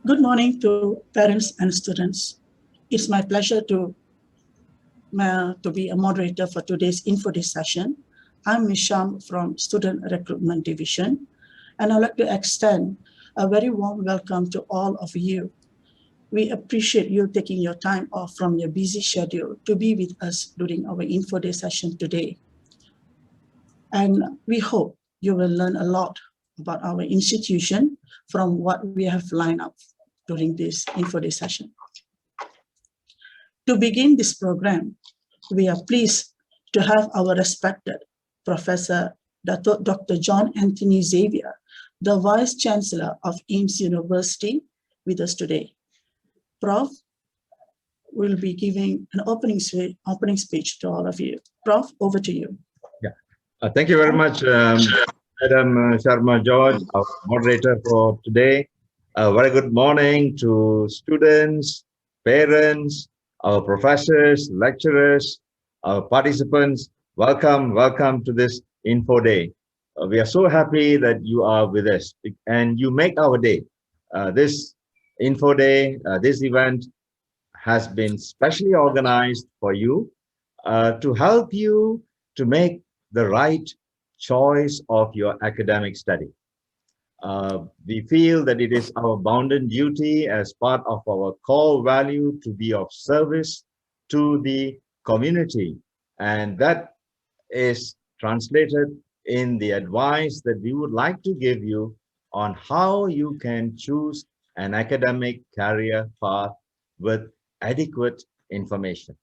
Good morning to parents and students. It's my pleasure to be a moderator for today's Info Day session. I'm Misham from Student Recruitment Division, and I'd like to extend a very warm welcome to all of you. We appreciate you taking your time off from your busy schedule to be with us during our Info Day session today. And we hope you will learn a lot about our institution from what we have lined up during this Info Day session. To begin this program, we are pleased to have our respected Professor Dr. John Anthony Xavier, the Vice Chancellor of Aimst University, with us today. Prof will be giving an opening speech to all of you. Prof, over to you. Yeah, thank you very much, Madam Sharma George, our moderator for today. A very good morning to students, parents, our professors, lecturers, our participants. Welcome to this Info Day. We are so happy that you are with us and you make our day. This Info Day, this event has been specially organized for you to help you to make the right choice of your academic study. We feel that it is our bounden duty as part of our core value to be of service to the community, and that is translated in the advice that we would like to give you on how you can choose an academic career path with adequate information.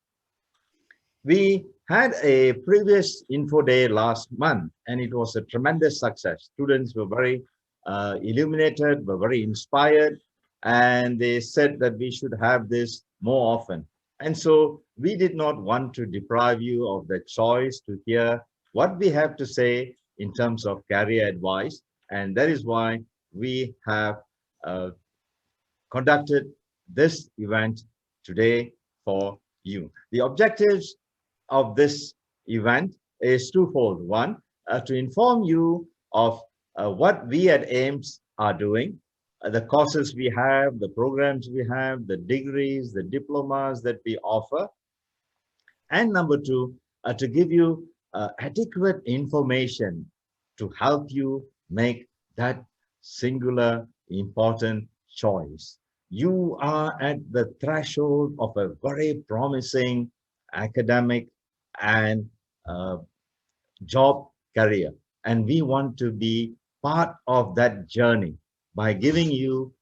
We had a previous Info Day last month, and it was a tremendous success. Students were very illuminated, were very inspired, and they said that we should have this more often. And so we did not want to deprive you of the choice to hear what we have to say in terms of career advice. And that is why we have conducted this event today for you. The objectives of this event is twofold. One, to inform you of what we at Aimst are doing, the courses we have, the programs we have, the degrees, the diplomas that we offer. And number two, to give you adequate information to help you make that singular important choice. You are at the threshold of a very promising academic and job career, and we want to be part of that journey by giving you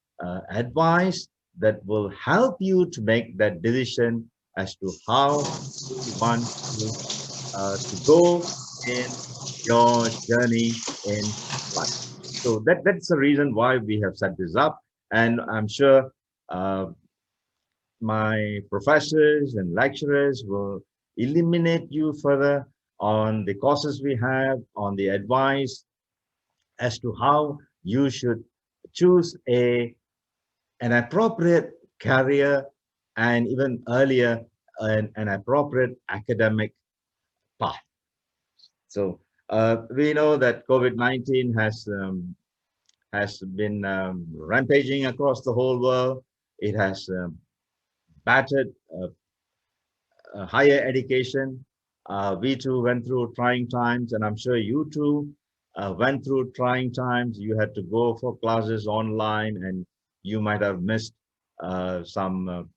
advice that will help you to make that decision as to how you want to go in your journey in life. So that's the reason why we have set this up, and I'm sure my professors and lecturers will illuminate you further on the courses we have, on the advice as to how you should choose an appropriate career, and even earlier an appropriate academic path. So we know that COVID-19 has been rampaging across the whole world. It has battered higher education. We too went through trying times, and I'm sure you too went through trying times. You had to go for classes online, and you might have missed some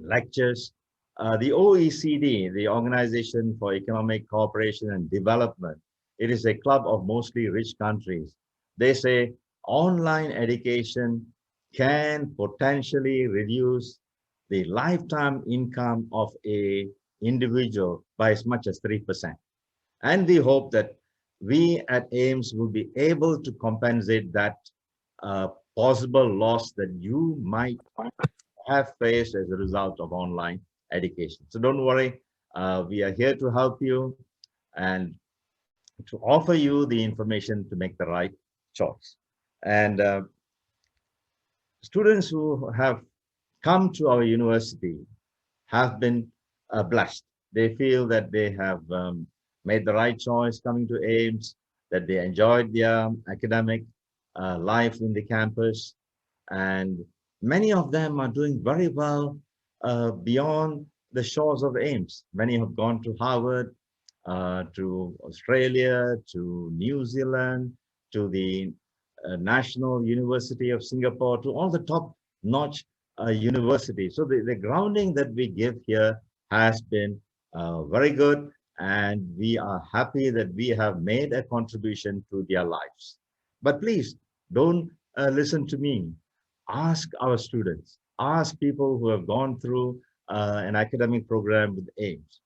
lectures. The OECD, the Organization for Economic Cooperation and Development, it is a club of mostly rich countries. They say online education can potentially reduce the lifetime income of a individual by as much as 3%. And we hope that we at Aimst will be able to compensate that possible loss that you might have faced as a result of online education. So don't worry, we are here to help you and to offer you the information to make the right choice. And students who have come to our university have been blessed. They feel that they have made the right choice coming to Aimst, that they enjoyed their academic life in the campus, and Many of them are doing very well beyond the shores of Aimst. Many have gone to Harvard, to Australia, to New Zealand, to the National University of Singapore, to all the top-notch universities. So the grounding that we give here has been very good, and we are happy that we have made a contribution to their lives. But please don't listen to me. Ask our students, ask people who have gone through an academic program with Aimst.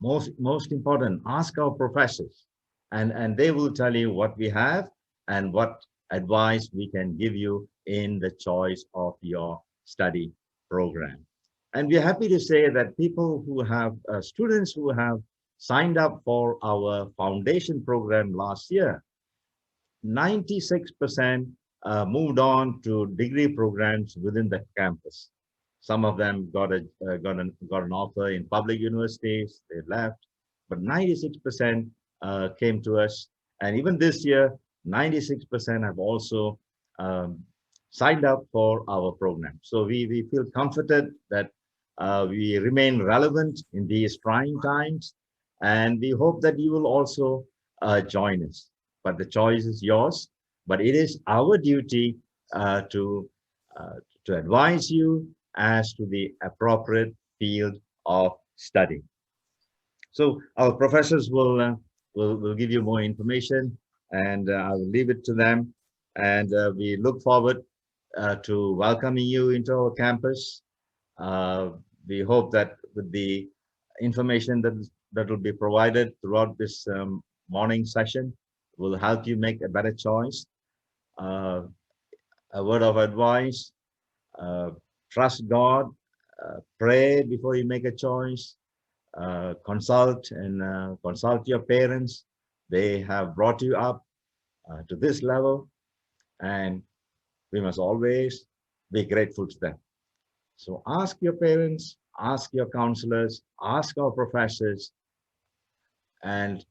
Most important, ask our professors, and they will tell you what we have and what advice we can give you in the choice of your study program. And we're happy to say that people who have students who have signed up for our foundation program last year, 96% moved on to degree programs within the campus. Some of them got an offer in public universities. They left, but 96% came to us. And even this year, 96% have also signed up for our program. So we feel comforted that we remain relevant in these trying times, and we hope that you will also join us. But the choice is yours. But it is our duty to advise you as to the appropriate field of study. So our professors will give you more information, and I will leave it to them. And we look forward to welcoming you into our campus. We hope that with the information that will be provided throughout this morning session will help you make a better choice. A word of advice: trust God, pray before you make a choice, consult your parents. They have brought you up to this level, and we must always be grateful to them. So ask your parents, ask your counselors, ask our professors, and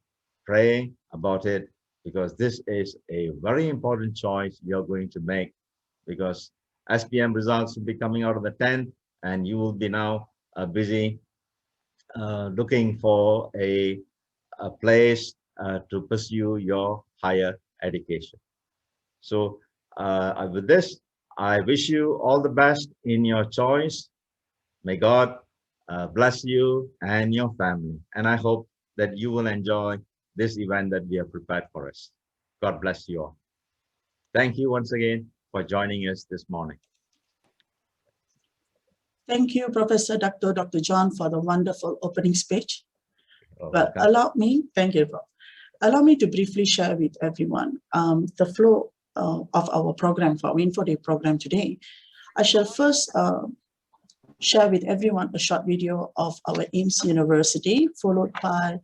pray about it, because this is a very important choice you're going to make, because SPM results will be coming out on the 10th, and you will be now busy looking for a place to pursue your higher education. So with this, I wish you all the best in your choice. May God bless you and your family. And I hope that you will enjoy this event that we have prepared for us. God bless you all. Thank you once again for joining us this morning. Thank you, Professor Dr. John, for the wonderful opening speech. Well, thank you, Prof. Allow me to briefly share with everyone the flow of our program, for our Info Day program today. I shall first share with everyone a short video of our Aimst University, followed by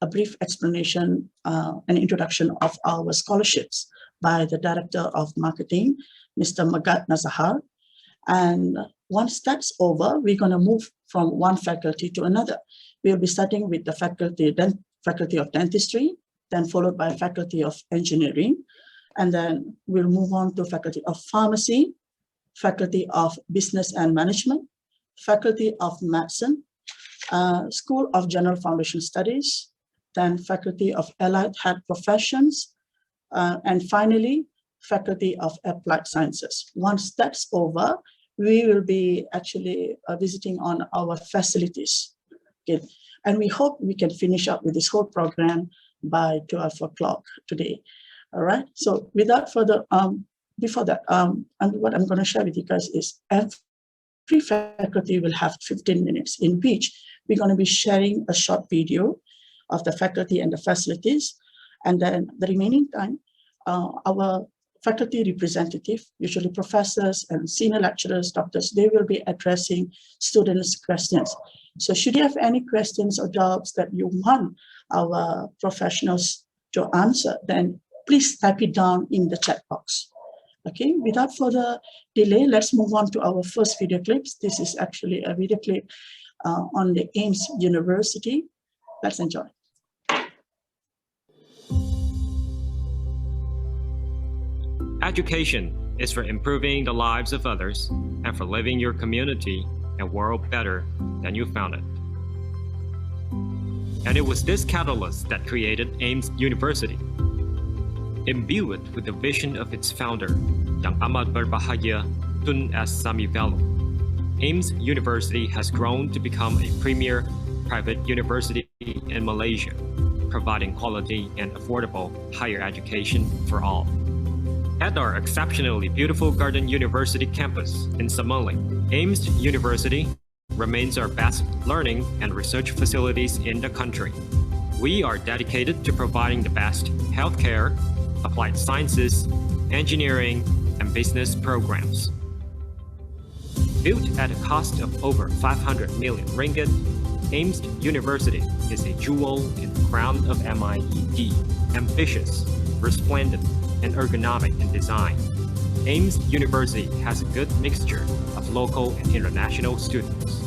a brief explanation and introduction of our scholarships by the Director of Marketing, Mr. Magat Nazahar. And once that's over, we're going to move from one faculty to another. We'll be starting with the faculty of dentistry, then followed by faculty of engineering, and then we'll move on to faculty of pharmacy, faculty of business and management, faculty of medicine, School of General Foundation Studies, then faculty of allied health professions, and finally, faculty of applied sciences. Once that's over, we will be actually visiting on our facilities. Okay. And we hope we can finish up with this whole program by 12 o'clock today. All right. So without further, before that, what I'm going to share with you guys is every faculty will have 15 minutes in which we're going to be sharing a short video of the faculty and the facilities. And then the remaining time, our faculty representative, usually professors and senior lecturers, doctors, they will be addressing students' questions. So should you have any questions or doubts that you want our professionals to answer, then please type it down in the chat box. Okay, without further delay, let's move on to our first video clips. This is actually a video clip on the Aimst University. Let's enjoy. Education is for improving the lives of others and for living your community and world better than you found it. And it was this catalyst that created Aimst University. Imbued with the vision of its founder, Yang Amat Berbahagia Tun S. Samivelo, Aimst University has grown to become a premier private university in Malaysia, providing quality and affordable higher education for all. At our exceptionally beautiful Garden University campus in Semeling, Aimst University remains our best learning and research facilities in the country. We are dedicated to providing the best healthcare, applied sciences, engineering, and business programs. Built at a cost of over 500 million ringgit, Aimst University is a jewel in the crown of MIED, ambitious, resplendent, and ergonomic in design. Aimst University has a good mixture of local and international students.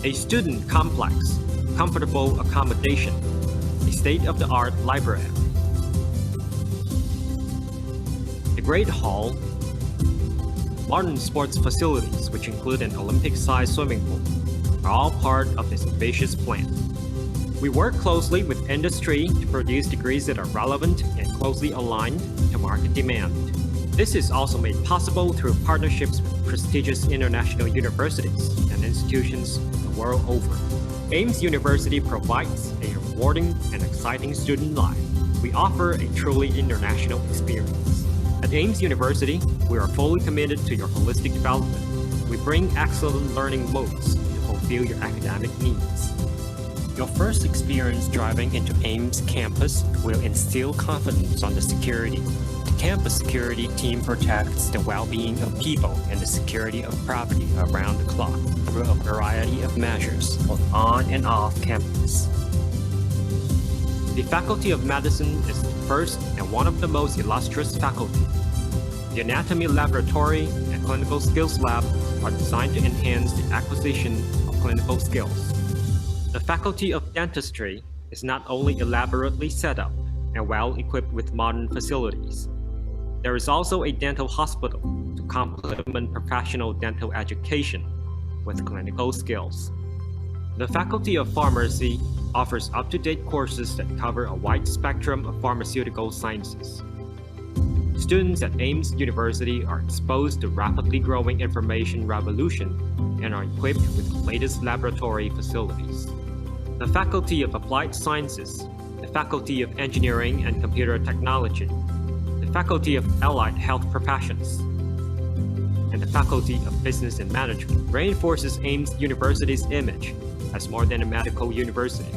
A student complex, comfortable accommodation, a state-of-the-art library, a great hall, modern sports facilities, which include an Olympic-sized swimming pool, are all part of this ambitious plan. We work closely with industry to produce degrees that are relevant and closely aligned to market demand. This is also made possible through partnerships with prestigious international universities and institutions the world over. Aimst University provides a rewarding and exciting student life. We offer a truly international experience. At Aimst University, we are fully committed to your holistic development. We bring excellent learning modes to fulfill your academic needs. Your first experience driving into Aimst campus will instill confidence on the security. The campus security team protects the well-being of people and the security of property around the clock through a variety of measures, both on and off campus. The Faculty of Medicine is the first and one of the most illustrious faculty. The Anatomy Laboratory and Clinical Skills Lab are designed to enhance the acquisition of clinical skills. The Faculty of Dentistry is not only elaborately set up and well-equipped with modern facilities. There is also a dental hospital to complement professional dental education with clinical skills. The Faculty of Pharmacy offers up-to-date courses that cover a wide spectrum of pharmaceutical sciences. Students at Aimst University are exposed to rapidly growing information revolution and are equipped with the latest laboratory facilities. The Faculty of Applied Sciences, the Faculty of Engineering and Computer Technology, the Faculty of Allied Health Professions, and the Faculty of Business and Management reinforces Aimst University's image as more than a medical university.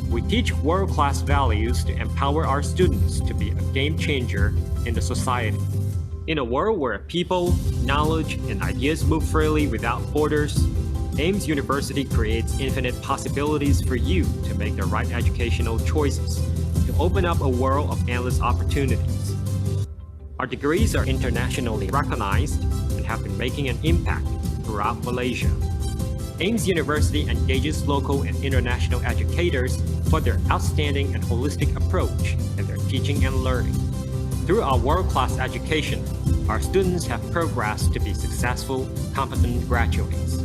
We teach world-class values to empower our students to be a game changer in the society. In a world where people, knowledge, and ideas move freely without borders, Aimst University creates infinite possibilities for you to make the right educational choices, to open up a world of endless opportunities. Our degrees are internationally recognized and have been making an impact throughout Malaysia. Aimst University engages local and international educators for their outstanding and holistic approach in their teaching and learning. Through our world-class education, our students have progressed to be successful, competent graduates.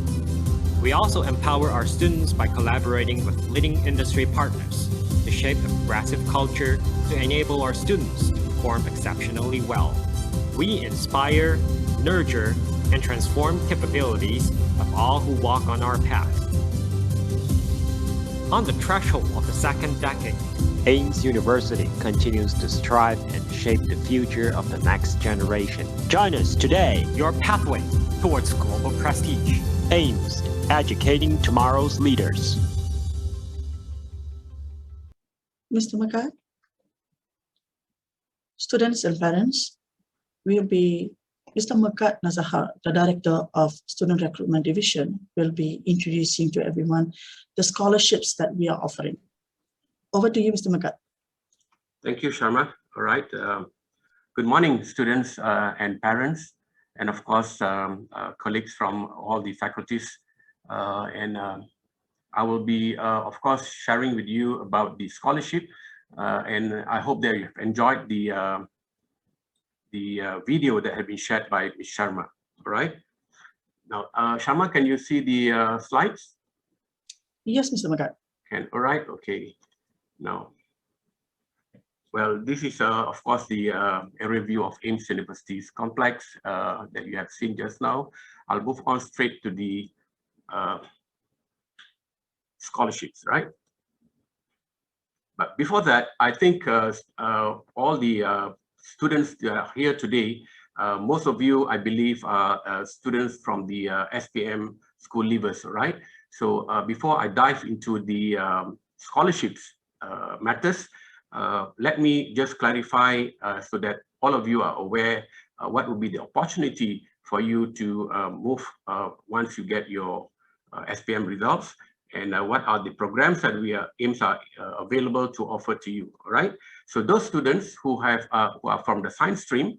We also empower our students by collaborating with leading industry partners to shape a progressive culture to enable our students to perform exceptionally well. We inspire, nurture, and transform capabilities of all who walk on our path. On the threshold of the second decade, Aimst University continues to strive and shape the future of the next generation. Join us today, your pathway towards global prestige. Aimst, educating tomorrow's leaders. Mr. Makat, students and parents, Mr. Makat Nazahar, the Director of Student Recruitment Division, will be introducing to everyone the scholarships that we are offering. Over to you, Mr. Makat. Thank you, Sharma. All right. Good morning, students and parents, and of course, colleagues from all the faculties. I will be, of course, sharing with you about the scholarship, and I hope that you've enjoyed the the video that had been shared by Ms. Sharma. All right. Now, Sharma, can you see the slides? Yes, Mr. Magat. All right. Okay. Now, well, this is, of course, a review of Aimst University's complex that you have seen just now. I'll move on straight to the scholarships, right? But before that, I think all the students that are here today, most of you, I believe, are students from the SPM school leavers, right? So before I dive into the scholarships matters, let me just clarify so that all of you are aware what would be the opportunity for you to move once you get your SPM results, and what are the programs that Aimst are available to offer to you. All right. So those students who are from the science stream,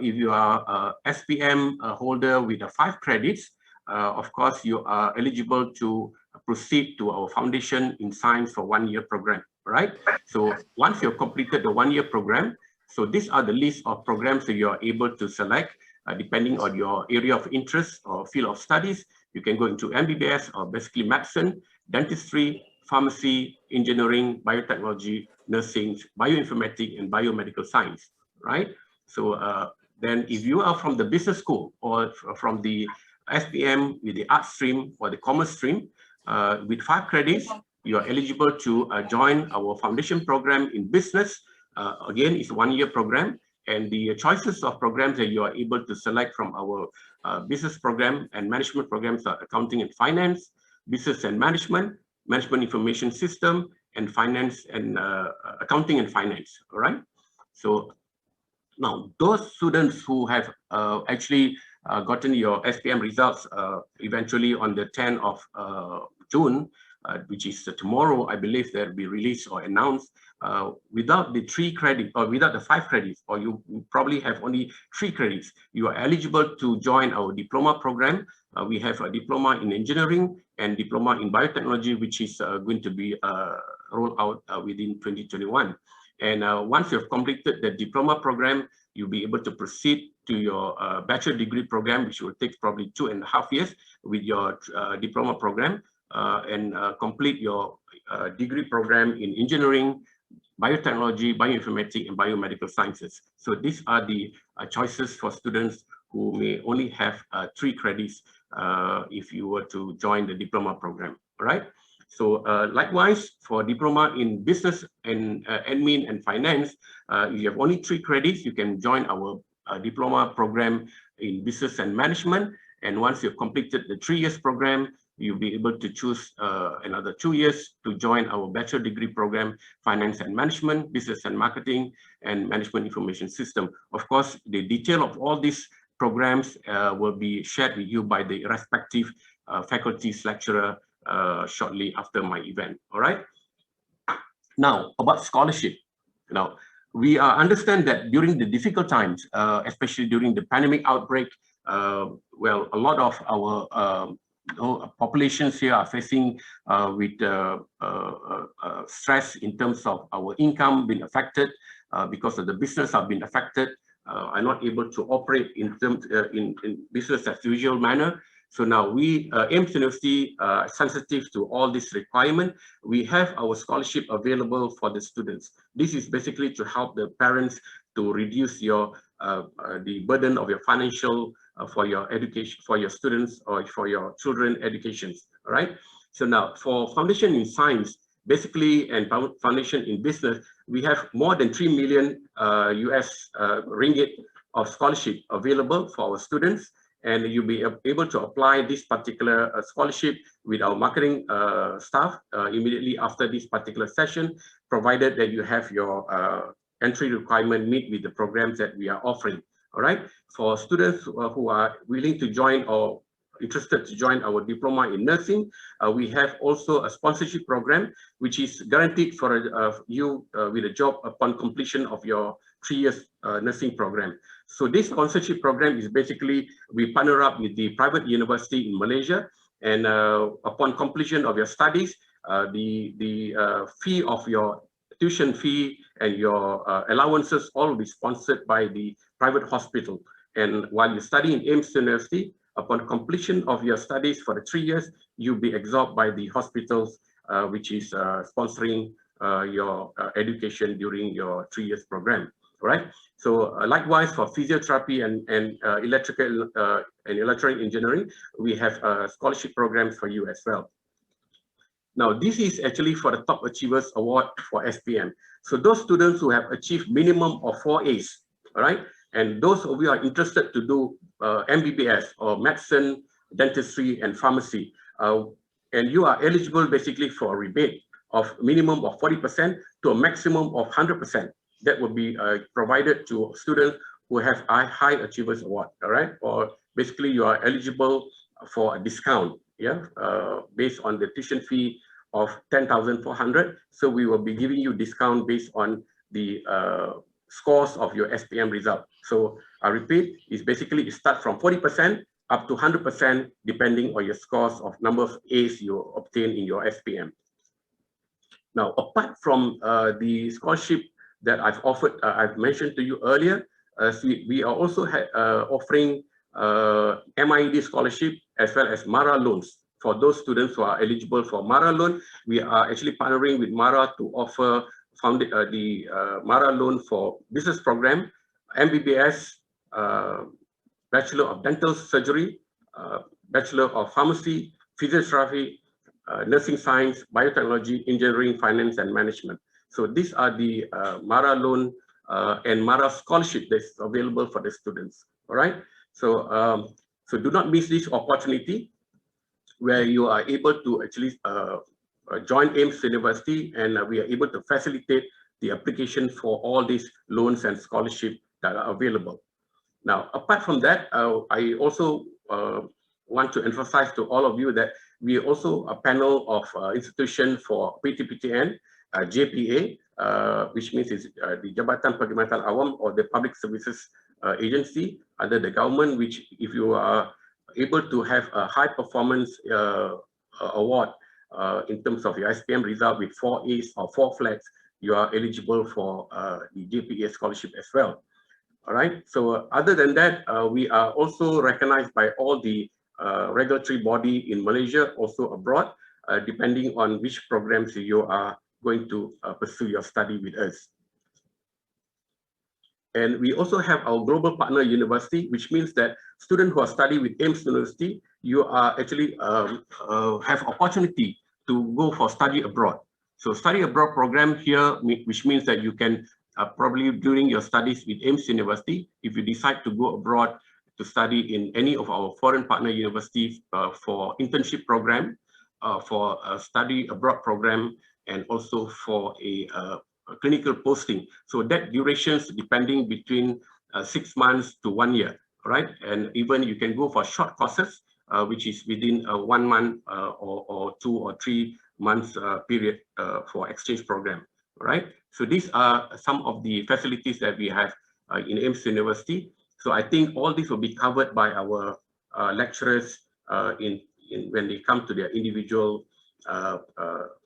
if you are a SPM holder with 5 credits, of course you are eligible to proceed to our foundation in science for 1-year program. Right. So once you've completed the 1-year program, so these are the list of programs that you are able to select depending on your area of interest or field of studies. You can go into MBBS or basically medicine, dentistry, pharmacy, engineering, biotechnology, nursing, bioinformatics, and biomedical science, right? So then if you are from the business school or from the SPM with the art stream or the commerce stream, with 5 credits, you are eligible to join our foundation program in business. Again, it's a 1-year program. And the choices of programs that you are able to select from our business program and management programs are accounting and finance, business and management, management information system, and finance and accounting and finance. All right. So now those students who have actually gotten your SPM results eventually on the 10th of June, which is tomorrow, I believe they'll be released or announced. Without the 3 credits or without the 5 credits, or you probably have only 3 credits, you are eligible to join our diploma program. We have a diploma in engineering and diploma in biotechnology, which is going to be rolled out within 2021. And once you've completed the diploma program, you'll be able to proceed to your bachelor degree program, which will take probably 2.5 years with your diploma program, and complete your degree program in engineering, biotechnology, bioinformatics, and biomedical sciences. So these are the choices for students who may only have 3 credits if you were to join the diploma program, all right? So likewise, for diploma in business and admin and finance, if you have only 3 credits, you can join our diploma program in business and management. And once you've completed the 3 years program, you'll be able to choose another 2 years to join our bachelor degree program, finance and management, business and marketing, and management information system. Of course, the detail of all these programs will be shared with you by the respective faculties lecturer shortly after my event. All right. Now about scholarship. Now we understand that during the difficult times, especially during the pandemic outbreak, well, a lot of our populations here are facing with stress in terms of our income being affected because of the business have been affected, are not able to operate in terms in business as usual manner. So now we, Aimst University, sensitive to all this requirement, we have our scholarship available for the students. This is basically to help the parents to reduce your the burden of your financial for your education, for your students or for your children educations. All right. So now for foundation in science, basically, and foundation in business, we have more than 3 million US ringgit of scholarship available for our students. And you'll be able to apply this particular scholarship with our marketing staff immediately after this particular session, provided that you have your entry requirement meet with the programs that we are offering. All right. For students who are willing to join or interested to join our diploma in nursing, we have also a sponsorship program, which is guaranteed for you with a job upon completion of your 3 years nursing program. So this sponsorship program is basically, we partner up with the private university in Malaysia, and upon completion of your studies, the fee of your tuition fee and your allowances all will be sponsored by the private hospital. And while you study in Aimst University, upon completion of your studies for the 3 years, you'll be absorbed by the hospitals, which is sponsoring your education during your 3 years program. Right. So likewise for physiotherapy and electrical and electronic engineering, we have scholarship programs for you as well. Now, this is actually for the Top Achievers Award for SPM. So those students who have achieved minimum of 4 A's, all right? And those of you are interested to do MBBS or medicine, dentistry, and pharmacy, and you are eligible basically for a rebate of minimum of 40% to a maximum of 100%. That will be provided to students who have High Achievers Award, all right? Or basically you are eligible for a discount, yeah, based on the tuition fee of 10,400. So we will be giving you discount based on the scores of your SPM result. So I repeat, it's basically it starts from 40% up to 100% depending on your scores of number of A's you obtain in your SPM. Now, apart from the scholarship that I've offered, I've mentioned to you earlier, we are also offering MIED scholarship as well as MARA loans. For those students who are eligible for MARA loan, we are actually partnering with MARA to offer the MARA loan for business program, MBBS, Bachelor of Dental Surgery, Bachelor of Pharmacy, Physiotherapy, Nursing Science, Biotechnology, Engineering, Finance, and Management. So these are the MARA loan and MARA scholarship that's available for the students. All right. So so do not miss this opportunity where you are able to actually join Aimst University, and we are able to facilitate the application for all these loans and scholarships that are available. Now, apart from that, I also want to emphasize to all of you that we are also a panel of institution for PTPTN, JPA, which means it's the Jabatan Perkhidmatan Awam or the Public Services Agency under the government, which if you are able to have a high performance award in terms of your SPM result with 4 A's or 4 flats, you are eligible for the JPA scholarship as well. All right. So other than that, we are also recognized by all the regulatory body in Malaysia, also abroad, depending on which programs you are going to pursue your study with us. And we also have our global partner university, which means that students who are studying with Aimst University, you are actually have opportunity to go for study abroad. So study abroad program here, which means that you can probably during your studies with Aimst University, if you decide to go abroad to study in any of our foreign partner universities for internship program, for a study abroad program, and also for a clinical posting. So that durations depending between 6 months to 1 year, right? And even you can go for short courses, which is within 1 month or 2 or 3 months period for exchange program, right? So these are some of the facilities that we have in Aimst University. So I think all this will be covered by our lecturers when they come to their individual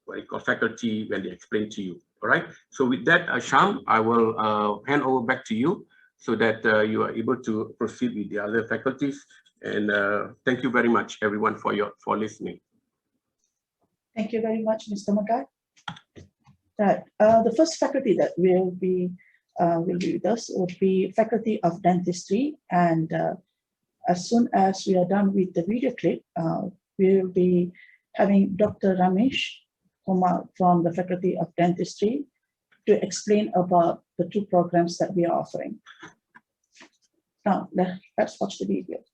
what you call faculty when they explain to you. All right. So with that, Sham, I will hand over back to you so that you are able to proceed with the other faculties. And thank you very much, everyone, for listening. Thank you very much, Mr. Magai. The first faculty that will be with us would be Faculty of Dentistry, and as soon as we are done with the video clip, we will be having Dr. Ramesh Kumar from the Faculty of Dentistry to explain about the 2 programs that we are offering. Now, let's watch the video.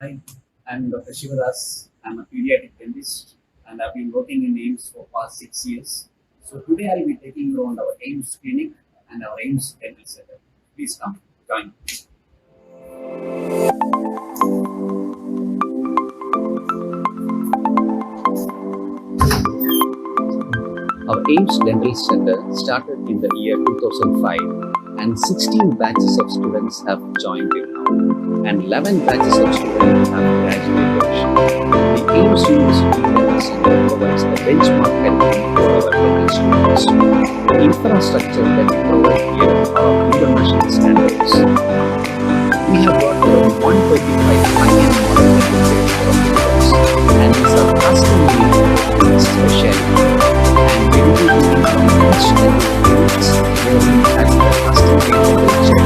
Hi, I'm Dr. Shivadas. I'm a pediatric dentist and I've been working in Aimst for past 6 years. So today I'll be taking you around our Aimst clinic and our Aimst dental center. Please come, join. Our Aimst Dental Center started in the year 2005 and 16 batches of students have joined till now. and 11 batches of students have graduated. The Aimst University Dental Center provides the benchmark curriculum for our dental students. The infrastructure that we provide here are of international standards. We have got around 135 high-end modern dental chairs for our students, and these are custom made with specialty and benefiting from each dental units where we have a custom made dental chair.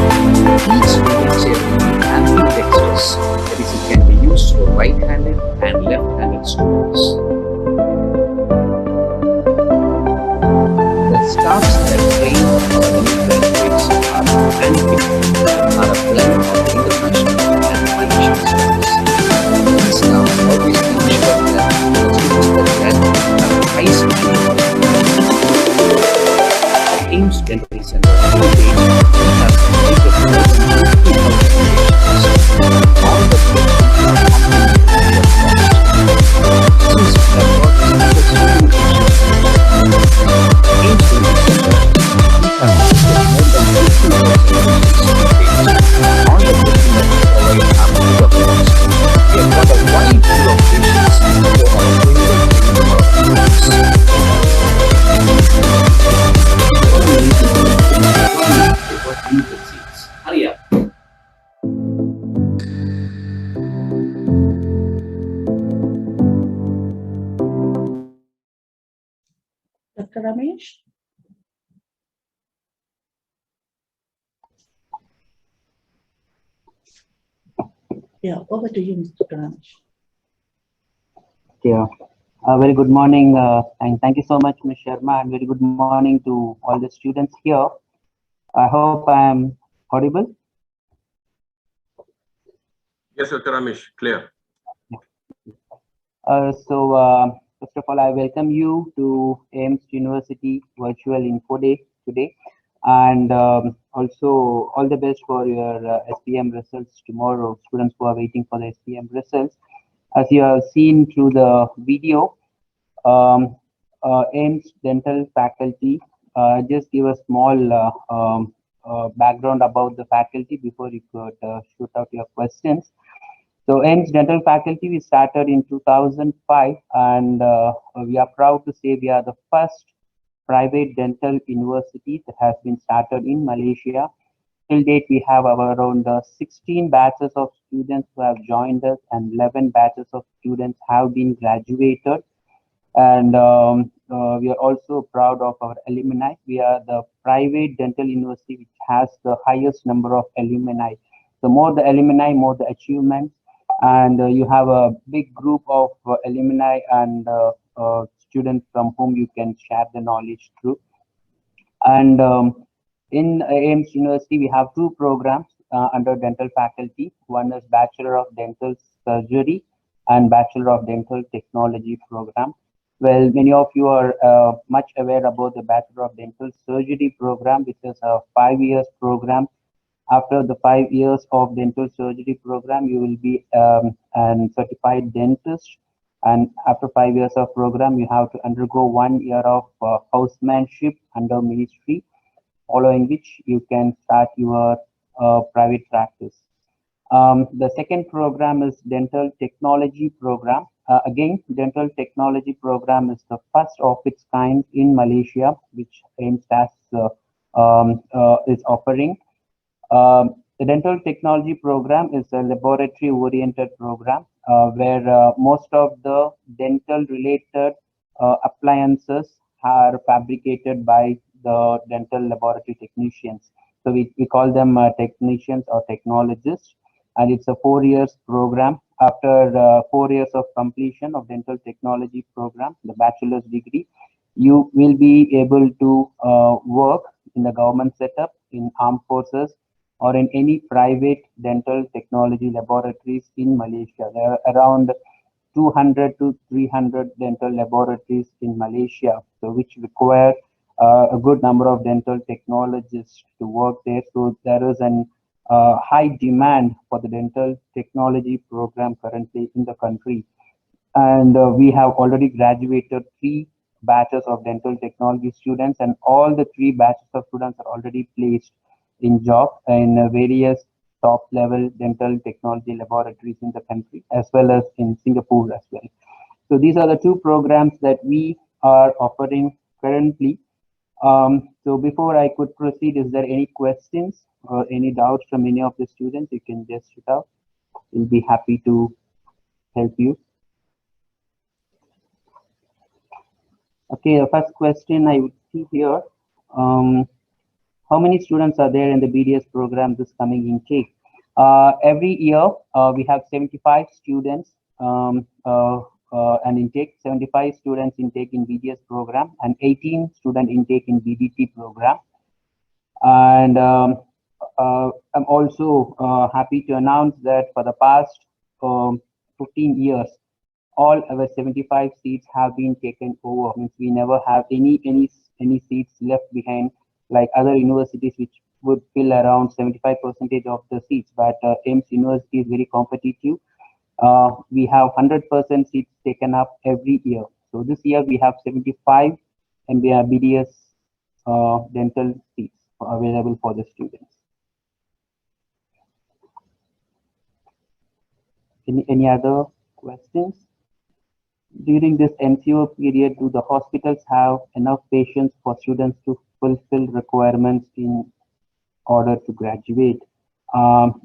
Each dental chair will be ambidextrous, that is, it can be used for right-handed and left-handed students. The staffs that train our new graduates are handpicked, are a blend of international and Malaysian staffs. These staffs always ensure that the students that graduate have high standards. The Aimst Dental Center to date has completed more than 50,000 patients. All the patients are optimally free of cost. Since we have got over so many patients, Aimst Dental Center, we have treated more than 50,000 patients to date. All the treatment that we provide are free of cost. We have got a wide pool of patients for our clinical training for our students. Hurry up. Dr. Ramesh? Yeah, over to you, Mr. Ramesh. Yeah. Very good morning, and thank you so much, Ms. Sharma, and very good morning to all the students here. I hope I am audible. Yes, Dr. Ramesh, clear. First of all, I welcome you to Aimst University Virtual Info Day today, and also all the best for your SPM results tomorrow. Students who are waiting for the SPM results, as you have seen through the video, Aimst Dental faculty. Just give a small background about the faculty before you could shoot out your questions. So Aimst Dental faculty, we started in 2005, and we are proud to say we are the first private dental university that has been started in Malaysia. Till date, we have around 16 batches of students who have joined us, and 11 batches of students have been graduated. And we are also proud of our alumni. We are the private dental university which has the highest number of alumni. So more the alumni, more the achievements, and you have a big group of alumni and students from whom you can share the knowledge through. And in Aimst University, we have two programs under dental faculty. One is Bachelor of Dental Surgery and Bachelor of Dental Technology program. Well, many of you are much aware about the Bachelor of Dental Surgery program, which is a 5 years program. After the 5 years of dental surgery program, you will be an certified dentist. And after 5 years of program, you have to undergo 1 year of housemanship under ministry, following which you can start your private practice. The second program is dental technology program. Again, dental technology program is the first of its kind in Malaysia, which Aimst is offering. The dental technology program is a laboratory oriented program where most of the dental related appliances are fabricated by the dental laboratory technicians. So we call them technicians or technologists, and it's a 4 years program. After 4 years of completion of dental technology program, the bachelor's degree, you will be able to work in the government setup, in armed forces, or in any private dental technology laboratories in Malaysia. There are around 200 to 300 dental laboratories in Malaysia, so which require a good number of dental technologists to work there. So there is an high demand for the dental technology program currently in the country. And we have already graduated 3 batches of dental technology students, and all the 3 batches of students are already placed in job in various top level dental technology laboratories in the country, as well as in Singapore as well. So these are the two programs that we are offering currently. So before I could proceed, is there any questions or any doubts from any of the students? You can just shoot out. We'll be happy to help you. Okay, the first question I would see here. How many students are there in the BDS program this coming intake? Every year, we have 75 students an intake, 75 students intake in BDS program and 18 student intake in BDT program. And I'm also happy to announce that for the past 15 years, all our 75 seats have been taken over. Means we never have any seats left behind like other universities which would fill around 75% of the seats. But Aimst University is very competitive. We have 100% seats taken up every year. So this year we have 75 MBA BDS dental seats available for the students. Any other questions? During this MCO period, do the hospitals have enough patients for students to fulfill requirements in order to graduate?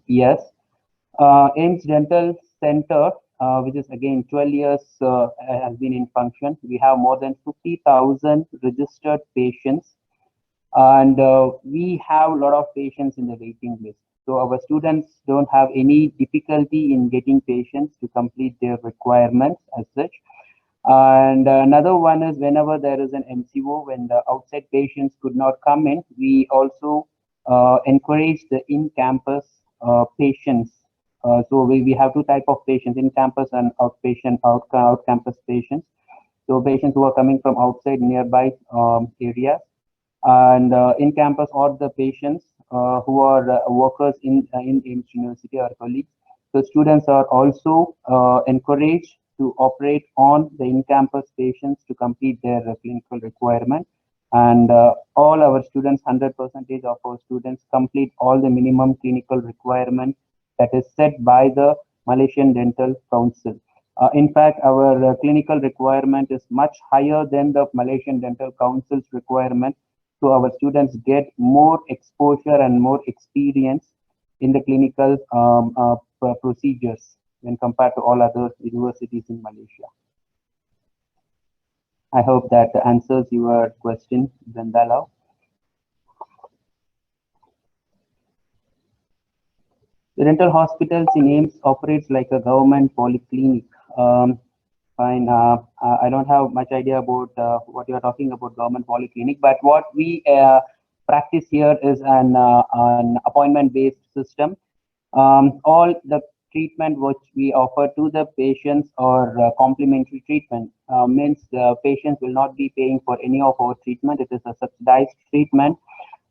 Yes. Aimst Dental Center, which is again 12 years has been in function. We have more than 50,000 registered patients, and we have a lot of patients in the waiting list. So our students don't have any difficulty in getting patients to complete their requirements as such. And another one is whenever there is an MCO, when the outside patients could not come in, we also encourage the in-campus patients. So we have two types of patients, in-campus and out-campus patients. So patients who are coming from outside nearby areas, and in-campus or the patients who are workers in Aimst University or colleagues. So students are also encouraged to operate on the in-campus patients to complete their clinical requirement. And all our students, 100% of our students complete all the minimum clinical requirements that is set by the Malaysian Dental Council. In fact, our clinical requirement is much higher than the Malaysian Dental Council's requirement. So our students get more exposure and more experience in the clinical procedures when compared to all other universities in Malaysia. I hope that answers your question, Zandalao. The dental hospitals in Aimst operates like a government polyclinic. Fine. I don't have much idea about what you are talking about, government polyclinic, but what we practice here is an appointment-based system. All the treatment which we offer to the patients or complimentary treatment means the patients will not be paying for any of our treatment. It is a subsidized treatment.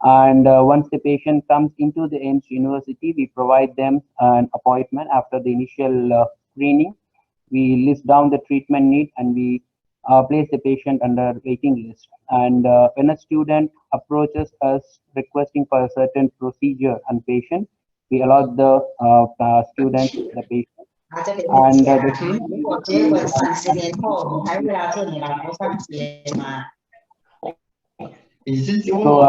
And once the patient comes into the Aimst University, we provide them an appointment after the initial screening. We list down the treatment need and we place the patient under waiting list. And when a student approaches us requesting for a certain procedure and patient, we allow the student, the patient. And the so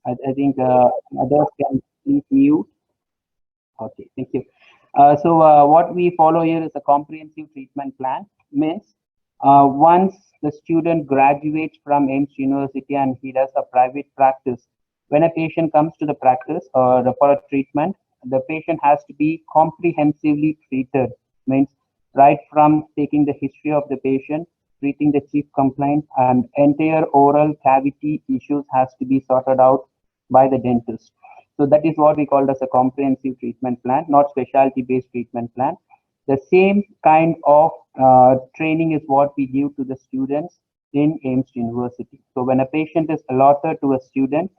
I think others can please mute. Okay, thank you. So what we follow here is a comprehensive treatment plan. Means once the student graduates from Aimst University and he does a private practice, when a patient comes to the practice or for a treatment, the patient has to be comprehensively treated. Means right from taking the history of the patient, treating the chief complaint, and entire oral cavity issues has to be sorted out by the dentist. So that is what we call as a comprehensive treatment plan, not specialty-based treatment plan. The same kind of training is what we give to the students in Aimst University. So when a patient is allotted to a student,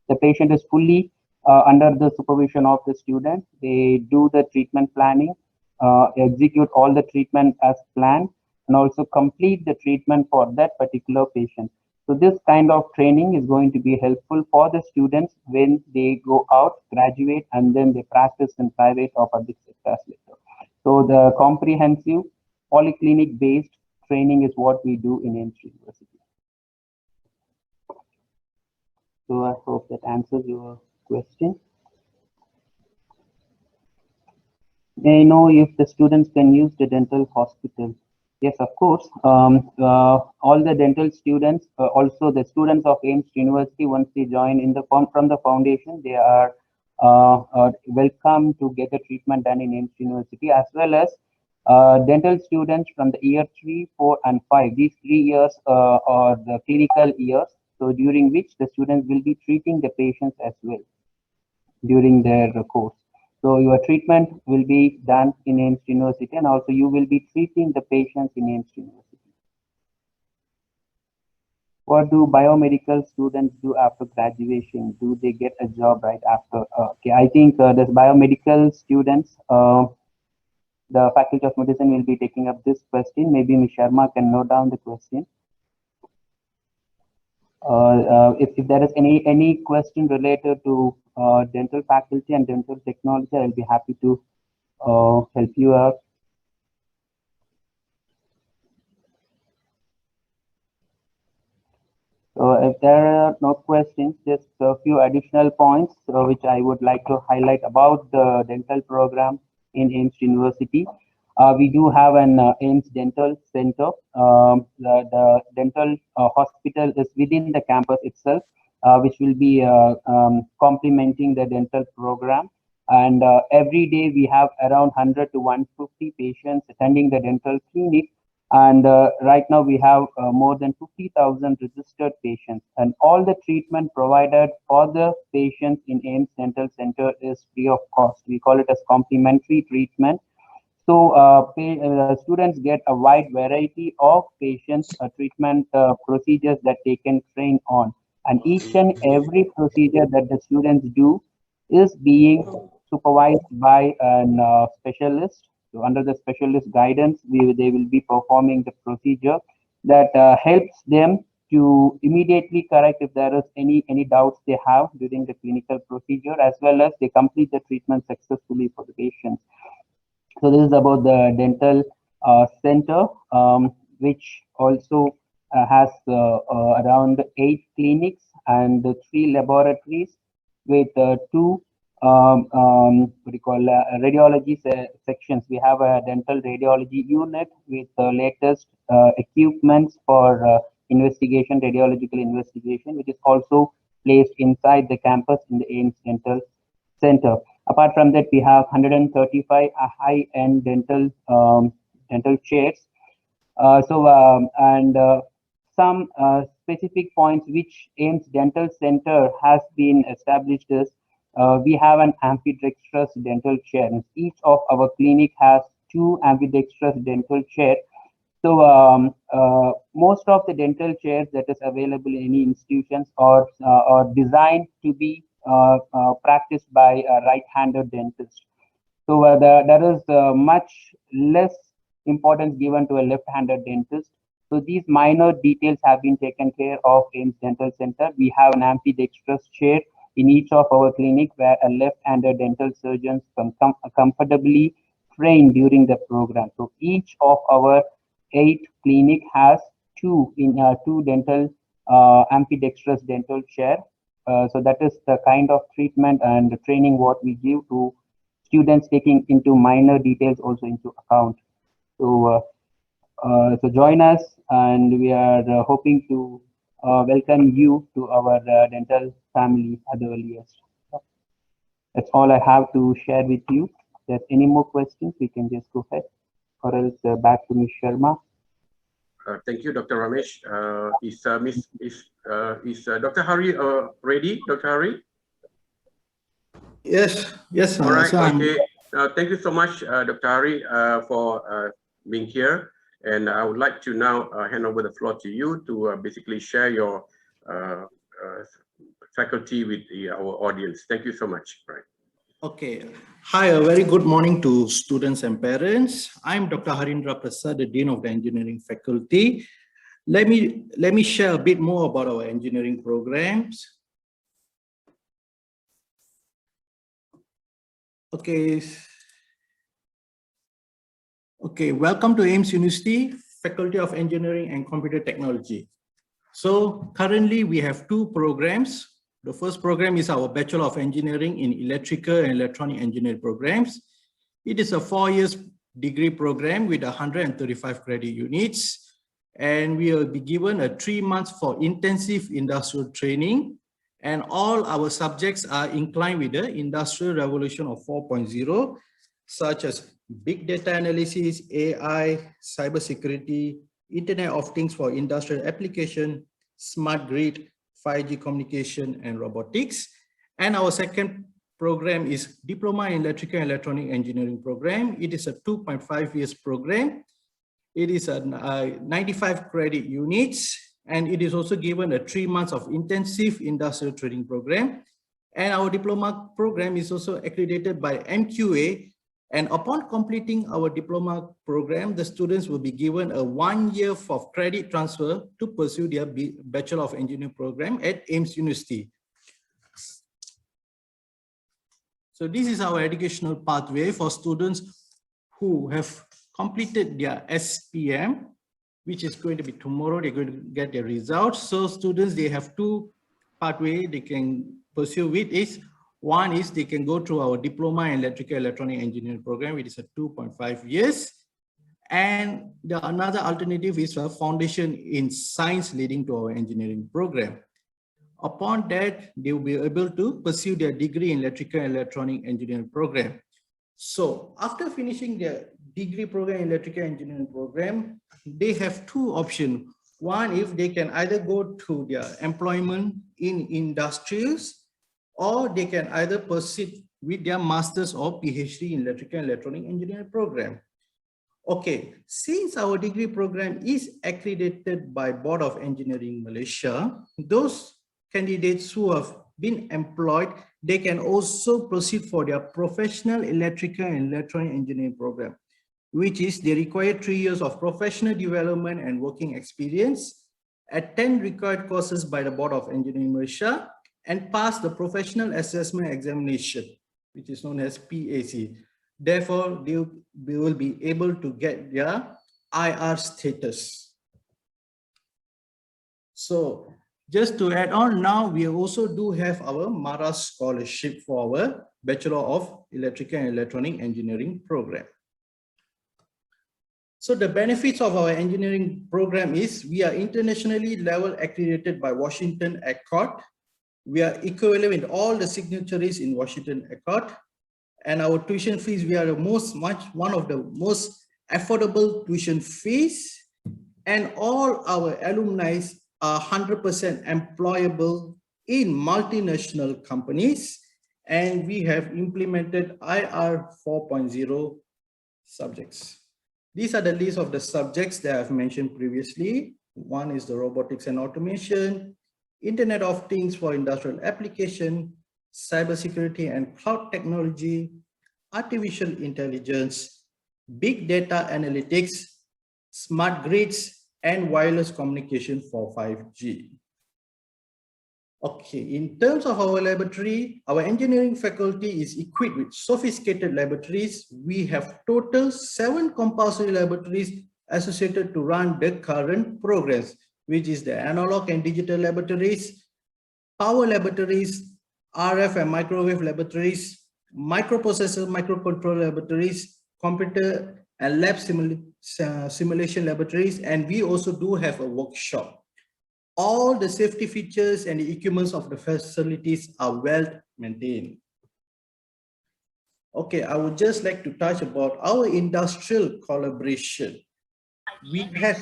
the patient is fully under the supervision of the student. They do the treatment planning, execute all the treatment as planned, and also complete the treatment for that particular patient. So this kind of training is going to be helpful for the students when they go out, graduate, and then they practice in private or public sectors later. So the comprehensive polyclinic-based training is what we do in Aimst University. So I hope that answers your question. May I know if the students can use the dental hospital? Yes, of course. All the dental students, also the students of Aimst University, once they join in the from the foundation, they are welcome to get the treatment done in Aimst University, as well as dental students from the year 3, 4, and 5. These 3 years are the clinical years, so during which the students will be treating the patients as well during their course. So your treatment will be done in Aimst University, and also you will be treating the patients in Aimst University. What do biomedical students do after graduation? Do they get a job right after? Okay, I think the biomedical students, the Faculty of Medicine will be taking up this question. Maybe Ms. Sharma can note down the question. If there is any question related to dental faculty and dental technology, I'll be happy to help you out. So if there are no questions, just a few additional points which I would like to highlight about the dental program in Aimst University. We do have an Aimst Dental Center. The dental hospital is within the campus itself, which will be complementing the dental program. And every day we have around 100 to 150 patients attending the dental clinic. And right now we have more than 50,000 registered patients, and all the treatment provided for the patients in Aimst Dental Center is free of cost. We call it as complimentary treatment. So students get a wide variety of patients treatment procedures that they can train on, and each and every procedure that the students do is being supervised by a specialist. So under the specialist guidance, they will be performing the procedure that helps them to immediately correct if there is any doubts they have during the clinical procedure, as well as they complete the treatment successfully for the patients. So this is about the dental center, which also has around 8 clinics and 3 laboratories with 2 what do you call radiology sections. We have a dental radiology unit with the latest equipments for investigation, radiological investigation, which is also placed inside the campus in the Aimst Dental Center. Apart from that, we have 135 high-end dental chairs. Some specific points which Aimst Dental Center has been established is we have an ambidextrous dental chair. Each of our clinic has 2 ambidextrous dental chairs. So most of the dental chairs that is available in any institutions are designed to be practiced by a right-handed dentist. So there is much less importance given to a left-handed dentist. So these minor details have been taken care of in Dental Center. We have an ambidextrous chair in each of our clinic where a left-handed dental surgeons can comfortably train during the program. So each of our 8 clinic has 2 dental ambidextrous dental chair. So that is the kind of treatment and the training what we give to students, taking into minor details also into account. So so join us, and we are hoping to welcome you to our dental family at the earliest. That's all I have to share with you. If there's any more questions, we can just go ahead, or else back to Ms. Sharma. Thank you, Dr. Ramesh. Is Dr. Hari ready, Dr. Hari? Yes, yes. All right, so okay. Thank you so much, Dr. Hari, for being here. And I would like to now hand over the floor to you to basically share your faculty with our audience. Thank you so much. Right. Okay. Hi, a very good morning to students and parents. I'm Dr. Harindra Prasad, the Dean of the Engineering Faculty. Let me share a bit more about our engineering programs. Okay. Okay, welcome to Aimst University, Faculty of Engineering and Computer Technology. So currently we have two programs. The first program is our Bachelor of Engineering in Electrical and Electronic Engineering programs. It is a 4-year degree program with 135 credit units. And we will be given a 3 months for intensive industrial training. And all our subjects are inclined with the Industrial Revolution of 4.0, such as big data analysis, AI, cybersecurity, Internet of Things for industrial application, smart grid, 5G communication, and robotics. And our second program is Diploma in Electrical and Electronic Engineering program. It is a 2.5 years program. It is a 95 credit units, and it is also given a 3 months of intensive industrial training program. And our diploma program is also accredited by MQA. And upon completing our diploma program, the students will be given a 1 year of credit transfer to pursue their Bachelor of Engineering program at Aimst University. So this is our educational pathway for students who have completed their SPM, which is going to be tomorrow. They're going to get their results. So students, they have two pathways they can pursue with. Is one is they can go through our Diploma in Electrical Electronic Engineering program, which is a 2.5 years. And another alternative is a foundation in science leading to our engineering program. Upon that, they will be able to pursue their degree in Electrical and Electronic Engineering program. So after finishing their degree program in Electrical Engineering program, they have two options. One, if they can either go to their employment in industrials, or they can either proceed with their master's or PhD in Electrical and Electronic Engineering program. Okay, since our degree program is accredited by Board of Engineering Malaysia, those candidates who have been employed, they can also proceed for their professional electrical and electronic engineering program, which is they require 3 years of professional development and working experience, attend required courses by the Board of Engineering Malaysia, and pass the professional assessment examination, which is known as PAC. Therefore, they will be able to get their IR status. So just to add on, now we also do have our MARA scholarship for our Bachelor of Electrical and Electronic Engineering program. So the benefits of our engineering program is we are internationally level accredited by Washington Accord. We are equivalent with all the signatories in Washington Accord, and our tuition fees, we are one of the most affordable tuition fees, and all our alumni are 100% employable in multinational companies, and we have implemented IR 4.0 subjects. These are the list of the subjects that I've mentioned previously. One is the robotics and automation, Internet of Things for industrial application, cybersecurity and cloud technology, artificial intelligence, big data analytics, smart grids, and wireless communication for 5G. Okay, in terms of our laboratory, our engineering faculty is equipped with sophisticated laboratories. We have total 7 compulsory laboratories associated to run the current progress, which is the analog and digital laboratories, power laboratories, RF and microwave laboratories, microprocessor, microcontroller laboratories, computer and lab simulation laboratories, and we also do have a workshop. All the safety features and the equipments of the facilities are well maintained. Okay, I would just like to touch about our industrial collaboration. We have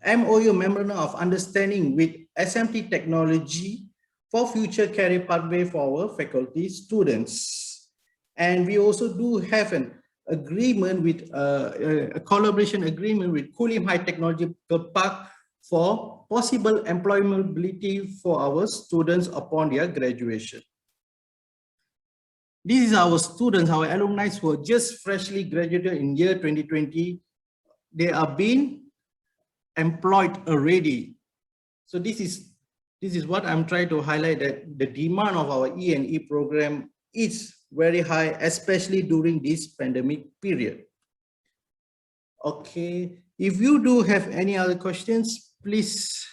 MOU, Memorandum of Understanding with SMT Technology for future career pathway for our faculty students. And we also do have an agreement with a collaboration agreement with Kulim High Technological Park for possible employability for our students upon their graduation. These are our students, our alumni who are just freshly graduated in year 2020. They are being employed already. So this is what I'm trying to highlight, that the demand of our E&E program is very high, especially during this pandemic period. Okay, if you do have any other questions, please,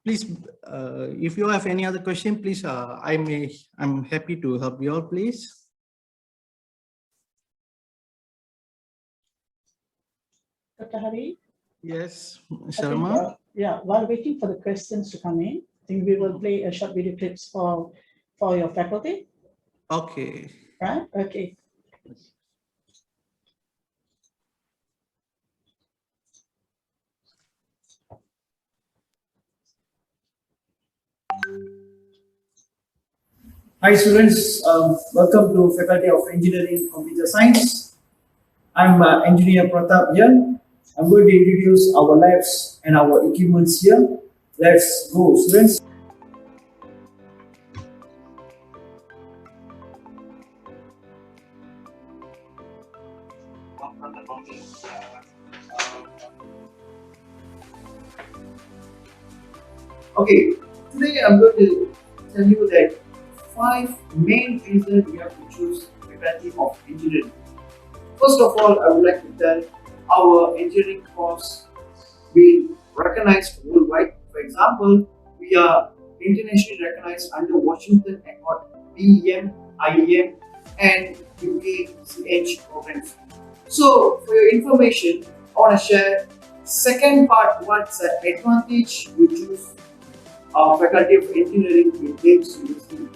if you have any other question, please, I'm happy to help you all, please. Dr. Hari? Yes, I think, Sharma. yeah, while waiting for the questions to come in, I think we will play a short video clips for your faculty. Okay. Right? Okay. Hi students, welcome to Faculty of Engineering Computer Science. I'm Engineer Pratap here. I'm going to introduce our labs and our equipments here. Let's go students. Okay, today I'm going to tell you that 5 main reasons we have to choose Faculty of Engineering. First of all, I would like to tell our engineering course being recognized worldwide. For example, we are internationally recognized under Washington Accord, BEM, IEM, and UKCH programs. So, for your information, I want to share second part, what's the advantage you choose Faculty of Engineering in Aimst University.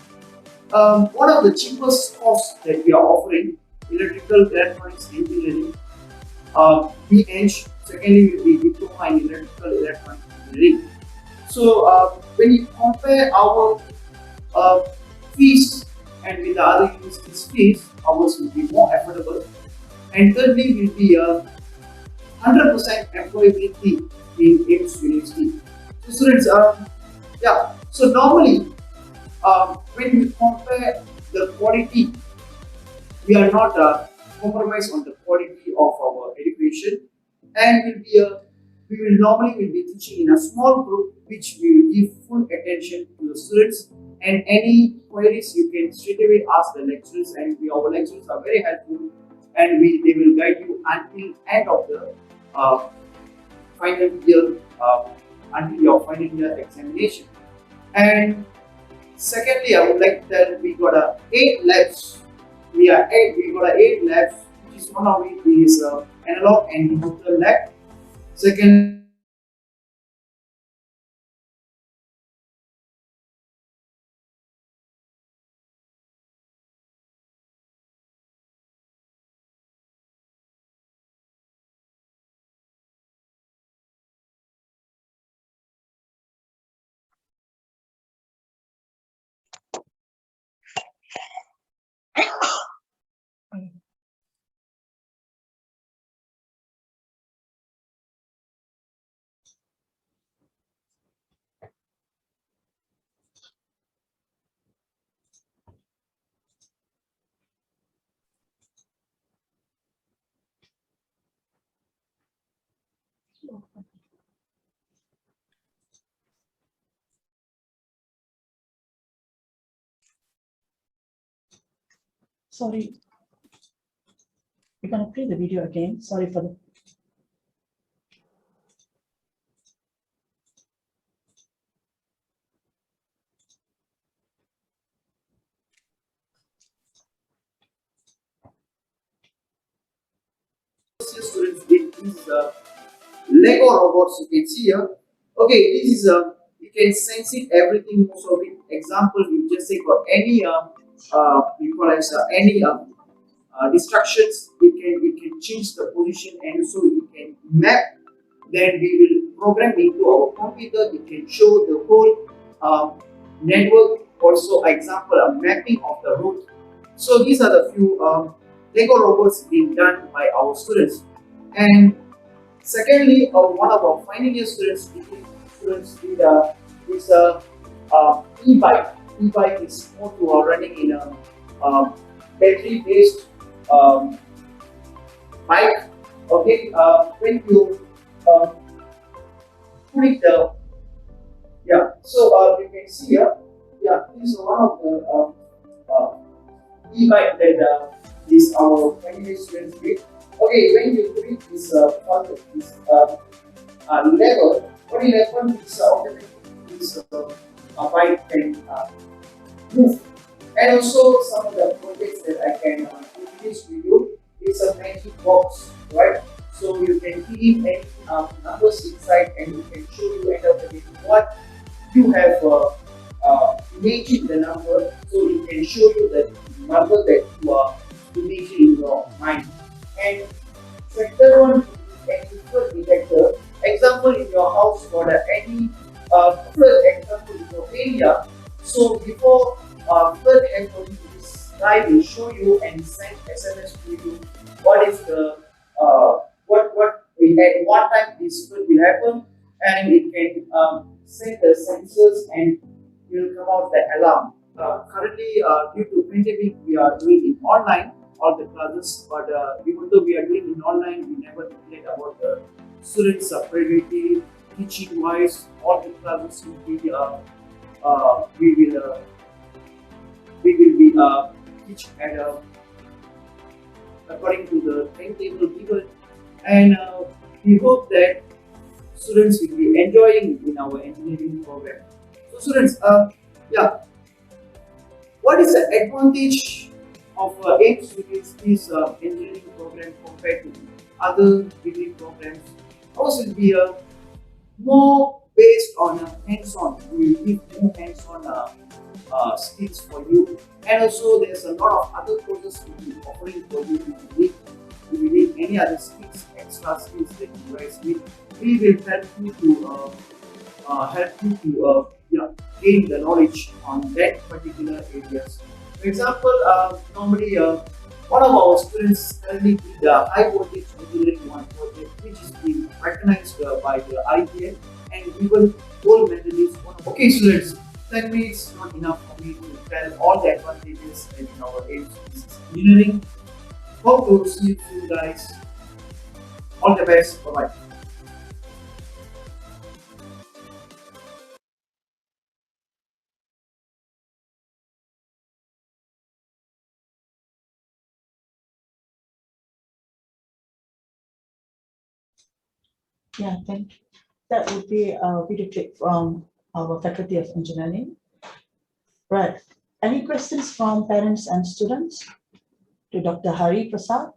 One of the cheapest courses that we are offering, Electrical Electronics Engineering, BEng, secondly will be Diploma in Electrical Electronics Engineering. So when you compare our fees and with the other universities' fees, ours will be more affordable. And thirdly will be 100% employability in Aimst University. So students, so normally when we compare the quality, we are not compromise on the quality of our education, and we will normally be teaching in a small group, which we will give full attention to the students, and any queries you can straight away ask the lecturers, and our lecturers are very helpful, and they will guide you until end of the final year, until your final year examination. And secondly, I would like to tell we got 8 labs. We got 8 labs, which is one of it is analog and digital lab. Second, Sorry. We're going to play the video again. Sorry for the. students did these Lego robots you can see here. Okay, this is you can sense it everything most of it. Example, you just say for any we call as any distractions, it can change the position, and so it can map. Then we will program into our computer. It can show the whole network. Also, example, a mapping of the route. So these are the few Lego robots being done by our students. And secondly, one of our final year students did is a e-bike. E-bike is more to running in a battery-based bike, Okay, when you put it yeah, so you can see here, yeah, this is one of the e-bike that is our primary students with. Okay, when you put it this this level, what will happen is automatically this bike can move. And also some of the projects that I can introduce to you is a magic box, right? So you can key in any numbers inside and you can show you end of the day what you have imagine the number, so it can show you the number that you are imagining in your mind. And second one is an infrared detector. Example in your house for any flood example in your area. So before flood happens, this guy will show you and send SMS to you what is the what at what time this flood will happen, and it can set the sensors and will come out the alarm. Currently, due to pandemic, we are doing it online, all the classes. But even though we are doing it online, we never neglect about the students' priority, teaching wise. All the classes will be we will be teach at according to the timetable given, and we hope that students will be enjoying in our engineering program. So students, yeah, what is the advantage of Aimst with this engineering program compared to other degree programs? Ours will be more based on hands-on. We will give more hands-on skills for you, and also there's a lot of other courses we will be offering for you if you need any other skills, extra skills that you guys need. We will help you to gain the knowledge on that particular areas. For example, normally one of our students currently did the high voltage engineering one project, which is being recognized by the IBM and even gold medalist. Okay, students, 10 minutes not enough for me to tell all the advantages in our Aimst engineering. Hope to see you guys. All the best. Bye bye. Yeah, thank you. That would be a video clip from our Faculty of Engineering. Right. Any questions from parents and students to Dr. Hari Prasad?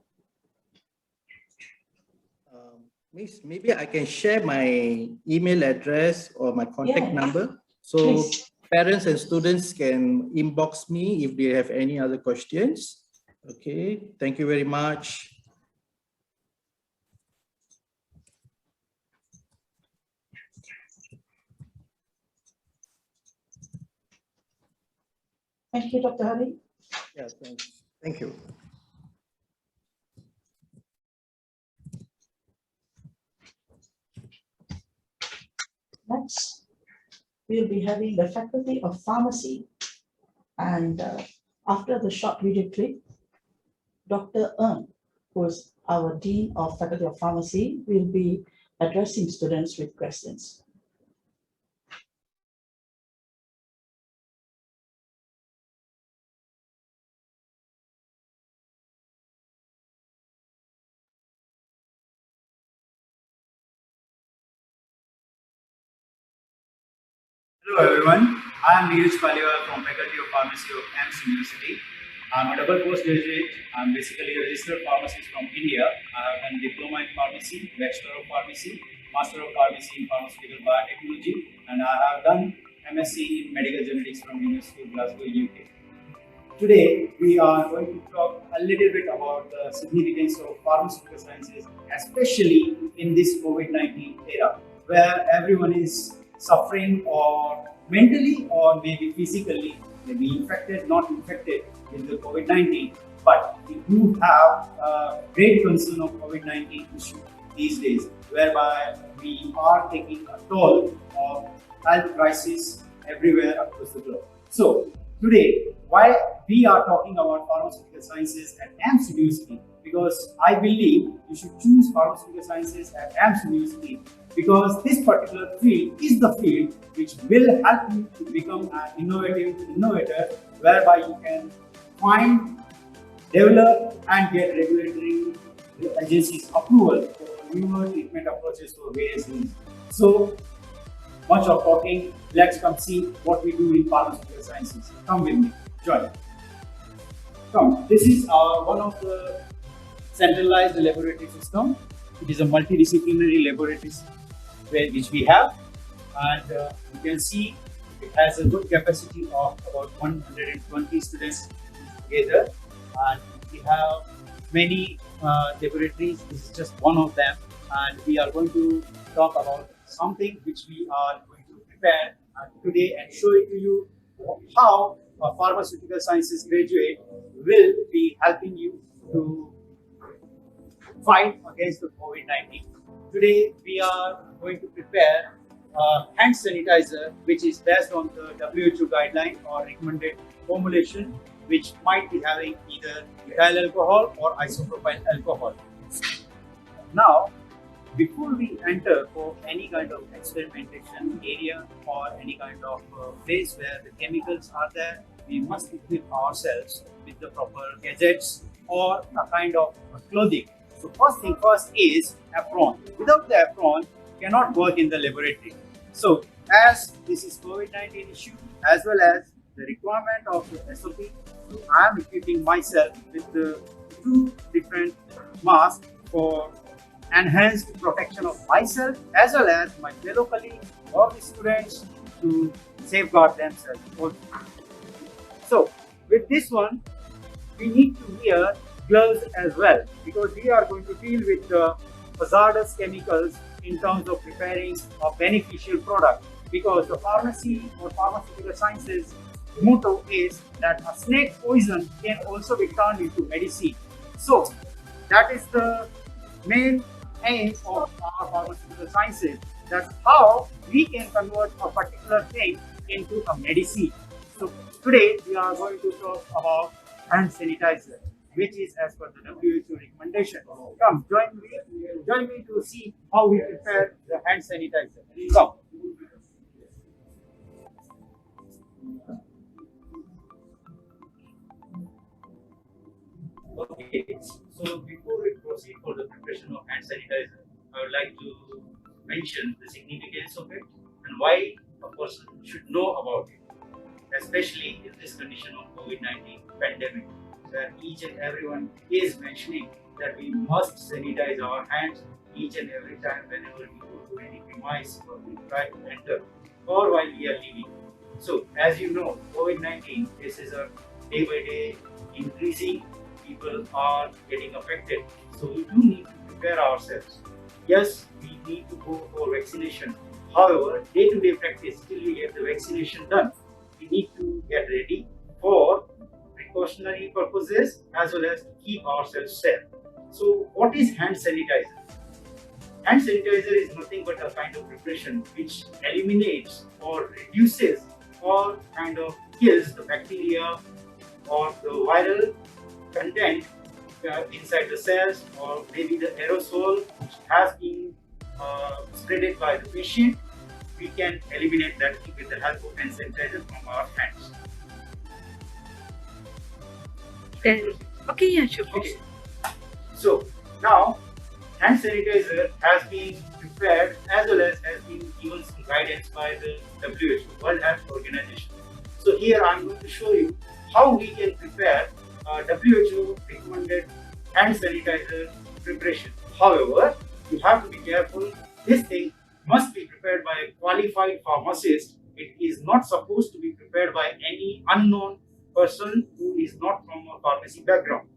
Miss, maybe I can share my email address or my contact number. So Please. Parents and students can inbox me if they have any other questions. Okay, thank you very much. Thank you, Dr. Hari. Yeah, thanks. Thank you. Next, we'll be having the Faculty of Pharmacy. And after the short video clip, Dr. Ng, who is our Dean of Faculty of Pharmacy, will be addressing students with questions. Hello everyone, I am Neeraj Paliwal from Faculty of Pharmacy of Aimst University. I am a double postgraduate. I am basically a registered pharmacist from India. I have done Diploma in Pharmacy, Bachelor of Pharmacy, Master of Pharmacy in Pharmaceutical Biotechnology, and I have done MSc in Medical Genetics from University of Glasgow, UK. Today, we are going to talk a little bit about the significance of pharmaceutical sciences, especially in this COVID-19 era, where everyone is suffering or mentally or maybe physically, maybe infected, not infected with the COVID-19, but we do have a great concern of COVID-19 issue these days, whereby we are taking a toll of health crisis everywhere across the globe. So today, why we are talking about pharmaceutical sciences at Aimst University, because I believe you should choose pharmaceutical sciences at Aimst University, because this particular field is the field which will help you to become an innovator, whereby you can find, develop and get regulatory agencies approval for newer treatment approaches for various diseases. So much of talking, let's come see what we do in pharmaceutical sciences. Come with me, join. Come, this is one of the centralized laboratory system. It is a multidisciplinary laboratory which we have, and you can see it has a good capacity of about 120 students together, and we have many laboratories. This is just one of them, and we are going to talk about something which we are going to prepare today and show it to you how a pharmaceutical sciences graduate will be helping you to fight against the COVID-19. Today we are going to prepare hand sanitizer which is based on the WHO guideline or recommended formulation, which might be having either ethyl alcohol or isopropyl alcohol. Now, before we enter for any kind of experimentation area or any kind of place where the chemicals are there, we must equip ourselves with the proper gadgets or a kind of clothing. So first thing first is apron. Without the apron, cannot work in the laboratory. So as this is COVID-19 issue as well as the requirement of the SOP, so I am equipping myself with the two different masks for enhanced protection of myself as well as my fellow colleagues or the students to safeguard themselves also. So with this one, we need to wear gloves as well, because we are going to deal with hazardous chemicals in terms of preparing a beneficial product, because the pharmacy or pharmaceutical sciences motto is that a snake poison can also be turned into medicine. So that is the main aim of our pharmaceutical sciences. That's how we can convert a particular thing into a medicine. So today we are going to talk about hand sanitizer, which is as per the WHO recommendation. Come, join me to see how we prepare the hand sanitizer. Come. Okay, so before we proceed for the preparation of hand sanitizer, I would like to mention the significance of it and why a person should know about it, especially in this condition of COVID-19 pandemic, where each and everyone is mentioning that we must sanitize our hands each and every time whenever we go to any premise or we try to enter or while we are leaving. So as you know, COVID-19 cases are day by day increasing. People are getting affected, so we do need to prepare ourselves. Yes, we need to go for vaccination. However, day-to-day practice, till we get the vaccination done, we need to get ready for precautionary purposes as well as to keep ourselves safe. So what is hand sanitizer? Hand sanitizer is nothing but a kind of preparation which eliminates or reduces or kind of kills the bacteria or the viral content inside the cells, or maybe the aerosol which has been spreaded by the patient. We can eliminate that with the help of hand sanitizer from our hands. Okay, yeah, sure. Okay. So now hand sanitizer has been prepared as well as has been given some guidance by the WHO, World Health Organization. So here I am going to show you how we can prepare WHO recommended hand sanitizer preparation. However, you have to be careful. This thing must be prepared by a qualified pharmacist. It is not supposed to be prepared by any unknown person who is not from a pharmacy background,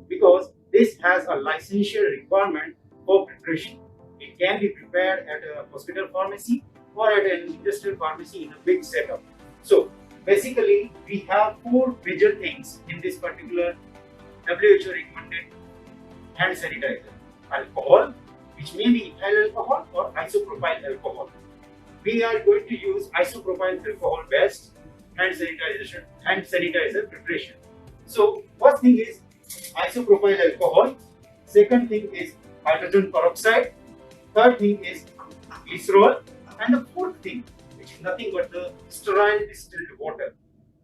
because this has a licensure requirement for preparation. It can be prepared at a hospital pharmacy or at an industrial pharmacy in a big setup. So basically, we have four major things in this particular WHO recommended hand sanitizer. Alcohol, which may be ethyl alcohol or isopropyl alcohol. We are going to use isopropyl alcohol based hand sanitizer preparation. So first thing is isopropyl alcohol. Second thing is hydrogen peroxide. Third thing is glycerol. And the fourth thing, which is nothing but the sterile distilled water.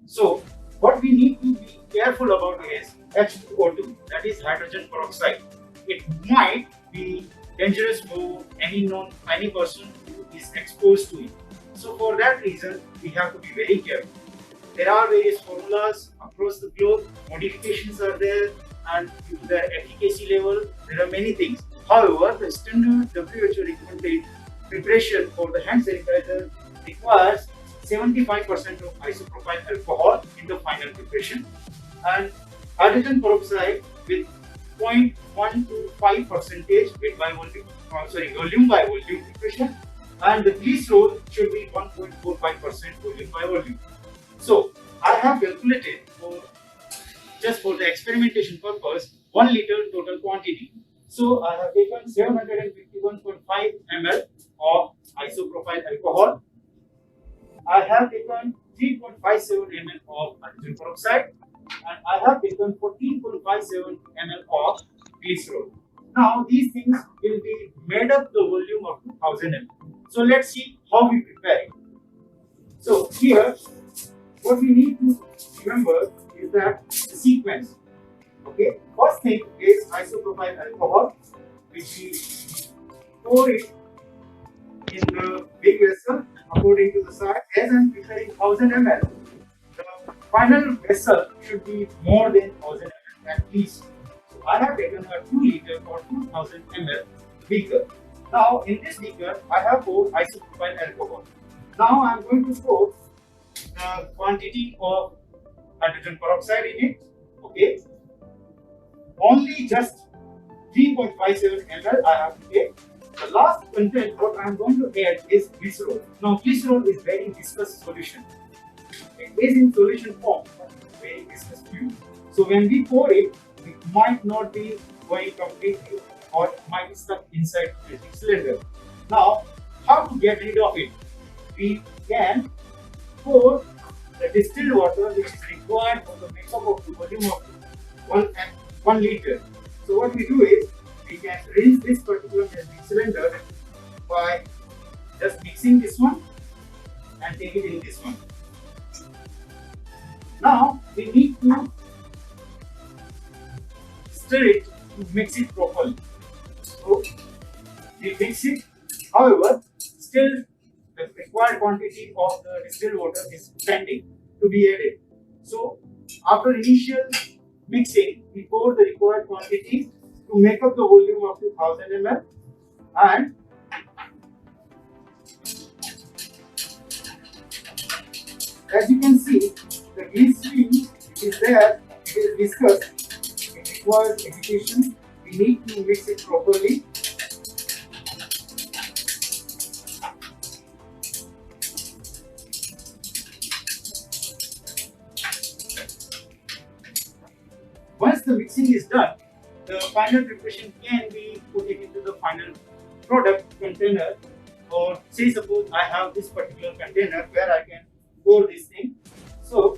So what we need to be careful about is H2O2, that is hydrogen peroxide. It might be dangerous for any person who is exposed to it. So for that reason, we have to be very careful. There are various formulas across the globe, modifications are there, and due to their efficacy level, there are many things. However, the standard WHO recommended preparation for the hand sanitizer requires 75% of isopropyl alcohol in the final preparation, and hydrogen peroxide with 0.1 to 5 percentage volume by volume preparation, and the glycerol should be 1.45% volume by volume. So I have calculated just for the experimentation purpose 1 liter total quantity. So I have taken 751.5 ml of isopropyl alcohol. I have taken 3.57 ml of hydrogen peroxide, and I have taken 14.57 ml of glycerol. Now these things will be made up the volume of 2000 ml. So let's see how we prepare it. So here, what we need to remember is that the sequence. Okay, first thing is isopropyl alcohol, which we pour it in the big vessel according to the size. As I am preparing 1000 ml, the final vessel should be more than 1000 ml at least. So I have taken a 2 liter or 2000 ml beaker. Now in this beaker, I have poured isopropyl alcohol. Now I am going to pour the quantity of hydrogen peroxide in it. Okay, only just 3.57 ml I have to take. The last content what I am going to add is glycerol. Now glycerol is very viscous solution. It is in solution form, but very viscous fluid. So when we pour it, it might not be going completely, or it might be stuck inside the cylinder. Now, how to get rid of it? We can pour the distilled water which is required for the makeup of the volume of 1 liter. So what we do is, we can rinse this particular cylinder by just mixing this one and take it in this one. Now we need to stir it to mix it properly. So we mix it. However, still the required quantity of the distilled water is pending to be added. So after initial mixing, we pour the required quantity to make up the volume of 2000 ml, and as you can see, the glycerin is there, it is viscous, it requires agitation. We need to mix it properly. Once the mixing is done, the final preparation can be put into the final product container, or say suppose I have this particular container where I can pour this thing. So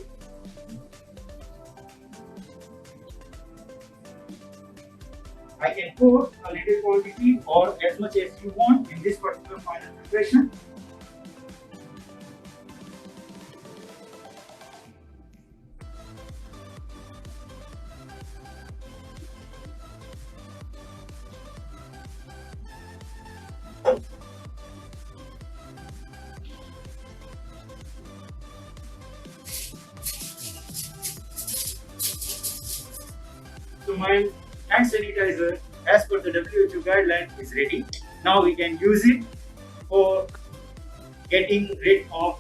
I can pour a little quantity or as much as you want in this particular final preparation. So my hand sanitizer, as per the WHO guideline, is ready. Now we can use it for getting rid of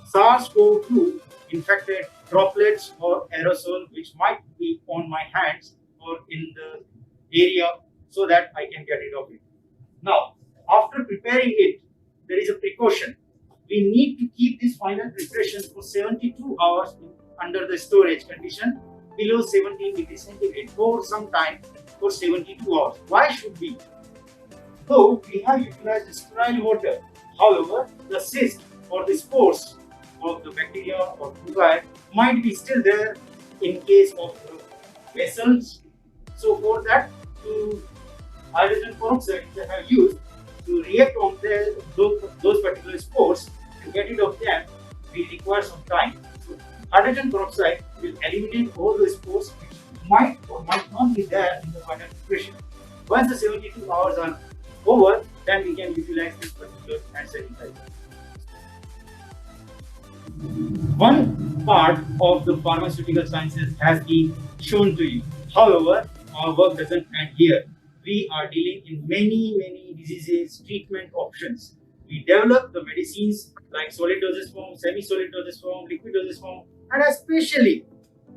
SARS-CoV-2 infected droplets or aerosol which might be on my hands or in the area, so that I can get rid of it. Now, after preparing it, there is a precaution. We need to keep this final preparation for 72 hours under the storage condition below 17 degrees centigrade for some time, for 72 hours. Why should we? Though we have utilized sterile water, however, the cyst or the spores of the bacteria or fungi might be still there in case of the vessels. So for that, to hydrogen peroxide that are used to react on those particular spores and get rid of them will require some time. So hydrogen peroxide will eliminate all the spores which might or might not be there in the final preparation. Once the 72 hours are over, then we can utilize this particular hand sanitizer. One part of the pharmaceutical sciences has been shown to you. However, our work doesn't end here. We are dealing in many diseases, treatment options. We develop the medicines like solid dosage form, semi-solid dosage form, liquid dosage form, and especially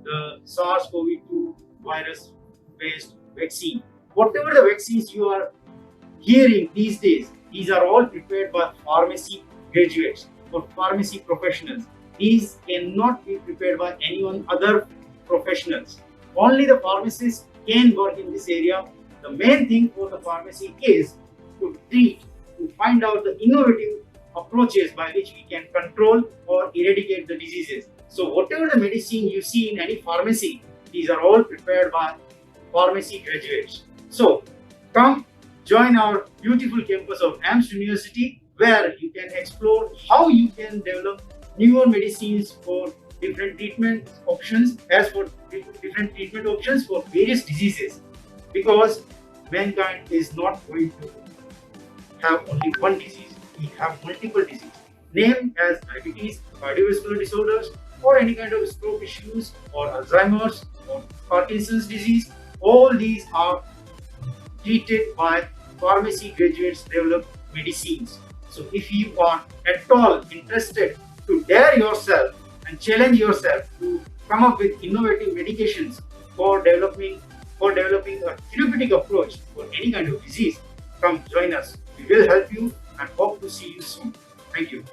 the SARS-CoV-2 virus-based vaccine. Whatever the vaccines you are hearing these days, these are all prepared by pharmacy graduates or pharmacy professionals. These cannot be prepared by anyone other professionals. Only the pharmacist can work in this area. The main thing for the pharmacy is to treat, to find out the innovative approaches by which we can control or eradicate the diseases. So whatever the medicine you see in any pharmacy, these are all prepared by pharmacy graduates. So come join our beautiful campus of Aimst University, where you can explore how you can develop newer medicines for different treatment options, for various diseases, because mankind is not going to have only one disease. We have multiple diseases, named as diabetes, cardiovascular disorders, or any kind of stroke issues, or Alzheimer's, or Parkinson's disease. All these are treated by pharmacy graduates developed medicines. So if you are at all interested to dare yourself and challenge yourself to come up with innovative medications for developing a therapeutic approach for any kind of disease, come join us. We will help you and hope to see you soon. Thank you.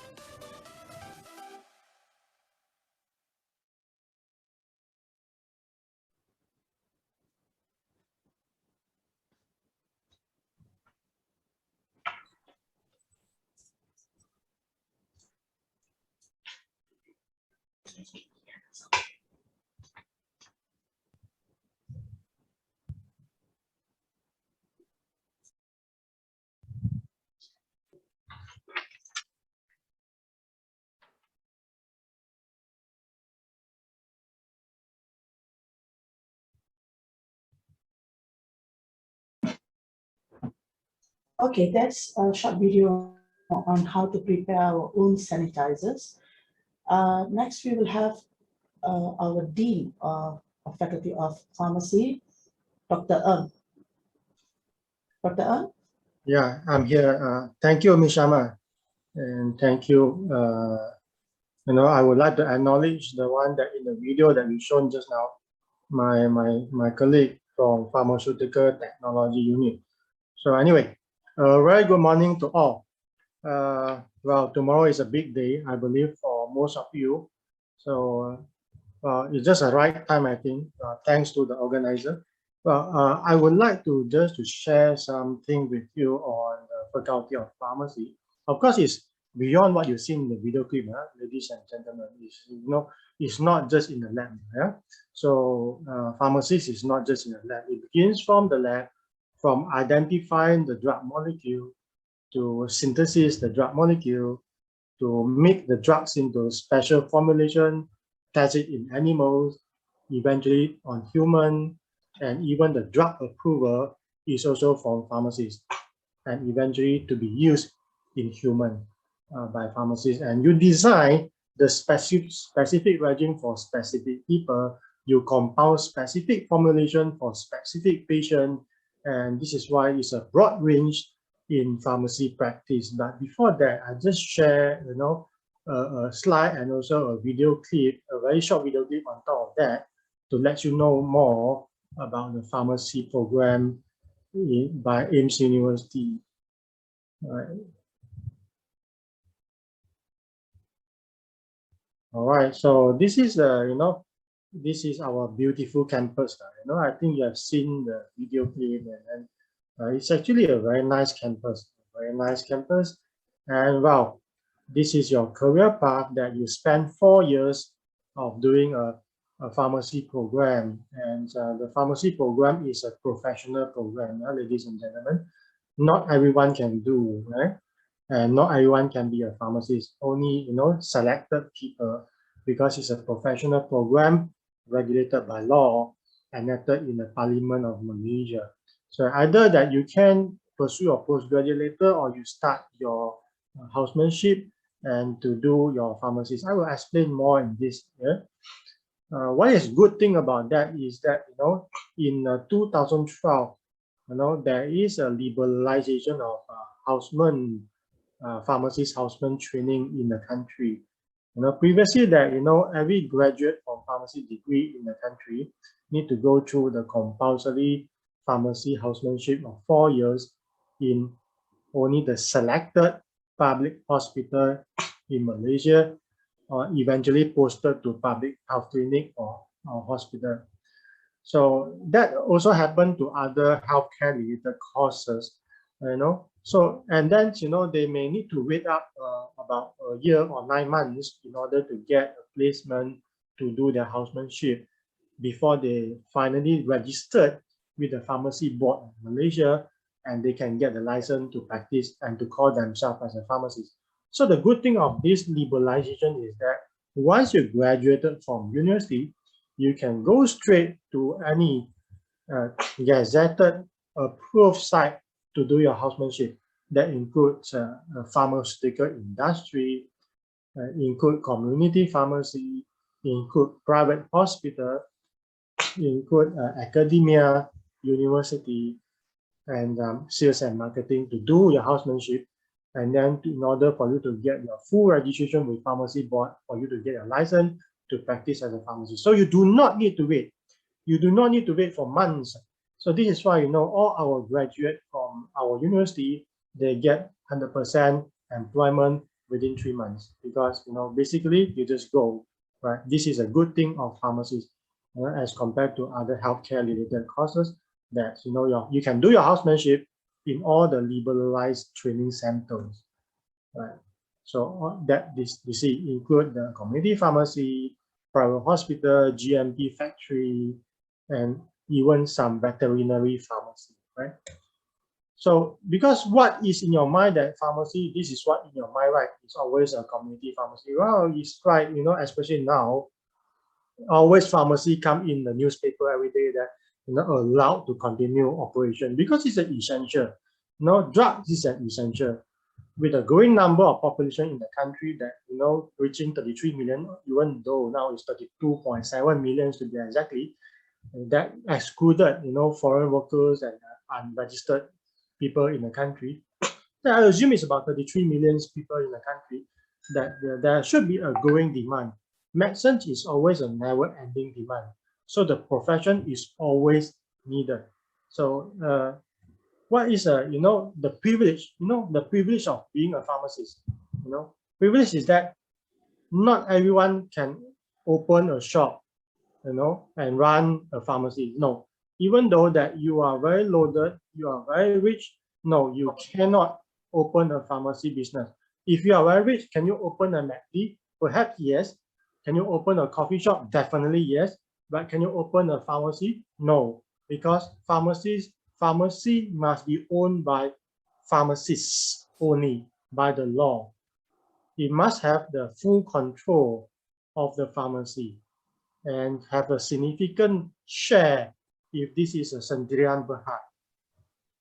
Okay, that's a short video on how to prepare our own sanitizers. Next, we will have our Dean of Faculty of Pharmacy, Dr. Ng. Dr. Ng? Yeah, I'm here. Thank you, Mishama, and thank you. I would like to acknowledge the one that in the video that we shown just now, my colleague from Pharmaceutical Technology Unit. So anyway, very good morning to all. Well, tomorrow is a big day, I believe, for most of you. So it's just the right time, I think, thanks to the organizer. Well, I would like to just to share something with you on the Faculty of Pharmacy. Of course, it's beyond what you see in the video clip, ladies and gentlemen. It's not just in the lab. Yeah? So pharmacist is not just in the lab. It begins from the lab, from identifying the drug molecule, to synthesis the drug molecule, to make the drugs into special formulation, test it in animals, eventually on human, and even the drug approval is also from pharmacists, and eventually to be used in human by pharmacists. And you design the specific regime for specific people, you compound specific formulation for specific patient, and this is why it's a broad range in pharmacy practice. But before that, I just share, a slide and also a video clip, a very short video clip on top of that, to let you know more about the pharmacy program by Aimst University. All right. So this is this is our beautiful campus. I think you have seen the video clip, and it's actually a very nice campus. And wow, this is your career path that you spend 4 years of doing a pharmacy program, and the pharmacy program is a professional program, ladies and gentlemen. Not everyone can do, right? And not everyone can be a pharmacist. Only selected people, because it's a professional program regulated by law, enacted in the Parliament of Malaysia. So either that you can pursue your postgraduate later, or you start your housemanship and to do your pharmacist. I will explain more in this here. What is good thing about that is that in 2012, there is a liberalization of houseman pharmacist houseman training in the country. Previously that every graduate from pharmacy degree in the country need to go through the compulsory pharmacy housemanship of 4 years in only the selected public hospital in Malaysia, or eventually posted to public health clinic or hospital. So that also happened to other healthcare related courses, So, and then, they may need to wait up about a year or 9 months in order to get a placement to do their housemanship before they finally registered with the pharmacy board of Malaysia, and they can get the license to practice and to call themselves as a pharmacist. So the good thing of this liberalization is that once you graduated from university, you can go straight to any gazetted approved site to do your housemanship. That includes pharmaceutical industry, include community pharmacy, include private hospital, include academia, university, and sales and marketing to do your housemanship. And then in order for you to get your full registration with pharmacy board, for you to get a license to practice as a pharmacist. So you do not need to wait. You do not need to wait for months. So this is why, all our graduates from our university, they get 100% employment within 3 months, because, basically you just go, right? This is a good thing of pharmacists as compared to other healthcare related courses that, you can do your housemanship in all the liberalized training centers, right? So that this you see include the community pharmacy, private hospital, GMP factory, and even some veterinary pharmacy, right? So because what is in your mind that pharmacy, this is what in your mind, right? It's always a community pharmacy. Well, it's right, especially now, always pharmacy come in the newspaper every day that allowed to continue operation because it's an essential. Drugs is an essential. With a growing number of population in the country that reaching 33 million, even though now it's 32.7 million to be exactly, that excluded foreign workers and unregistered people in the country. I assume it's about 33 million people in the country, that there should be a growing demand. Medicine is always a never-ending demand, so the profession is always needed. So what is the privilege? The privilege of being a pharmacist. Privilege is that not everyone can open a shop, and run a pharmacy. No, even though that you are very loaded, you are very rich. No, you cannot open a pharmacy business. If you are very rich, can you open a McD? Perhaps yes. Can you open a coffee shop? Definitely yes. But can you open a pharmacy? No, because pharmacy must be owned by pharmacists only, by the law. It must have the full control of the pharmacy and have a significant share if this is a Sendirian Berhad.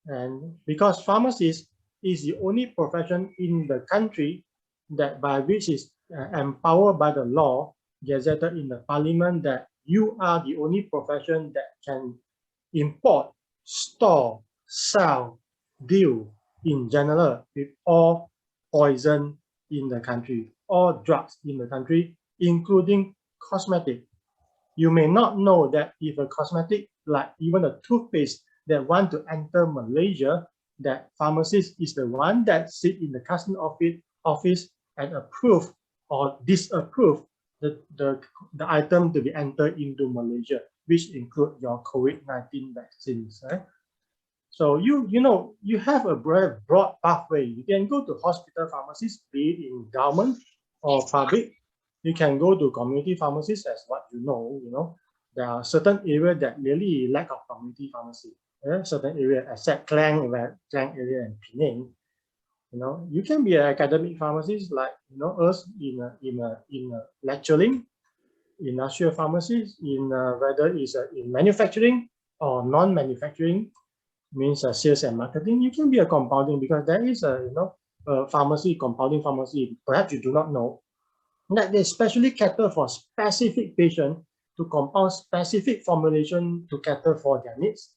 And because pharmacist is the only profession in the country that by which is empowered by the law, gazetted in the parliament, that you are the only profession that can import, store, sell, deal in general with all poison in the country, all drugs in the country, including cosmetic. You may not know that if a cosmetic, like even a toothpaste, that want to enter Malaysia, that pharmacist is the one that sit in the customs office and approve or disapprove the item to be entered into Malaysia, which include your COVID-19 vaccines. Right? So you have a very broad pathway. You can go to hospital pharmacies, be it in government or public, you can go to community pharmacies as what you know, there are certain areas that really lack of community pharmacy. Certain area except Klang area and Penang. You can be an academic pharmacist like us in lecturing, industrial pharmacies, in whether it's in manufacturing or non-manufacturing, means sales and marketing. You can be a compounding because there is a pharmacy, compounding pharmacy. Perhaps you do not know that they specially cater for specific patient to compound specific formulation to cater for their needs.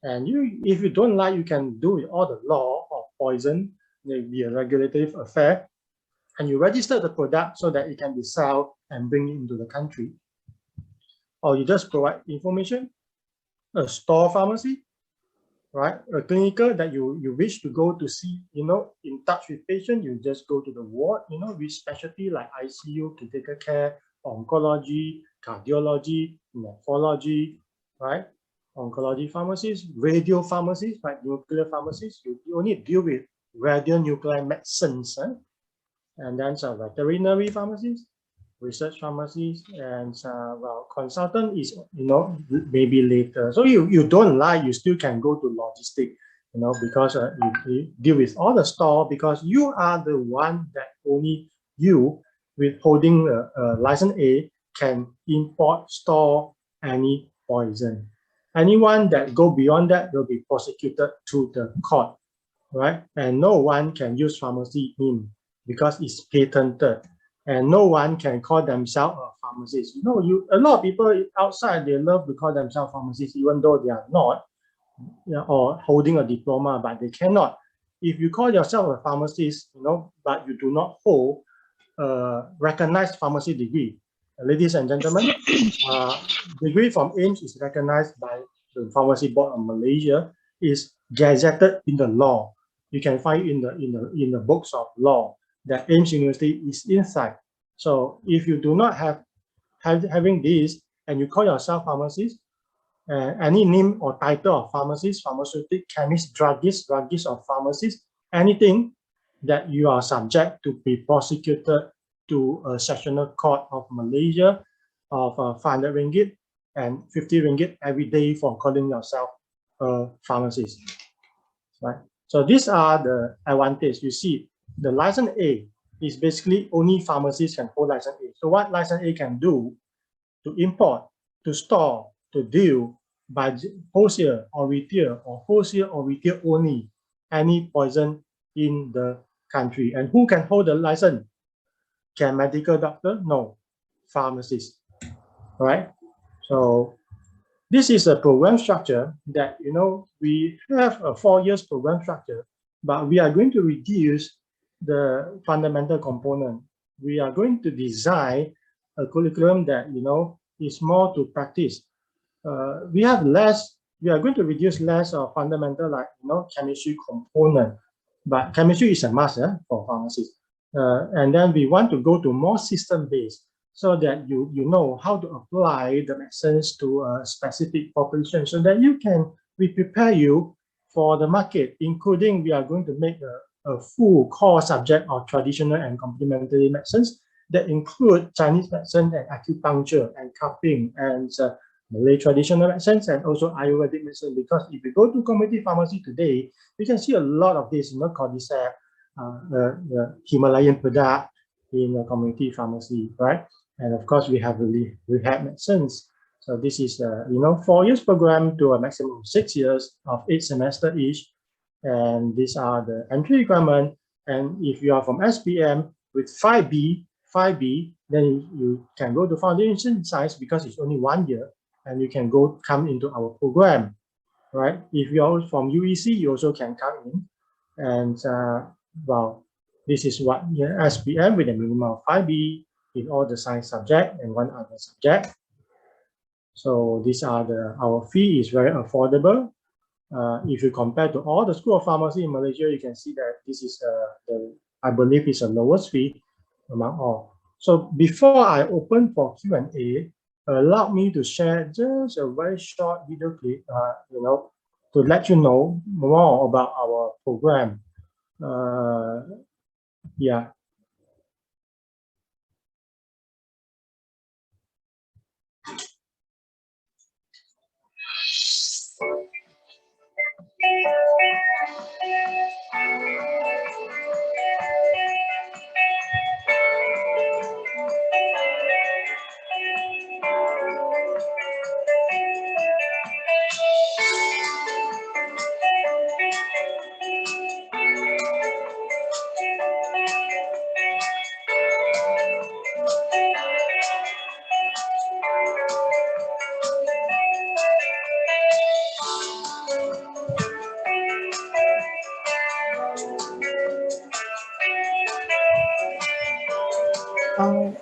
And if you don't like, you can do it all the law of poison. There will be a regulatory affair, and you register the product so that it can be sold and bring it into the country. Or you just provide information, a store pharmacy, right? A clinical that you wish to go to see, in touch with patient, you just go to the ward, with specialty like ICU, critical care, oncology, cardiology, nephrology, right? Oncology pharmacies, radio pharmacies, like nuclear pharmacies, you only deal with radionuclide medicines, and then some veterinary pharmacies, research pharmacies, and well, consultant is maybe later. So you don't like, you still can go to logistic, because you deal with all the store, because you are the one that only you with holding a license A can import, store any poison. Anyone that go beyond that will be prosecuted to the court, right? And no one can use pharmacy name because it's patented, and no one can call themselves a pharmacist. A lot of people outside, they love to call themselves pharmacists, even though they are not, or holding a diploma, but they cannot. If you call yourself a pharmacist, but you do not hold a recognized pharmacy degree, ladies and gentlemen, degree from Aimst is recognized by the Pharmacy Board of Malaysia, is gazetted in the law. You can find in the books of law that Aimst University is inside. So if you do not having this and you call yourself pharmacist, any name or title of pharmacist, pharmaceutical chemist, druggist or pharmacist, anything that you are subject to be prosecuted to a sectional court of Malaysia of 500 ringgit and 50 ringgit every day for calling yourself a pharmacist, right? So these are the advantages. You see, the license A is basically only pharmacists can hold license A. So what license A can do to import, to store, to deal by wholesale or retail, or wholesale or retail only, any poison in the country. And who can hold the license? Can medical doctor? No, pharmacist, right? So this is a program structure that, we have a 4 years program structure, but we are going to reduce the fundamental component. We are going to design a curriculum that, is more to practice. We are going to reduce less of fundamental, like, chemistry component, but chemistry is a must for pharmacists. And then we want to go to more system-based, so that you know how to apply the medicines to a specific population, so that we prepare you for the market, including we are going to make a full core subject of traditional and complementary medicines that include Chinese medicine and acupuncture and cupping and Malay traditional medicines, and also Ayurvedic medicine. Because if you go to community pharmacy today, you can see a lot of this, cordyceps, the Himalayan product in a community pharmacy, right? And of course, we have rehab medicines. So this is a 4 years program to a maximum of 6 years of 8 semesters each. And these are the entry requirement. And if you are from SPM with 5B, then you can go to foundation science because it's only 1 year, and you can come into our program, right? If you are from UEC, you also can come in. And well, this is what SPM with a minimum of 5B in all the science subject and one other subject. So these are our fee is very affordable. If you compare to all the School of Pharmacy in Malaysia, you can see that this is I believe is the lowest fee among all. So before I open for Q&A, allow me to share just a very short video clip, to let you know more about our program. Yeah.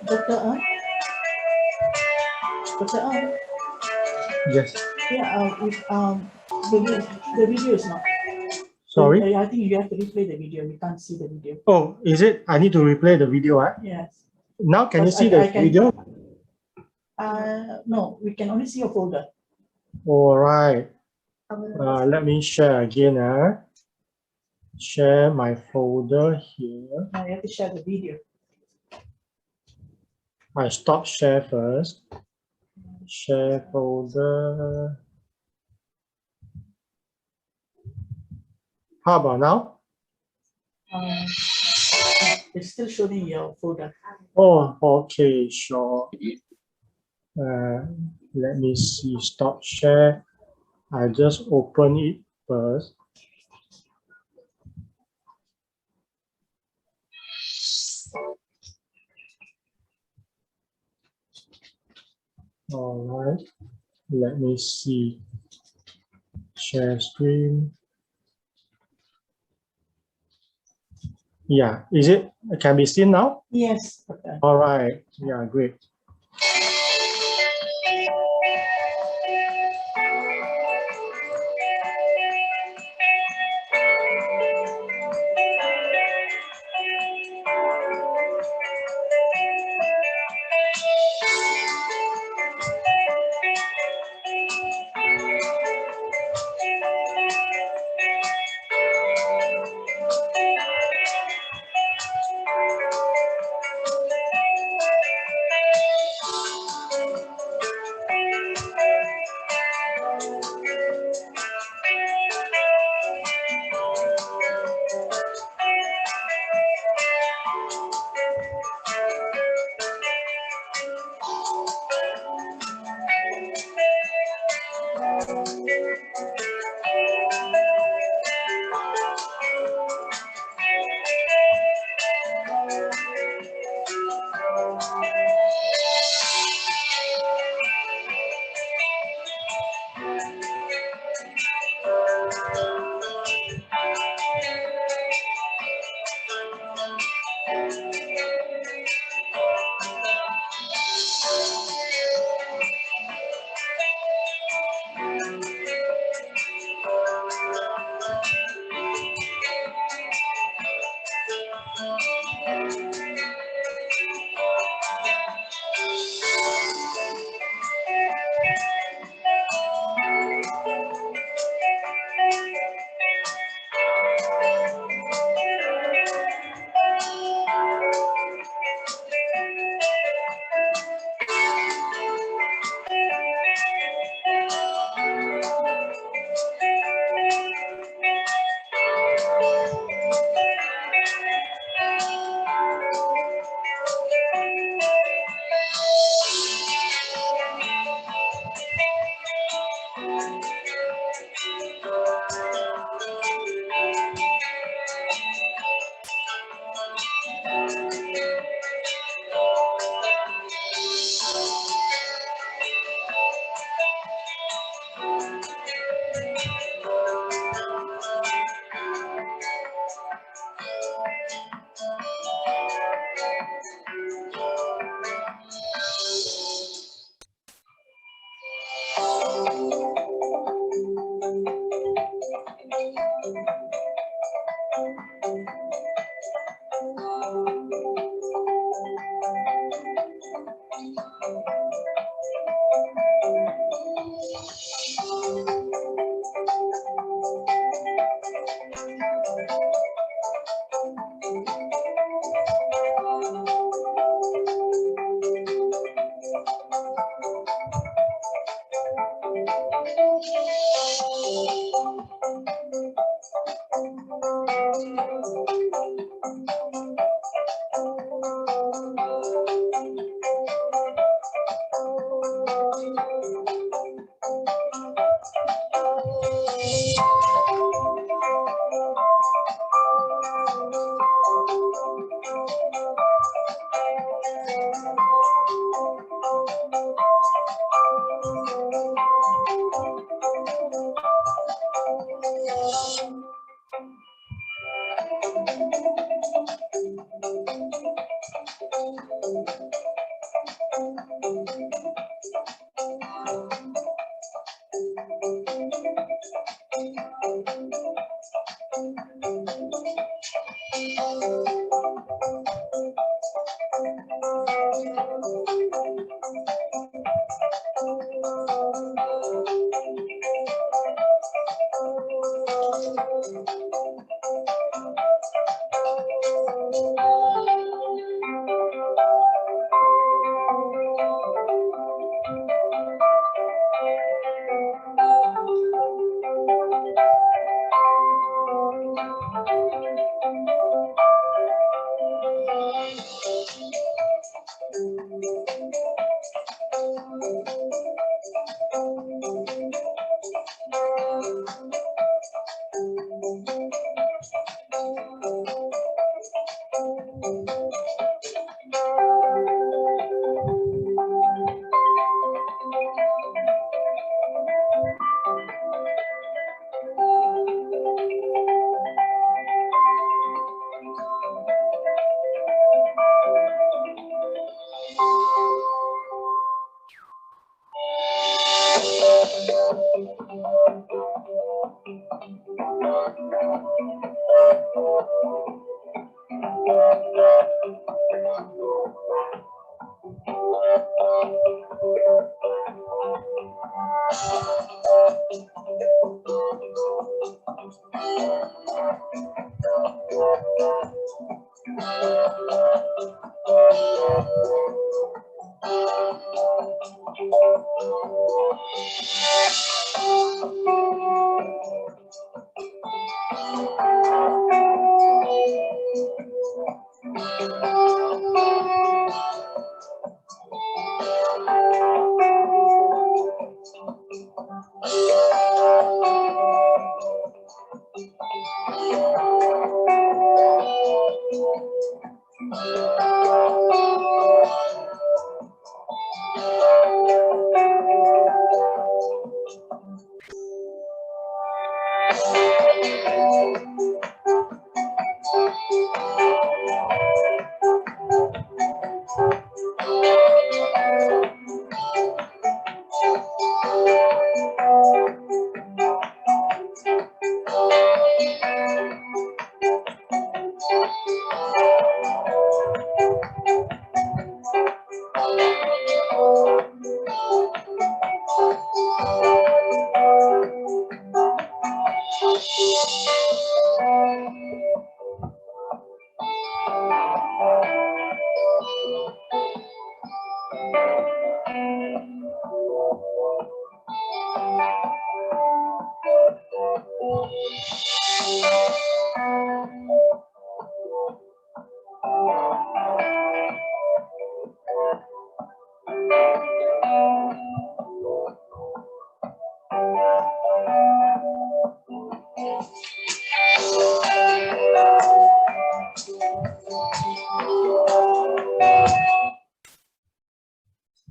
Dr. Dr. Yes. Yeah, if the video is not. Sorry. I think you have to replay the video. We can't see the video. Oh, is it? I need to replay the video, eh? Yes. Now can you But see the video? No, we can only see a folder. All right. Let me share again. Share my folder here. Now you have to share the video. I stop share first. Share folder. How about now? It's still showing your folder. Oh, okay, sure. Let me see. Stop share. I just open it first. All right. Let me see. Share screen. Yeah, is it? Can be seen now? Yes. Okay. All right. Yeah, great.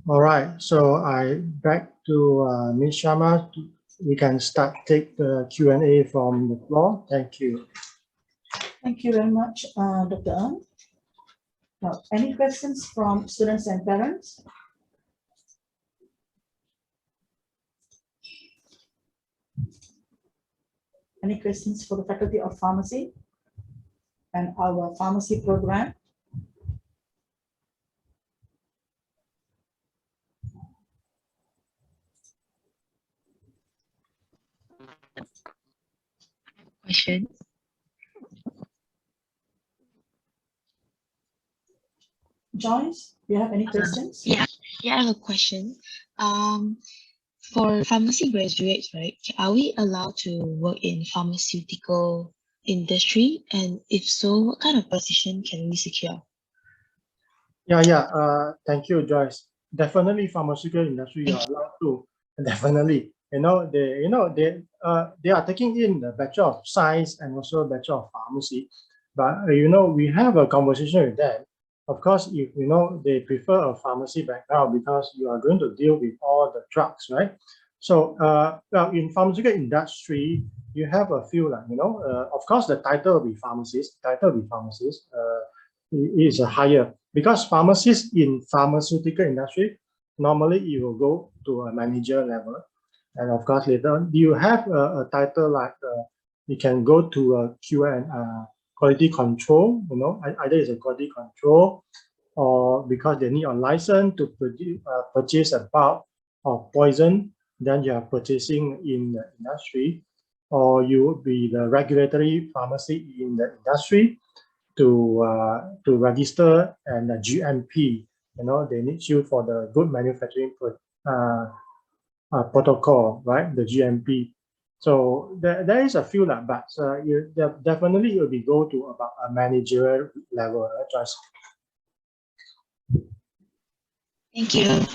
All right, so I back to Ms. Sharma. We can start take the Q&A from the floor. Thank you. Thank you very much, Dr. Ng. Now, any questions from students and parents? Any questions for the Faculty of Pharmacy and our pharmacy program? Question. Joyce, do you have any questions? Yeah, I have a question. For pharmacy graduates, right, are we allowed to work in pharmaceutical industry? And if so, what kind of position can we secure? Yeah. Thank you, Joyce. Definitely, pharmaceutical industry are allowed to. Definitely, they are taking in the Bachelor of Science and also Bachelor of Pharmacy, but we have a conversation with them. Of course, if they prefer a pharmacy background because you are going to deal with all the drugs, right? So, well, in pharmaceutical industry, you have a few, of course, the title will be pharmacist. Is higher because pharmacists in pharmaceutical industry normally you will go to a manager level, and of course later on you have a title like you can go to a QA and quality control. Either it's a quality control or because they need a license to purchase a bulk of poison, then you are purchasing in the industry, or you would be the regulatory pharmacy in the industry to register and GMP. They need you for the good manufacturing protocol, right? The GMP. So there is a few like, but you definitely will be go to about a managerial level. Just. Thank you.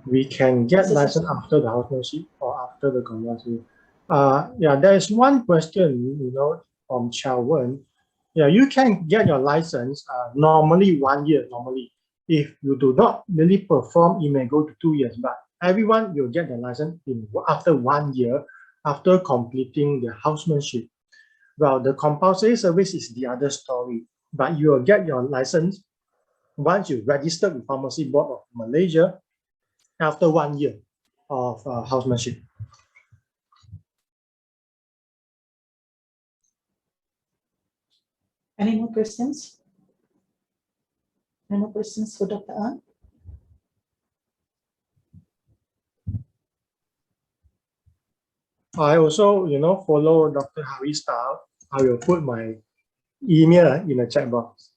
We can get license after the housemanship or after the compulsory. Yeah, there is one question, from Chalwen. Yeah, you can get your license normally 1 year. Normally, if you do not really perform, it may go to 2 years. But everyone will get the license after 1 year after completing the housemanship. Well, the compulsory service is the other story. But you will get your license once you register with Pharmacy Board of Malaysia after 1 year of housemanship. Any more questions? Any more questions for Dr. Ang? I also, follow Dr. Hari's style. I will put my email in the chat box.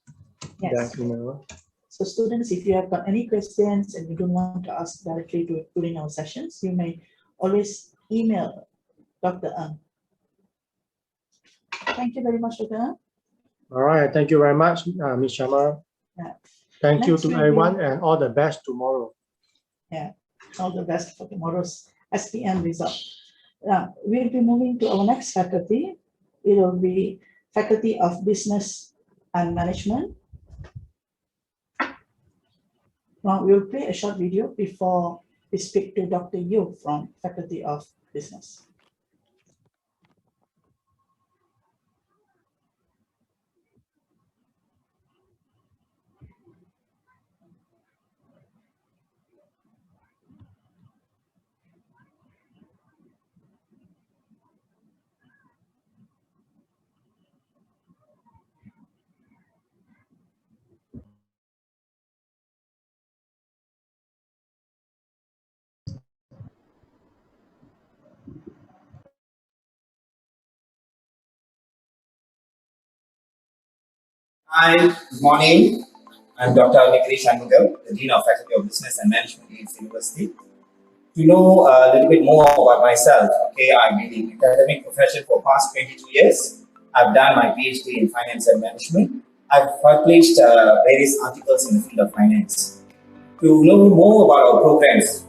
Yes. That, So students, if you have got any questions and you don't want to ask directly during our sessions, you may always email Dr. Ang. Thank you very much, Dr. Ang. All right. Thank you very much, Ms. Sharma. Yeah. Thank you Next to will everyone be- and all the best tomorrow. Yeah, all the best for tomorrow's SPM result. We'll be moving to our next faculty. It will be Faculty of Business and Management. Now we'll play a short video before we speak to Dr. Yu from Faculty of Business. Hi, good morning. I'm Dr. Nikri Shanmugam, the Dean of Faculty of Business and Management at Aimst University. To know a little bit more about myself, okay, I've been in the academic profession for past 22 years. I've done my PhD in Finance and Management. I've published various articles in the field of finance. To know more about our programs,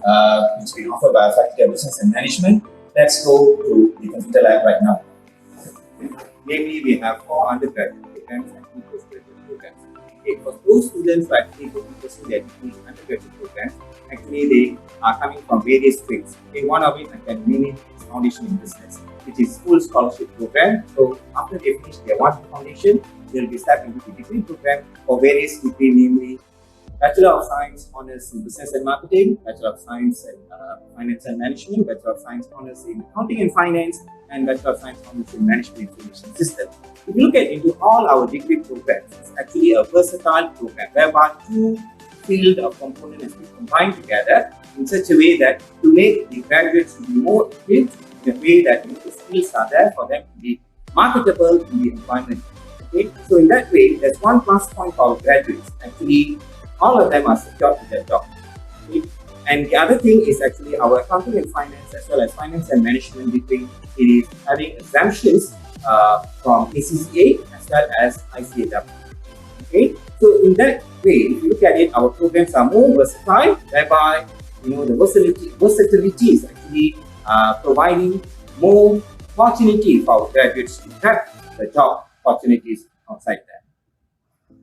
which have been offered by Faculty of Business and Management, let's go to the computer lab right now. Namely, we have 4 undergraduate programs and 2 postgraduate programs. Okay, for those students who actually go to pursue their degree in undergraduate programs, actually they are coming from various streams. Okay, one of it I can name it is Foundation in Business, which is full scholarship program. So after they finish their 1 foundation, they'll be stepped into the degree program for various degree, namely Bachelor of Science Honours in Business and Marketing, Bachelor of Science in Finance and Management, Bachelor of Science Honours in Accounting and Finance, and Bachelor of Science Honours in Management Information System. If you look at into all our degree programs, it's actually a versatile program whereby 2 field of components has been combined together in such a way that to make the graduates to be more equipped in a way that the skills are there for them to be marketable in the employment. Okay? So in that way, there's one plus point for our graduates. Actually, all of them are secured to their job. Okay? And the other thing is actually our accounting and finance as well as finance and management degree, it is having exemptions from ACCA as well as ICAW. Okay, so in that way, if you look at it, our programs are more versatile, whereby the versatility is actually providing more opportunity for our graduates to grab the job opportunities outside there.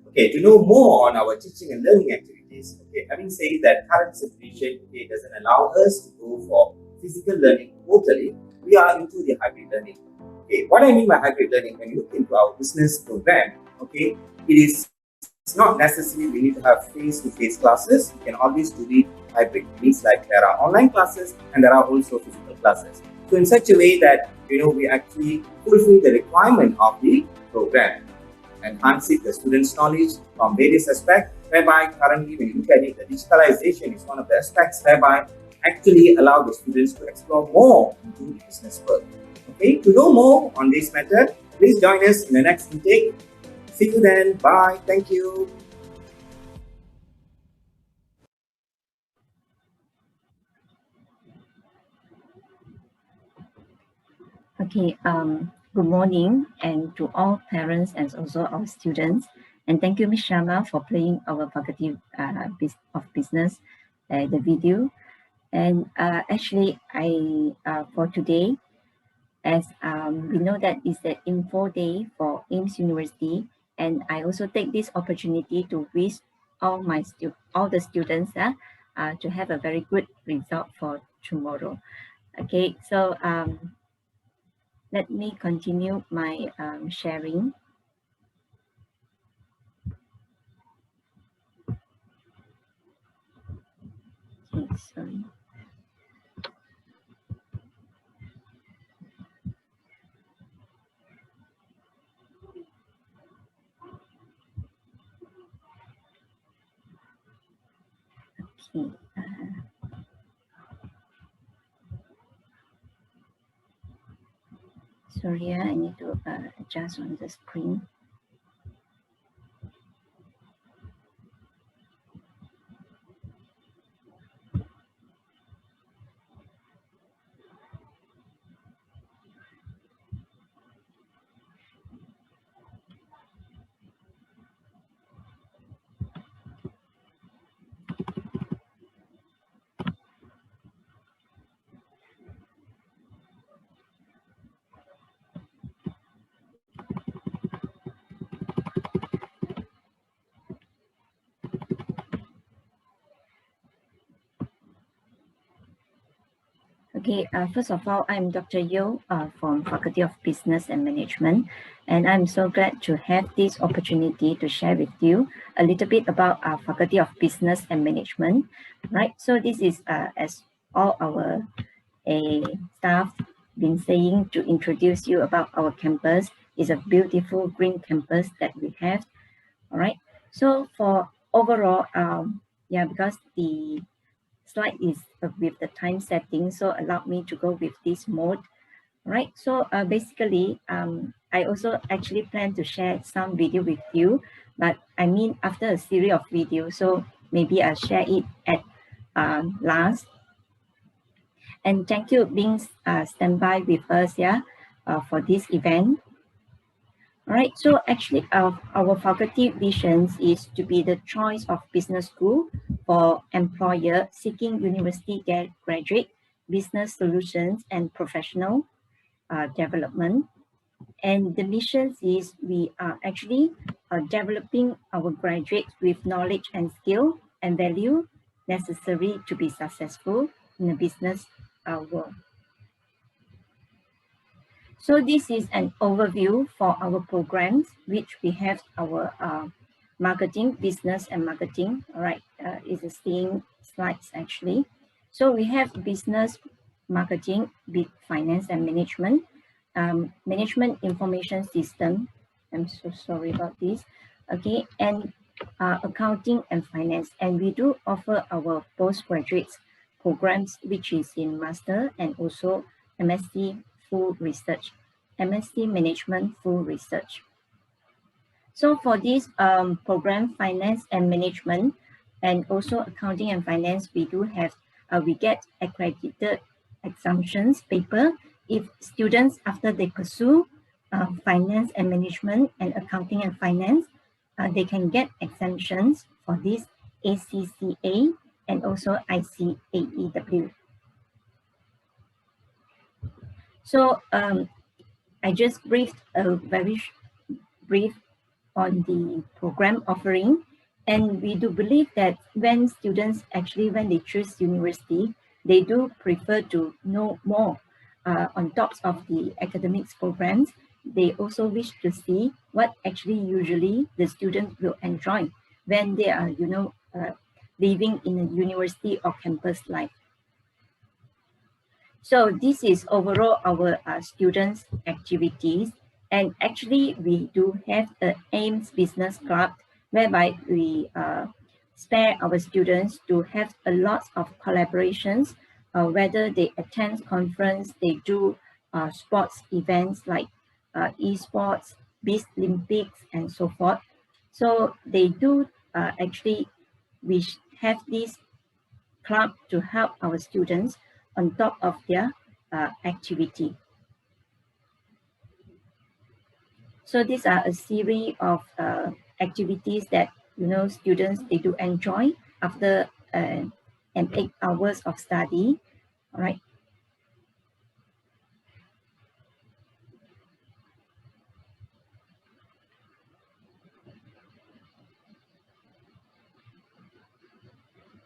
Okay, to know more on our teaching and learning activities, okay, having said that current situation doesn't allow us to go for physical learning totally, we are into the hybrid learning. Okay, what I mean by hybrid learning, when you look into our business program, okay, it's not necessary we need to have face-to-face classes. You can always do the hybrid. It means like there are online classes and there are also physical classes. So in such a way that we actually fulfill the requirement of the program, enhancing the students' knowledge from various aspects, whereby currently when you look at it, the digitalization is one of the aspects whereby actually allow the students to explore more into the business world. Okay, to know more on this method, please join us in the next intake. See you then. Bye. Thank you. Okay, good morning and to all parents and also our students. And thank you, Ms. Sharma, for playing our Faculty of Business, the video. And actually, for today, as we know that is the info day for Aimst University, and I also take this opportunity to wish all the students to have a very good result for tomorrow. Okay, so let me continue my sharing. Sorry. Okay. Sorry, I need to adjust on the screen. Okay, first of all, I'm Dr. Yeo from Faculty of Business and Management, and I'm so glad to have this opportunity to share with you a little bit about our Faculty of Business and Management, right? So this is, as all our staff been saying, to introduce you about our campus. Is a beautiful green campus that we have, all right? So for overall, yeah, because the slide is with the time setting, so allow me to go with this mode, right? So basically, I also actually plan to share some video with you, but I mean after a series of videos, so maybe I'll share it at last. And thank you being standby with us, yeah, for this event. All right, so actually our faculty visions is to be the choice of business school for employer seeking university graduate, business solutions and professional development. And the mission is we are actually developing our graduates with knowledge and skill and value necessary to be successful in the business world. So this is an overview for our programs, which we have our marketing, business and marketing. All right, is the same slides actually. So we have business, marketing, finance and management, management information system. I'm so sorry about this. Okay, and accounting and finance. And we do offer our postgraduate programs, which is in master and also MSc full research, MSc management full research. So for this program, finance and management, and also accounting and finance, we do have, we get accredited exemptions paper if students, after they pursue finance and management and accounting and finance, they can get exemptions for this ACCA and also ICAEW. So I just briefed a very brief on the program offering, and we do believe that when students actually, when they choose university, they do prefer to know more on top of the academics programs. They also wish to see what actually usually the students will enjoy when they are, you know, living in a university or campus life. So this is overall our students' activities. And actually, we do have the Aimst Business Club, whereby we spare our students to have a lot of collaborations, whether they attend conference, they do sports events like esports, Beast Olympics, and so forth. So they do actually, we have this club to help our students on top of their activity. So these are a series of activities that, you know, students, they do enjoy after an 8 hours of study, all right?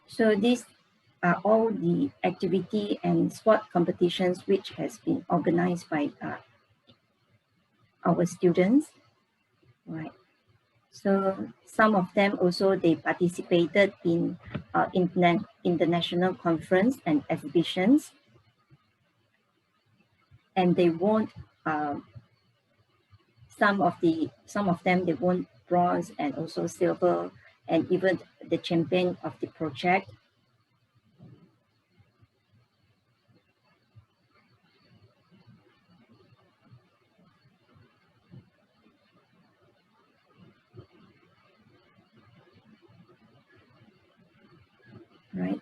So these are all the activity and sport competitions which has been organized by our students, right? So some of them also, they participated in international conference and exhibitions, and they won some of them, they won bronze and also silver, and even the champion of the project. Right.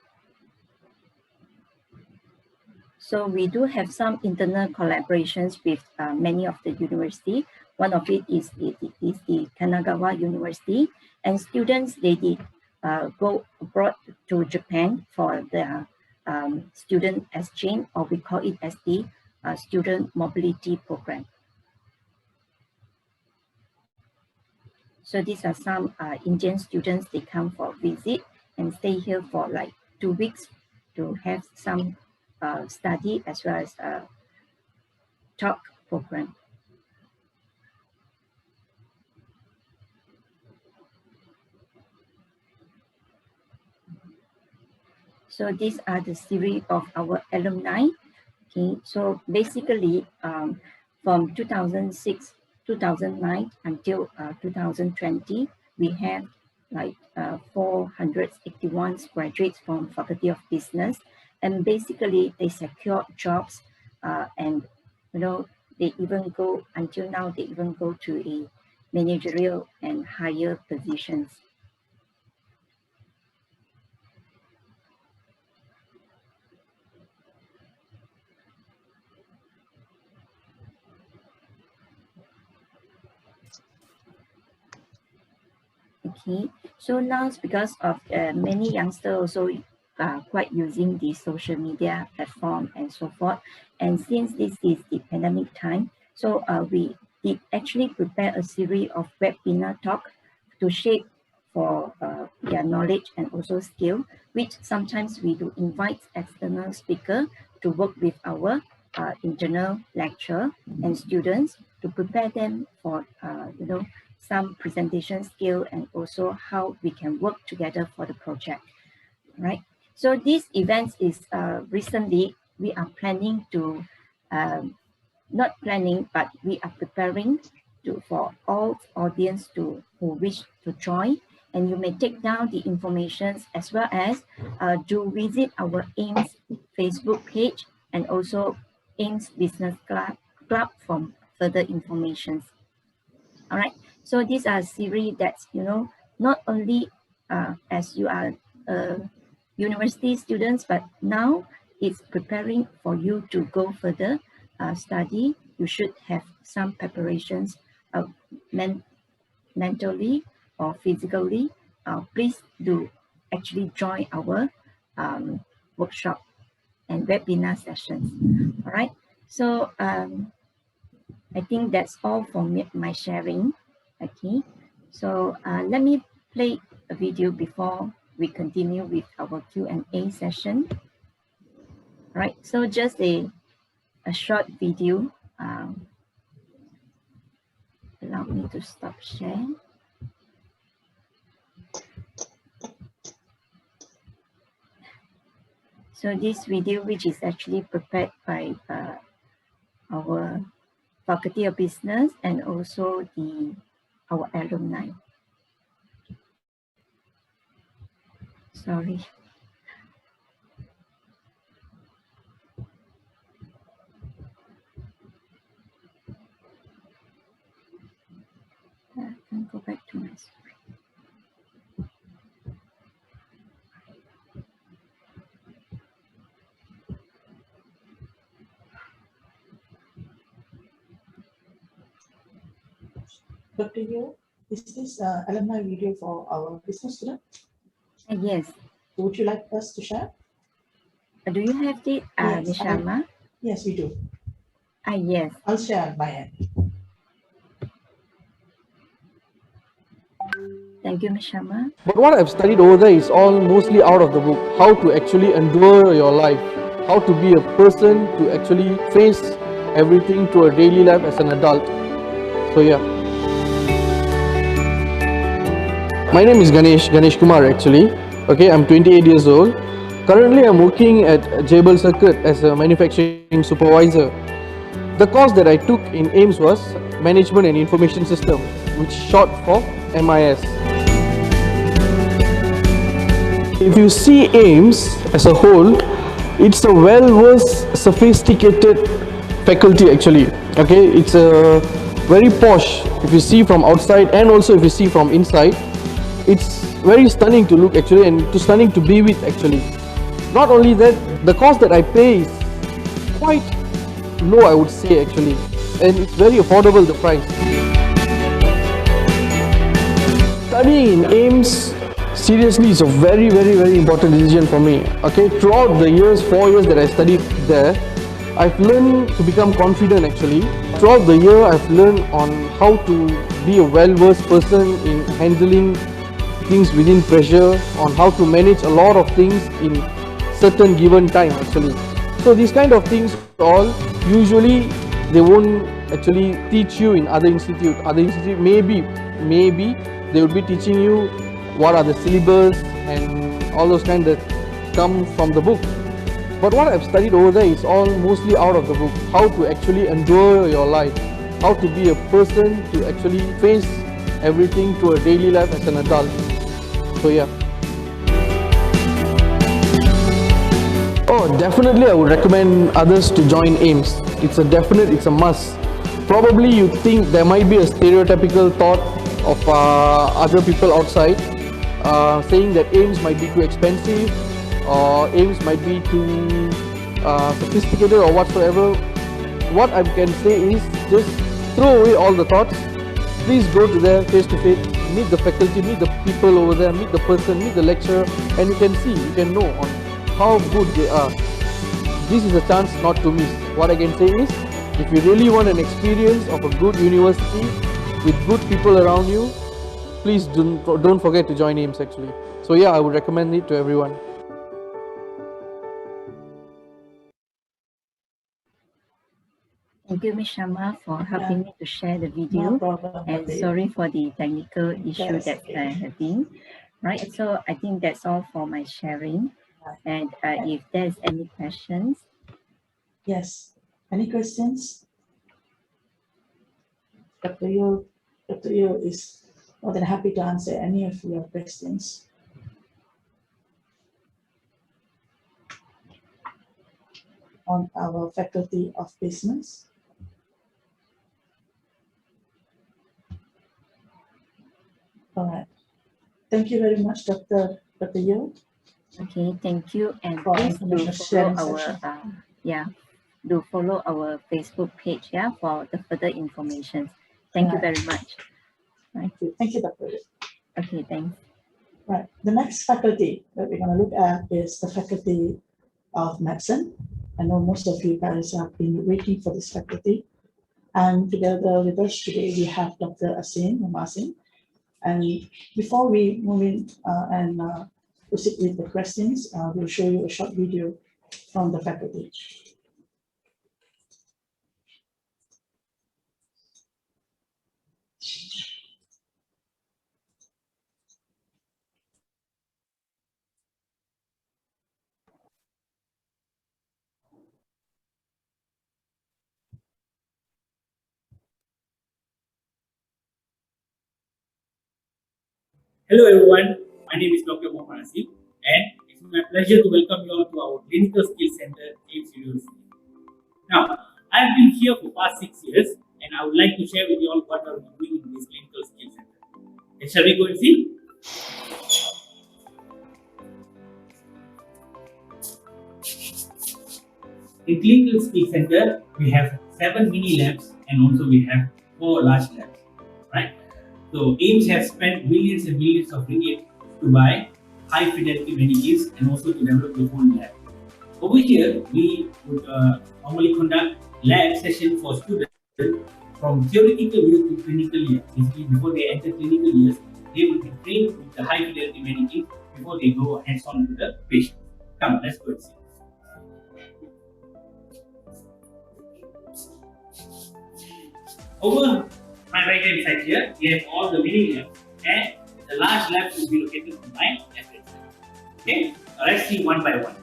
So we do have some internal collaborations with many of the university. One of it is the Kanagawa University, and students, they did go abroad to Japan for the student exchange, or we call it as the student mobility program. So these are some Indian students, they come for a visit and stay here for like 2 weeks to have some study as well as a talk program. So these are the series of our alumni. Okay, so basically from 2006, 2009 until 2020, we have like 481 graduates from Faculty of Business, and basically they secure jobs and they even go, until now, they even go to a managerial and higher positions. Okay, so now it's because of many youngsters also quite using the social media platform and so forth. And since this is the pandemic time, so we did actually prepare a series of webinar talk to shape for their knowledge and also skill, which sometimes we do invite external speaker to work with our internal lecturer and students to prepare them for some presentation skill and also how we can work together for the project, right? So this event is recently we are planning to, not planning, but we are preparing for all audience who wish to join, and you may take down the information as well as do visit our Aimst Facebook page and also Aimst Business Club for further information. All right, so these are series that, not only as you are university students, but now it's preparing for you to go further study. You should have some preparations mentally or physically. Please do actually join our workshop and webinar sessions. All right, so I think that's all for my sharing. Okay, so let me play a video before we continue with our Q&A session. All right, so just a short video. Allow me to stop share. So this video, which is actually prepared by our Faculty of Business and also our alumni. Sorry. I can go back to my screen. Dr. Yo, is this alumni video for our business student? Yes. Would you like us to share? Do you have it, Yes, Ms. Sharma? Yes, we do. Yes. I'll share by end. Thank you, Ms. Sharma. But what I've studied over there is all mostly out of the book. How to actually endure your life. How to be a person to actually face everything to a daily life as an adult. So yeah. My name is Ganesh Kumar actually. Okay, I'm 28 years old. Currently, I'm working at Jabil Circuit as a manufacturing supervisor. The course that I took in Aimst was Management and Information System, which is short for MIS. If you see Aimst as a whole, it's a well-versed, sophisticated faculty actually. Okay, it's a very posh if you see from outside and also if you see from inside. It's very stunning to look actually and stunning to be with actually. Not only that, the cost that I pay is quite low, I would say actually, and it's very affordable, the price. Studying in Aimst seriously is a very important decision for me. Okay, throughout the years, 4 years that I studied there, I've learned to become confident actually. Throughout the year, I've learned on how to be a well-versed person in handling things within pressure, on how to manage a lot of things in certain given time actually. So these kind of things all usually they won't actually teach you in other institute. Maybe they would be teaching you what are the syllabus and all those kind that come from the book. But what I've studied over there is all mostly out of the book. How to actually endure your life, how to be a person to actually face everything to a daily life as an adult. So yeah. Oh, definitely I would recommend others to join Aimst. It's a must. Probably you think there might be a stereotypical thought of other people outside saying that Aimst might be too expensive or Aimst might be too sophisticated or whatsoever. What I can say is just throw away all the thoughts. Please go to there face to face, meet the faculty, meet the people over there, meet the person, meet the lecturer, and you can see, you can know on how good they are. This is a chance not to miss. What I can say is, if you really want an experience of a good university with good people around you, please don't forget to join Aimst actually. So yeah, I would recommend it to everyone. Thank you, Ms. Sharma, for helping me to share the video. No problem. And sorry for the technical issue Yes, that okay. having. Right, so I think that's all for my sharing. And if there's any questions. Yes. Any questions? Dr. Yo is more than happy to answer any of your questions. On our Faculty of Business. All right. Thank you very much, Dr. Yo. Okay, thank you. And for please do information follow sharing our session. do follow our Facebook page for the further information. Thank you very much. Right. Thank you, Dr. Yo. Okay, thanks. Right. The next faculty that we're going to look at is the Faculty of Medicine. I know most of you guys have been waiting for this faculty. And together with us today, we have Dr. Masin. And before we move in and proceed with the questions, we'll show you a short video from the faculty. Hello everyone, my name is Dr. Mohammad Asif and it's my pleasure to welcome you all to our Clinical Skills Center, Aimst University. Now, I have been here for past 6 years and I would like to share with you all what are we doing in this Clinical Skills Center. And shall we go and see? In Clinical Skills Center, we have 7 mini labs and also we have 4 large labs, right? So Aimst has spent millions and millions of ringgit to buy high fidelity medikits and also to develop the whole lab. Over here, we would normally conduct lab sessions for students from theoretical year to clinical year. Basically, before they enter clinical years, they will be trained with the high fidelity medikits before they go hands-on to the patient. Come, let's go and see. Over my right hand side here, we have all the mini labs and The large lab will be located on my left hand side. Okay, now let's see one by one.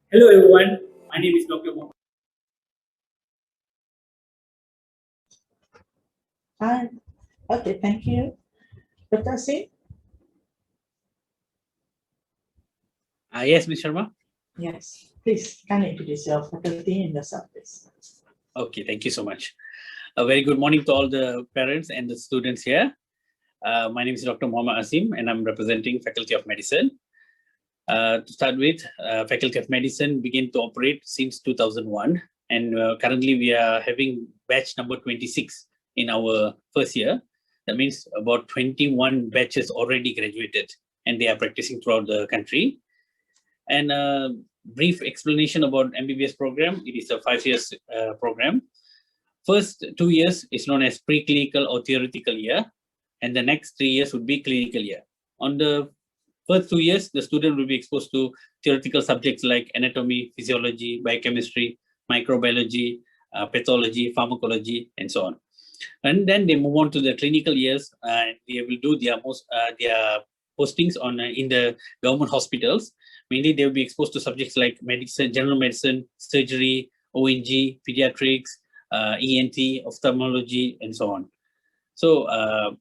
Hello everyone, my name is Dr. Mohammed. Hi. Okay, thank you. Dr. Singh? Yes, Ms. Sharma. Yes, please, can you introduce your faculty and yourself, please? Okay, thank you so much. A very good morning to all the parents and the students here. My name is Dr. Mohammed Asim and I'm representing Faculty of Medicine. To start with, Faculty of Medicine began to operate since 2001 and currently we are having batch number 26 in our first year. That means about 21 batches already graduated and they are practicing throughout the country. And a brief explanation about MBBS program, it is a 5 years program. First 2 years is known as preclinical or theoretical year, and the next 3 years would be clinical year. On the first 2 years, the student will be exposed to theoretical subjects like anatomy, physiology, biochemistry, microbiology, pathology, pharmacology, and so on. And then they move on to the clinical years, and they will do their postings on in the government hospitals. Mainly, they will be exposed to subjects like medicine, general medicine, surgery, ONG, pediatrics, ENT, ophthalmology, and so on. So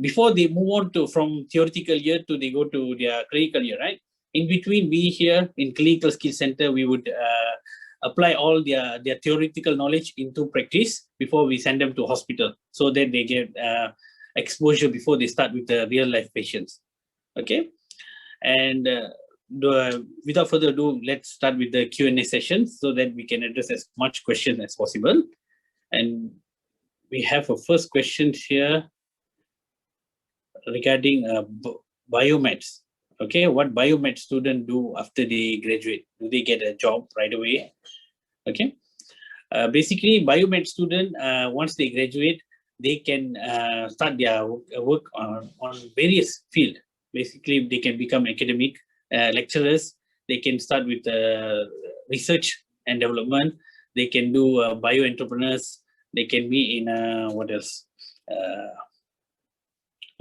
before they move on to from theoretical year to they go to their clinical year, right? In between, we here in Clinical Skills Center, we would apply all their theoretical knowledge into practice before we send them to hospital, so that they get exposure before they start with the real life patients. Okay, and without further ado, let's start with the Q&A session so that we can address as much questions as possible. And we have a first question here regarding biomeds. Okay, what biomed students do after they graduate? Do they get a job right away? Okay, basically biomed student, once they graduate, they can start their work on various fields. Basically, they can become academic lecturers. They can start with research and development. They can do bio entrepreneurs. They can be in what else?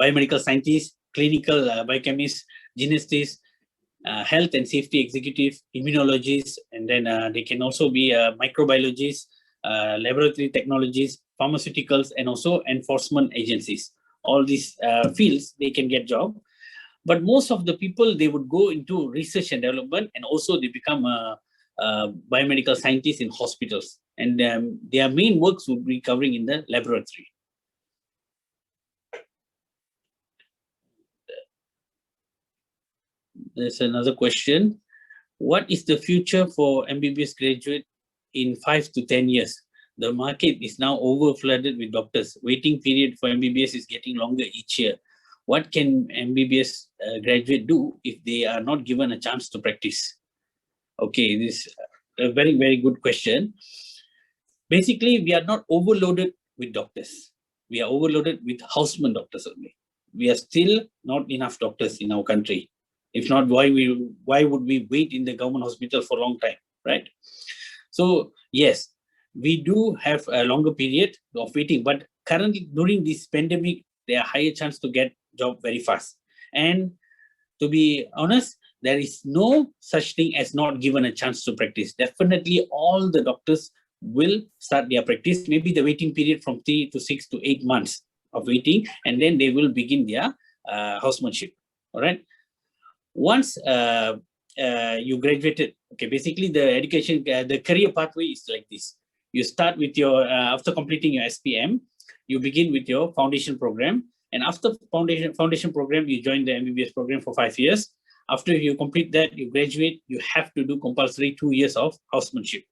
Biomedical scientists, clinical biochemists, geneticists, health and safety executive, immunologists, and then they can also be microbiologists, laboratory technologists, pharmaceuticals, and also enforcement agencies. All these fields, they can get job. But most of the people, they would go into research and development, and also they become biomedical scientists in hospitals. And their main works would be covering in the laboratory. There's another question. What is the future for MBBS graduate in 5 to 10 years? The market is now over-flooded with doctors. Waiting period for MBBS is getting longer each year. What can MBBS graduate do if they are not given a chance to practice? Okay, this is a very, very good question. Basically, we are not overloaded with doctors. We are overloaded with houseman doctors only. We are still not enough doctors in our country. If not, why would we wait in the government hospital for a long time, right? So yes, we do have a longer period of waiting, but currently during this pandemic, there are higher chance to get job very fast. And to be honest, there is no such thing as not given a chance to practice. Definitely all the doctors will start their practice. Maybe the waiting period from 3 to 6 to 8 months of waiting, and then they will begin their housemanship, all right? Once you graduated, okay, basically the education, the career pathway is like this. You start with your, after completing your SPM, you begin with your foundation program. And after foundation program, you join the MBBS program for 5 years. After you complete that, you graduate, you have to do compulsory 2 years of housemanship,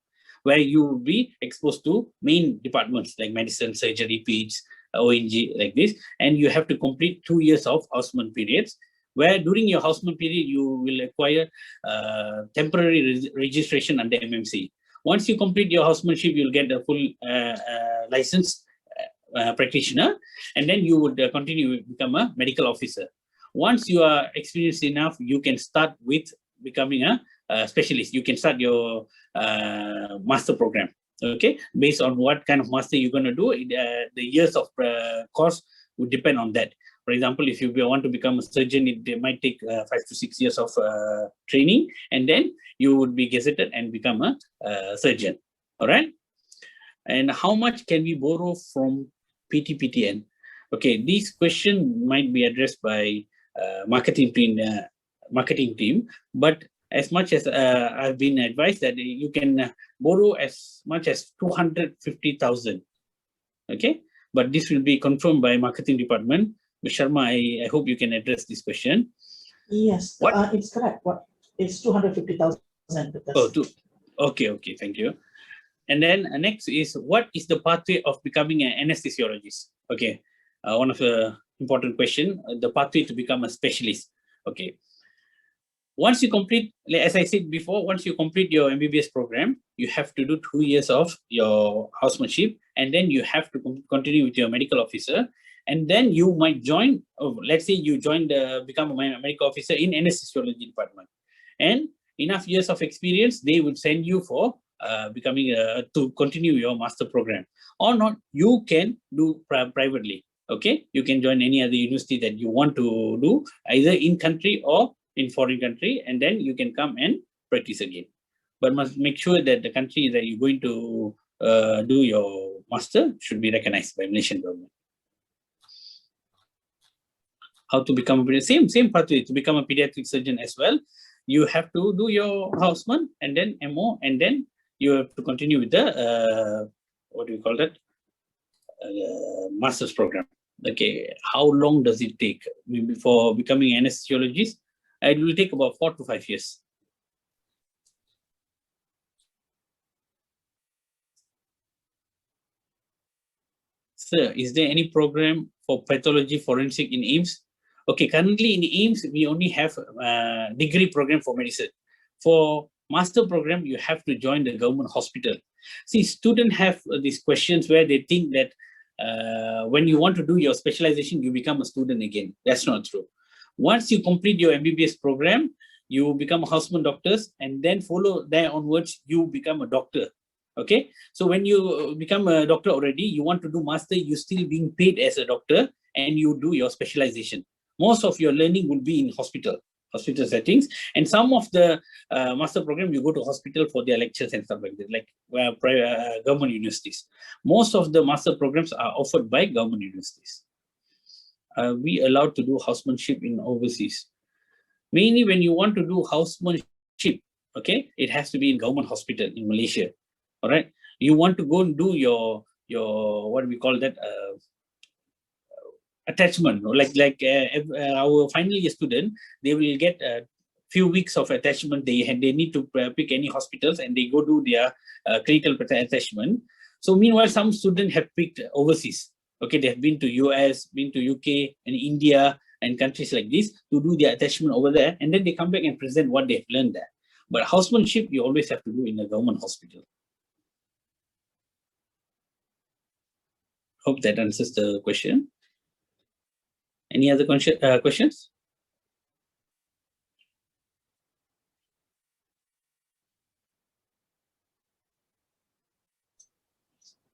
where you will be exposed to main departments like medicine, surgery, peds, ONG, like this. And you have to complete 2 years of houseman periods, where during your houseman period, you will acquire temporary registration under MMC. Once you complete your housemanship, you'll get a full licensed practitioner, and then you would continue to become a medical officer. Once you are experienced enough, you can start with becoming a specialist. You can start your master program, okay? Based on what kind of master you're going to do, the years of course would depend on that. For example, if you want to become a surgeon, it might take 5 to 6 years of training, and then you would be gazetted and become a surgeon, all right? And how much can we borrow from PTPTN? Okay, this question might be addressed by marketing team, but as much as I've been advised that you can borrow as much as 250,000, okay? But this will be confirmed by marketing department. Ms. Sharma, I hope you can address this question. Yes, it's correct. It's 250,000. Oh, okay, thank you. And then next is, what is the pathway of becoming an anesthesiologist? Okay, one of the important question, the pathway to become a specialist. Okay, once you complete, as I said before, once you complete your MBBS program, you have to do 2 years of your housemanship, and then you have to continue with your medical officer, and then you might join, let's say you join become a medical officer in anesthesiology department, and enough years of experience, they would send you for becoming to continue your master program. Or not, you can do privately. Okay, you can join any other university that you want to do, either in country or in foreign country, and then you can come and practice again. But must make sure that the country that you're going to do your master should be recognized by Malaysian government. How to become a same pathway to become a pediatric surgeon as well. You have to do your houseman, and then MO, and then you have to continue with the, what do you call that? Master's program. Okay, how long does it take? For becoming anesthesiologist, it will take about 4 to 5 years. Sir, is there any program for pathology forensic in Aimst? Okay, currently in Aimst, we only have a degree program for medicine. For master program, you have to join the government hospital. See, students have these questions where they think that when you want to do your specialization, you become a student again. That's not true. Once you complete your MBBS program, you become a houseman doctors, and then follow there onwards, you become a doctor. Okay, so when you become a doctor already, you want to do master, you're still being paid as a doctor, and you do your specialization. Most of your learning will be in hospital settings, and some of the master program, you go to hospital for their lectures and stuff like that, like government universities. Most of the master programs are offered by government universities. Are we allowed to do housemanship in overseas? Mainly when you want to do housemanship, okay, it has to be in government hospital in Malaysia. All right, you want to go and do your what do we call that, attachment, like our final year student, they will get a few weeks of attachment. They need to pick any hospitals, and they go do their clinical attachment. So meanwhile, some students have picked overseas. Okay, they have been to US, been to UK and India and countries like this to do their attachment over there, and then they come back and present what they have learned there. But housemanship, you always have to do in a government hospital. Hope that answers the question. Any other questions?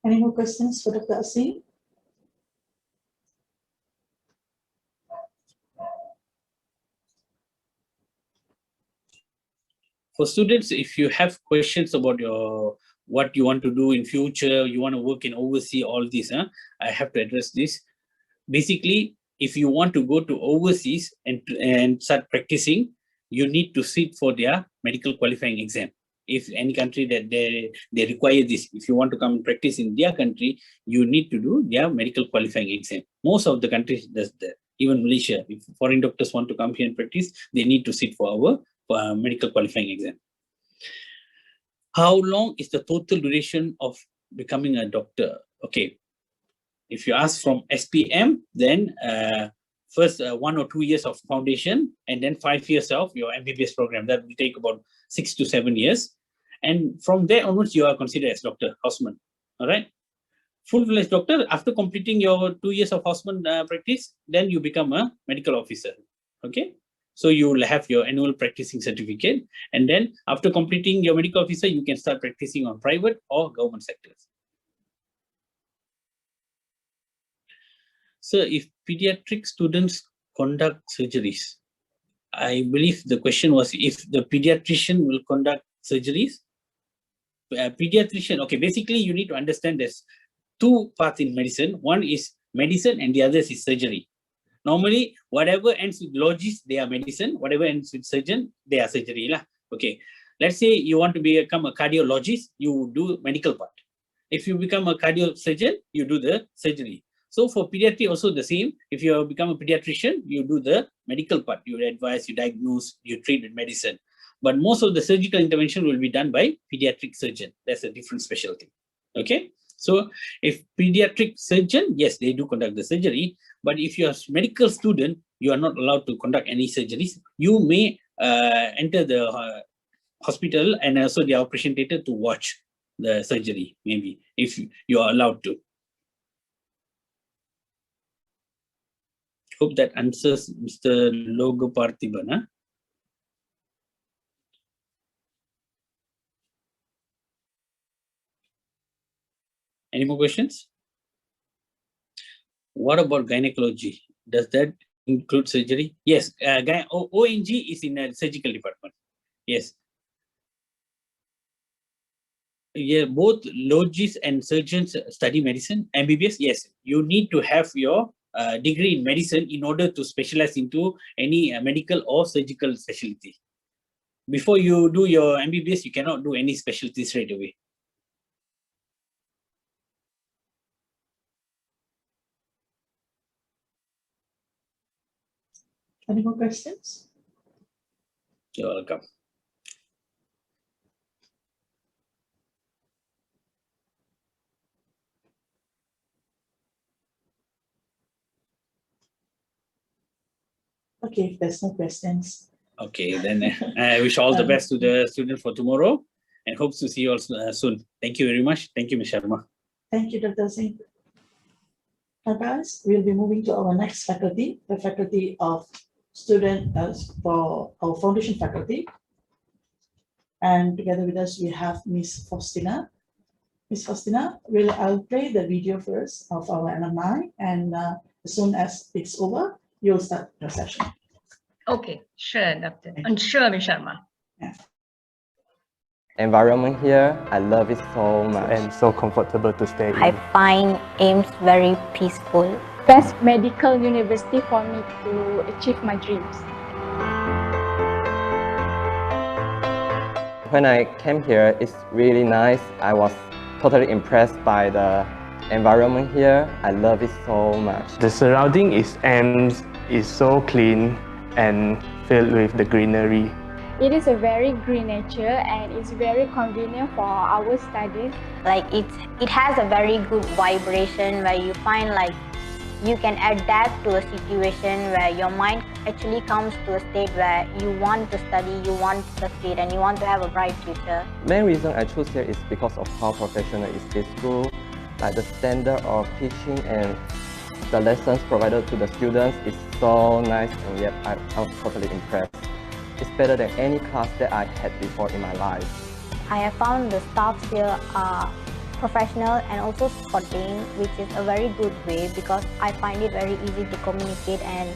Any more questions for Dr. Asi? For students, if you have questions about what you want to do in future, you want to work in overseas, all this, I have to address this. Basically, if you want to go to overseas and start practicing, you need to sit for their medical qualifying exam. If any country that they require this, if you want to come and practice in their country, you need to do their medical qualifying exam. Most of the countries does that. Even Malaysia, if foreign doctors want to come here and practice, they need to sit for our medical qualifying exam. How long is the total duration of becoming a doctor? Okay, if you ask from SPM, then first 1 or 2 years of foundation, and then 5 years of your MBBS program. That will take about 6 to 7 years. And from there onwards, you are considered as doctor, houseman. All right. Full-fledged doctor, after completing your 2 years of houseman practice, then you become a medical officer. Okay. So you will have your annual practicing certificate. And then after completing your medical officer, you can start practicing on private or government sectors. So if pediatric students conduct surgeries, I believe the question was if the pediatrician will conduct surgeries. Pediatrician, okay, basically you need to understand there's two parts in medicine. One is medicine and the other is surgery. Normally, whatever ends with logist, they are medicine. Whatever ends with surgeon, they are surgery. Okay, let's say you want to become a cardiologist, you do medical part. If you become a cardiosurgeon, you do the surgery. So for pediatric also the same. If you become a pediatrician, you do the medical part. You advise, you diagnose, you treat with medicine. But most of the surgical intervention will be done by pediatric surgeon. That's a different specialty. Okay. So if pediatric surgeon, yes, they do conduct the surgery. But if you're a medical student, you are not allowed to conduct any surgeries. You may enter the hospital and also the operation theater to watch the surgery, maybe, if you are allowed to. Hope that answers Mr. Logo Parthiban. Any more questions? What about gynecology? Does that include surgery? Yes, ONG is in a surgical department. Yes. Yeah, both logists and surgeons study medicine. MBBS, yes, you need to have your degree in medicine in order to specialize into any medical or surgical specialty. before you do your MBBS, you cannot do any specialty straight away. Any more questions? You're welcome. Okay, if there's no questions. Okay, then I wish all the best to the students for tomorrow and hope to see you all soon. Thank you very much. Thank you, Ms. Sharma. Thank you, Dr. Singh. Now, guys, we'll be moving to our next faculty, the faculty of student for our foundation faculty. And together with us, we have Miss Faustina. Miss Faustina, I'll play the video first of our alumni, and as soon as it's over, you'll start your session. Okay, sure, Dr. And sure, Ms. Sharma. Yeah. Environment here, I love it so much and so comfortable to stay I in. find Aimst very peaceful. Best medical university for me to achieve my dreams. When I came here, it's really nice. I was totally impressed by the environment here. I love it so much. The surrounding is Aimst is so clean and filled with the greenery. It is a very green nature and it's very convenient for our studies. Like it has a very good vibration where you find like you can adapt to a situation where your mind actually comes to a state where you want to study, you want to succeed, and you want to have a bright future. Main reason I choose here is because of how professional is this school. Like the standard of teaching and the lessons provided to the students is so nice, and yet I was totally impressed. It's better than any class that I had before in my life. I have found the staffs here are professional and also supporting, which is a very good way because I find it very easy to communicate and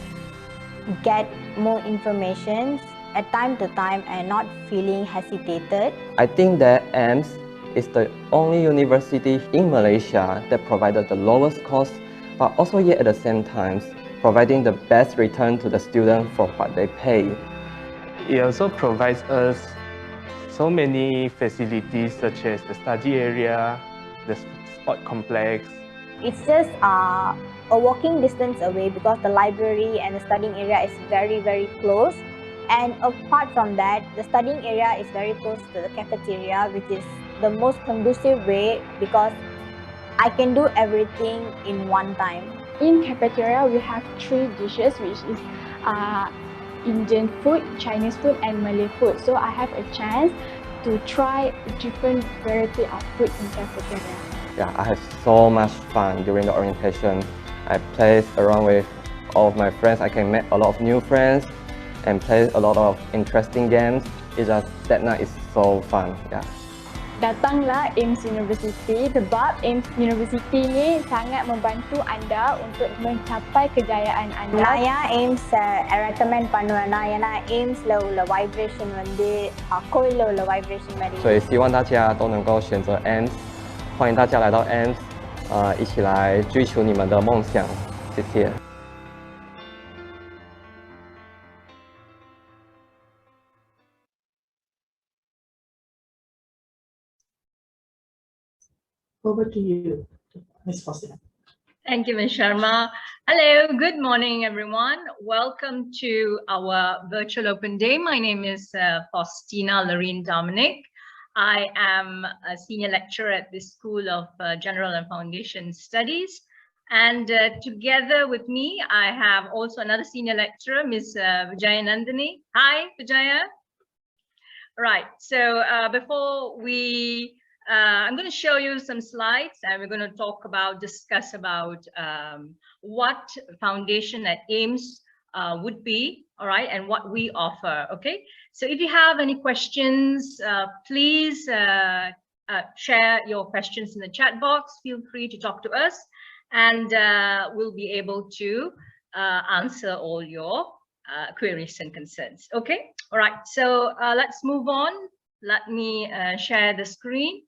get more information at time to time and not feeling hesitated. I think that Aimst is the only university in Malaysia that provided the lowest cost, but also yet at the same time providing the best return to the student for what they pay. It also provides us so many facilities such as the study area, the sport complex. It's just a walking distance away because the library and the studying area is very, very close. And apart from that, the studying area is very close to the cafeteria, which is the most conducive way because I can do everything in one time. In cafeteria, we have 3 dishes, which is Indian food, Chinese food, and Malay food. So I have a chance to try different variety of food in cafeteria. Yeah, I had so much fun during the orientation. I played around with all of my friends. I can make a lot of new friends and play a lot of interesting games. It's just that night is so fun. Yeah. Datanglah Aimst University sebab Aimst University ni sangat membantu anda untuk mencapai kejayaan anda. நான் Aimst recommend பண்ணுவேன் ஏன்னா Aimstல உள்ள vibration வந்து கோயில்ல உள்ள vibration மாதிரி.所以希望大家都能够选择 Aimst， 欢迎大家来到 Aimst， 一起来追求你们的梦想。谢谢。Over to you, Ms. Faustina. Thank you, Ms. Sharma. Hello, good morning, everyone. Welcome to our virtual open day. My name is Faustina Lorene Dominic. I am a senior lecturer at the School of General and Foundation Studies. And together with me, I have also another senior lecturer, Ms. Vijaya Nandini. Hi, Vijaya. Right, so before we I'm going to show you some slides and we're going to discuss about what foundation at Aimst would be, all right, and what we offer, okay? So if you have any questions, please share your questions in the chat box. Feel free to talk to us and we'll be able to answer all your queries and concerns, okay? All right, so let's move on. Let me share the screen.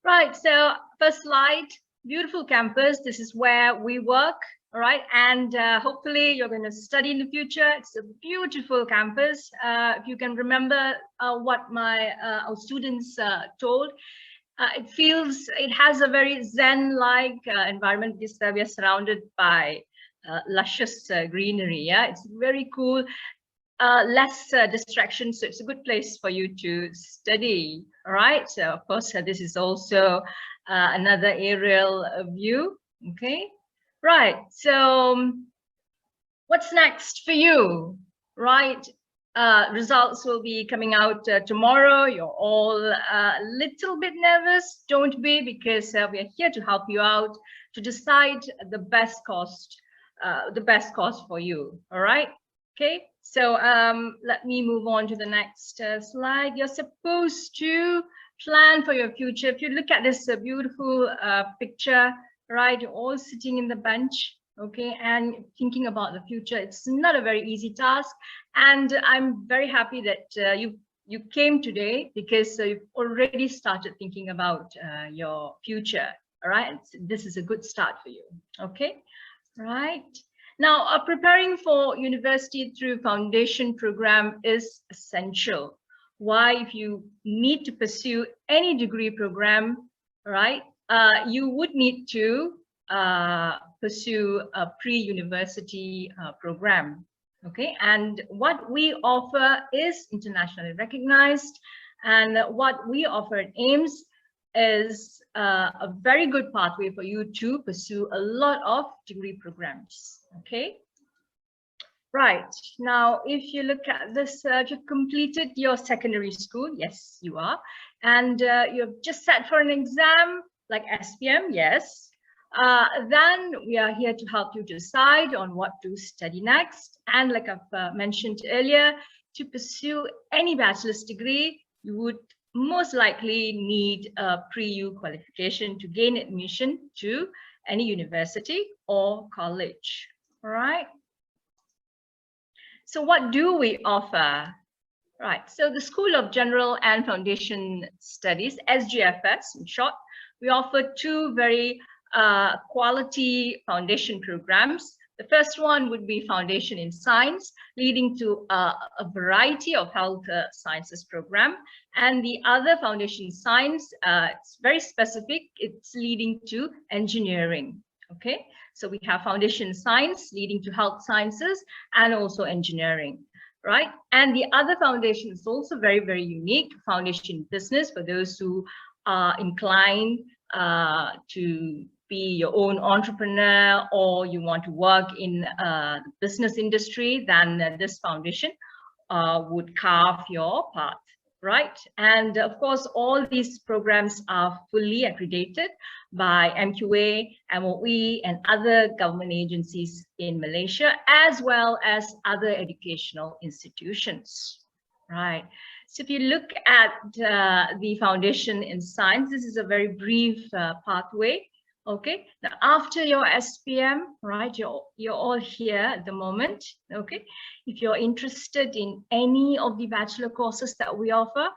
Right, so first slide, beautiful campus. This is where we work All right, and hopefully you're going to study in the future. It's a beautiful campus. If you can remember what our students told, it has a very zen-like environment because we are surrounded by luscious greenery. Yeah, it's very cool. Less distractions, so it's a good place for you to study. All right, so of course this is also another aerial view. Okay, right, so what's next for you? Right, results will be coming out tomorrow. You're all a little bit nervous. Don't be, because we are here to help you out to decide the best course for you. All right. Okay, so let me move on to the next slide. You're supposed to plan for your future. If you look at this beautiful picture, right, you're all sitting in the bench, okay, and thinking about the future. It's not a very easy task, and I'm very happy that you came today, because you've already started thinking about your future. All right, this is a good start for you. Okay, right. Now, preparing for university through foundation program is essential. Why? If you need to pursue any degree program, right, you would need to pursue a pre-university program. Okay, and what we offer is internationally recognized, and what we offer at Aimst is a very good pathway for you to pursue a lot of degree programs. Okay, right, now if you look at this, you've completed your secondary school, yes you are, and you've just sat for an exam like SPM, yes, then we are here to help you decide on what to study next. And like I've mentioned earlier, to pursue any bachelor's degree, you would most likely need a pre-U qualification to gain admission to any university or college. All right. So what do we offer? Right. So the School of General and Foundation Studies, SGFS in short, we offer two very quality foundation programs. The first one would be Foundation in Science, leading to a variety of health sciences program. And the other Foundation in Science, it's very specific, it's leading to engineering. Okay, so we have Foundation in Science leading to health sciences and also engineering. Right, and the other foundation is also very, very unique, Foundation in Business, for those who are inclined to be your own entrepreneur, or you want to work in the business industry, then this foundation would carve your path, right? And of course, all these programs are fully accredited by MQA, MOE, and other government agencies in Malaysia, as well as other educational institutions, right? So if you look at the Foundation in Science, this is a very brief pathway. Okay, now after your SPM, right, you're all here at the moment. Okay, if you're interested in any of the bachelor courses that we offer,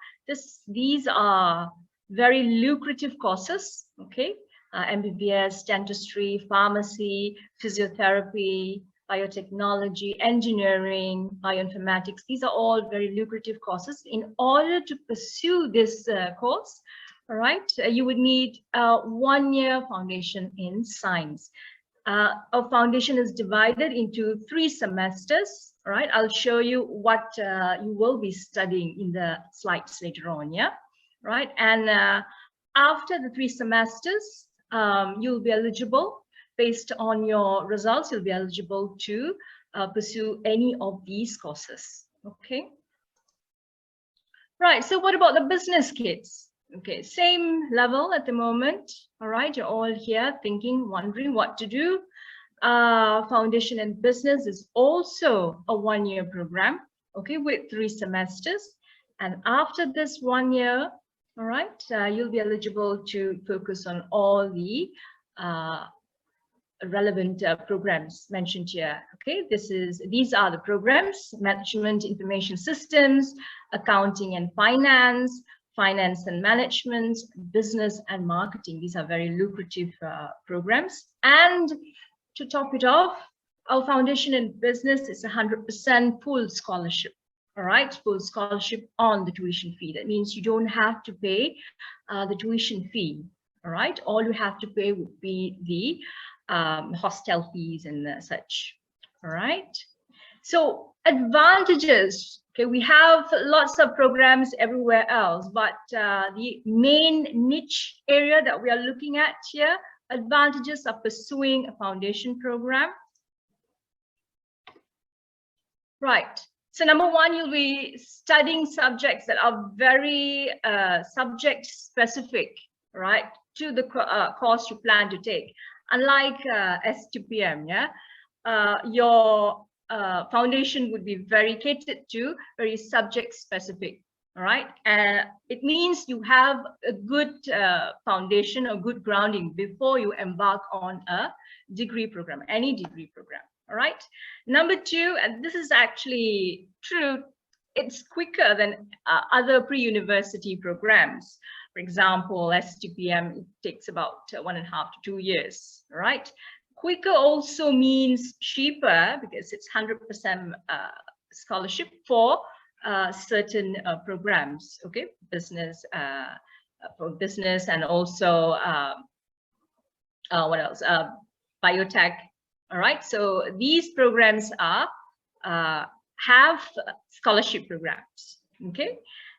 these are very lucrative courses. Okay, MBBS, dentistry, pharmacy, physiotherapy, biotechnology, engineering, bioinformatics. These are all very lucrative courses. In order to pursue this course, all right, you would need a 1-year foundation in science. Our foundation is divided into 3 semesters. All right, I'll show you what you will be studying in the slides later on. Yeah, right. And after the 3 semesters, you'll be eligible, based on your results, you'll be eligible to pursue any of these courses. Okay. Right. So what about the business kids? Okay, same level at the moment. All right, you're all here thinking, wondering what to do. Foundation in Business is also a 1-year program, okay, with 3 semesters. And after this 1 year, all right, you'll be eligible to focus on all the relevant programs mentioned here. Okay, these are the programs: Management Information Systems, Accounting and Finance, Finance and Management, Business and Marketing. These are very lucrative programs. And to top it off, our foundation in business is 100% full scholarship. All right, full scholarship on the tuition fee. That means you don't have to pay the tuition fee. All right, all you have to pay would be the hostel fees and such. All right. So advantages. Okay, we have lots of programs everywhere else, but the main niche area that we are looking at here, advantages of pursuing a foundation program. Right. So number one, you'll be studying subjects that are very subject specific, right, to the course you plan to take. Unlike S2PM, yeah, your foundation would be very catered to, very subject specific. All right, and it means you have a good foundation or good grounding before you embark on a degree program, any degree program. All right. Number two, and this is actually true, it's quicker than other pre-university programs. For example, S2PM, it takes about 1.5 to 2 years. All right. Quicker also means cheaper because it's 100% scholarship for certain programs. Okay, business, for business, and also what else? Biotech. All right, so these programs are have scholarship programs. Okay,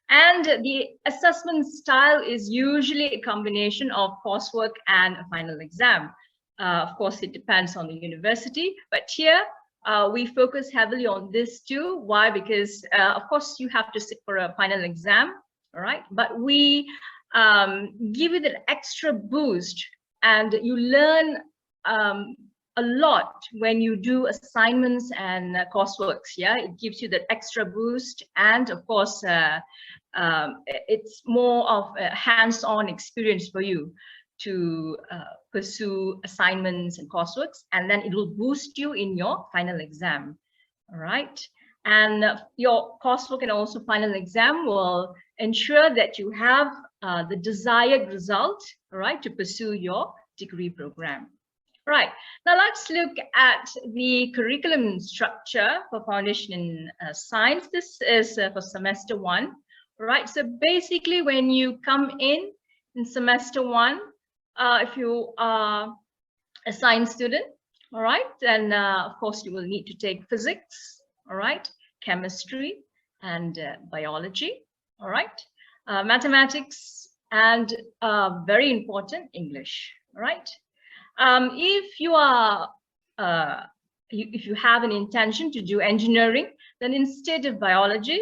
and the assessment style is usually a combination of coursework and a final exam. Of course, it depends on the university, but here we focus heavily on this too. Why? Because of course you have to sit for a final exam. All right, but we give it an extra boost, and you learn a lot when you do assignments and courseworks. Yeah, it gives you that extra boost, and of course it's more of a hands-on experience for you to pursue assignments and courseworks, and then it will boost you in your final exam. All right, and your coursework and also final exam will ensure that you have the desired result, all right, to pursue your degree program. Right, now let's look at the curriculum structure for foundation in science. This is for semester 1. Right, so basically when you come in semester 1, if you are a science student, all right, then of course you will need to take physics, all right, chemistry and biology, all right, mathematics, and very important, English. All right. If you are if you have an intention to do engineering, then instead of biology,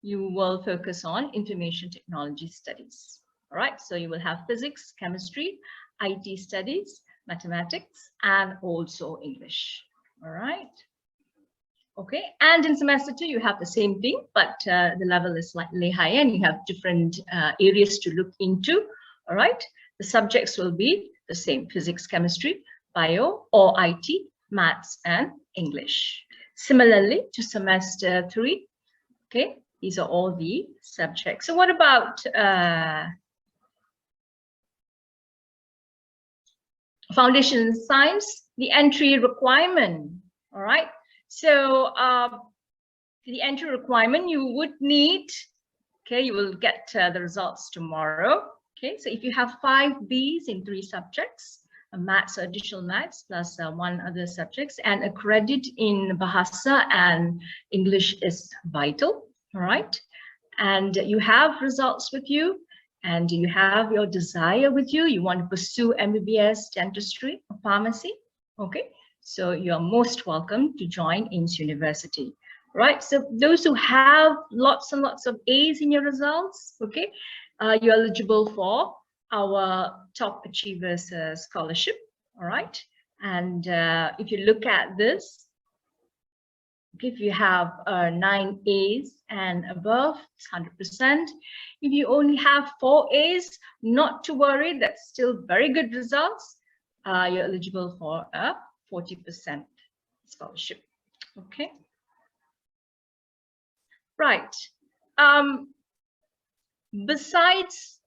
you will focus on information technology studies. All right, so you will have physics, chemistry, IT studies, mathematics, and also English. All right. Okay, and in semester 2, you have the same thing, but the level is slightly higher and you have different areas to look into. All right, the subjects will be the same: physics, chemistry, bio or IT, maths, and English. Similarly to semester 3, okay, these are all the subjects. So what about foundation in science? The entry requirement, all right? So the entry requirement, you would need, okay, you will get the results tomorrow. Okay, so if you have 5 Bs in 3 subjects, maths or additional maths plus 1 other subjects, and a credit in Bahasa and English is vital, all right? And you have results with you, and you have your desire with you, you want to pursue MBBS, dentistry, or pharmacy, okay? So you're most welcome to join Aimst University, right? So those who have lots and lots of A's in your results, okay, you're eligible for our Top Achievers Scholarship, all right? And if you look at this, if you have 9 A's and above, it's 100%. If you only have 4 A's, not to worry, that's still very good results. You're eligible for a 40% scholarship, okay? Right. Besides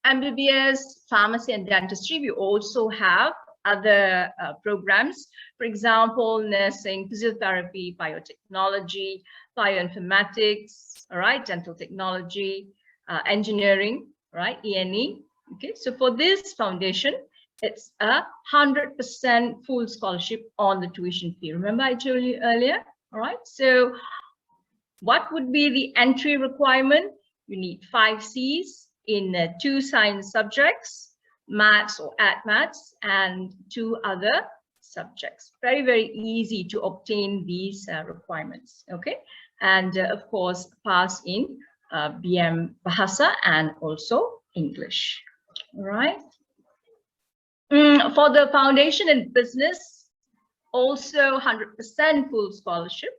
MBBS, pharmacy, and dentistry, we also have other programs. For example, nursing, physiotherapy, biotechnology, bioinformatics, all right, dental technology, engineering, right, E&E. Okay, so for this foundation, it's 100% full scholarship on the tuition fee. Remember I told you earlier, all right? So what would be the entry requirement? You need 5 Cs in 2 science subjects, maths or maths, and 2 other subjects. Very, very easy to obtain these requirements, okay? And of course, pass in BM Bahasa and also English, all right? For the foundation in business, also 100% full scholarship,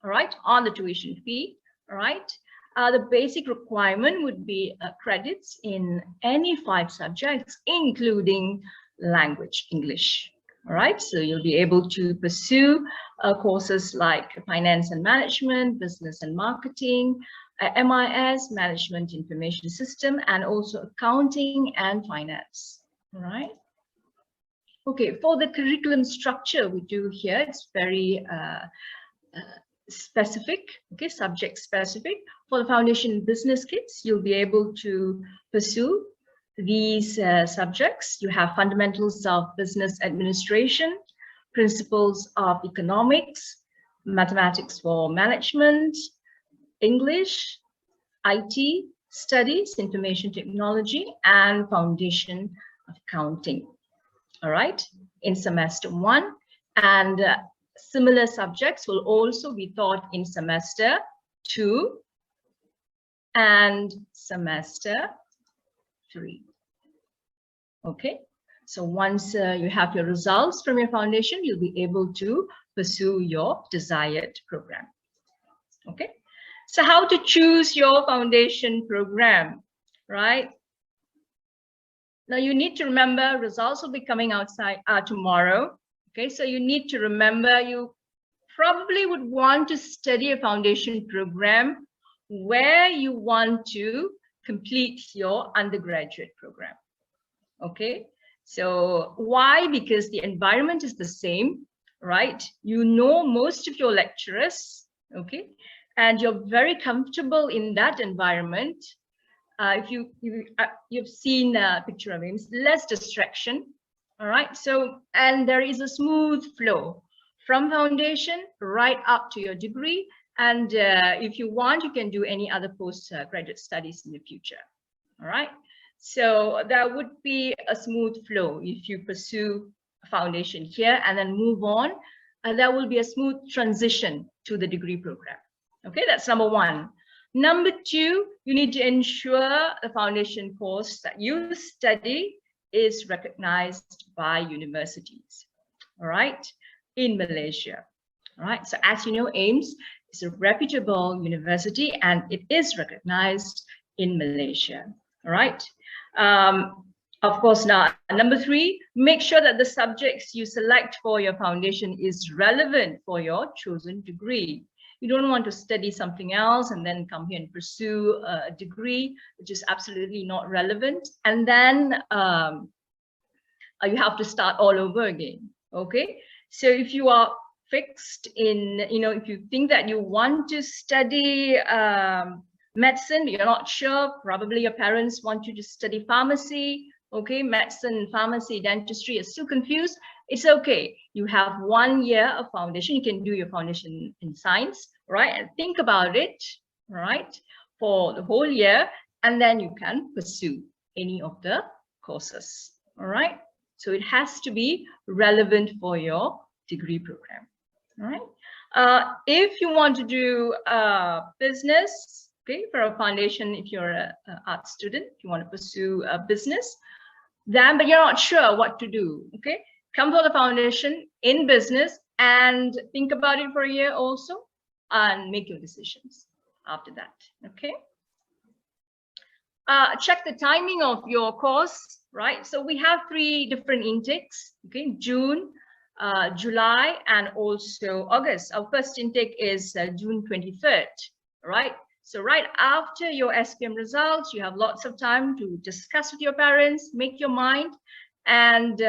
all right, on the tuition fee, all right. The basic requirement would be credits in any 5 subjects, including language, English, all right. So you'll be able to pursue courses like finance and management, business and marketing, MIS, management information system, and also accounting and finance, all right. Okay, for the curriculum structure we do here, it's very specific, okay, subject specific. For the foundation business kits, you'll be able to pursue these subjects. You have fundamentals of business administration, principles of economics, mathematics for management, English, IT, studies, information technology, and foundation of accounting. All right, in semester 1, and similar subjects will also be taught in semester 2 and semester 3. Okay, so once you have your results from your foundation, you'll be able to pursue your desired program. Okay, so how to choose your foundation program, right? Now you need to remember results will be coming outside tomorrow. Okay, so you need to remember you probably would want to study a foundation program where you want to complete your undergraduate program. Okay, so why? Because the environment is the same, right? You know most of your lecturers, okay, and you're very comfortable in that environment. If you've seen a picture of him, less distraction, all right? So, and there is a smooth flow from foundation right up to your degree. And if you want, you can do any other postgraduate studies in the future, all right? So that would be a smooth flow if you pursue a foundation here and then move on. There will be a smooth transition to the degree program. Okay, that's number 1. Number 2, you need to ensure the foundation course that you study is recognized by universities, all right, in Malaysia. All right, so as you know, Aimst is a reputable university and it is recognized in Malaysia, all right. Of course, now, number 3, make sure that the subjects you select for your foundation is relevant for your chosen degree. You don't want to study something else and then come here and pursue a degree which is absolutely not relevant. And then you have to start all over again, okay? So if you are fixed in, if you think that you want to study medicine, you're not sure, probably your parents want you to study pharmacy, okay, medicine, pharmacy, dentistry, you're still confused, it's okay. You have 1 year of foundation. You can do your foundation in science, right? And think about it, right, for the whole year, and then you can pursue any of the courses, all right? So it has to be relevant for your degree program, all right? If you want to do business, okay, for a foundation, if you're an art student, if you want to pursue a business, then, but you're not sure what to do, okay? Come for the foundation in business and think about it for a year also and make your decisions after that, okay? Check the timing of your course, right? So we have 3 different intakes, okay? June, July, and also August. Our first intake is June 23rd, right? So right after your SPM results, you have lots of time to discuss with your parents, make your mind, and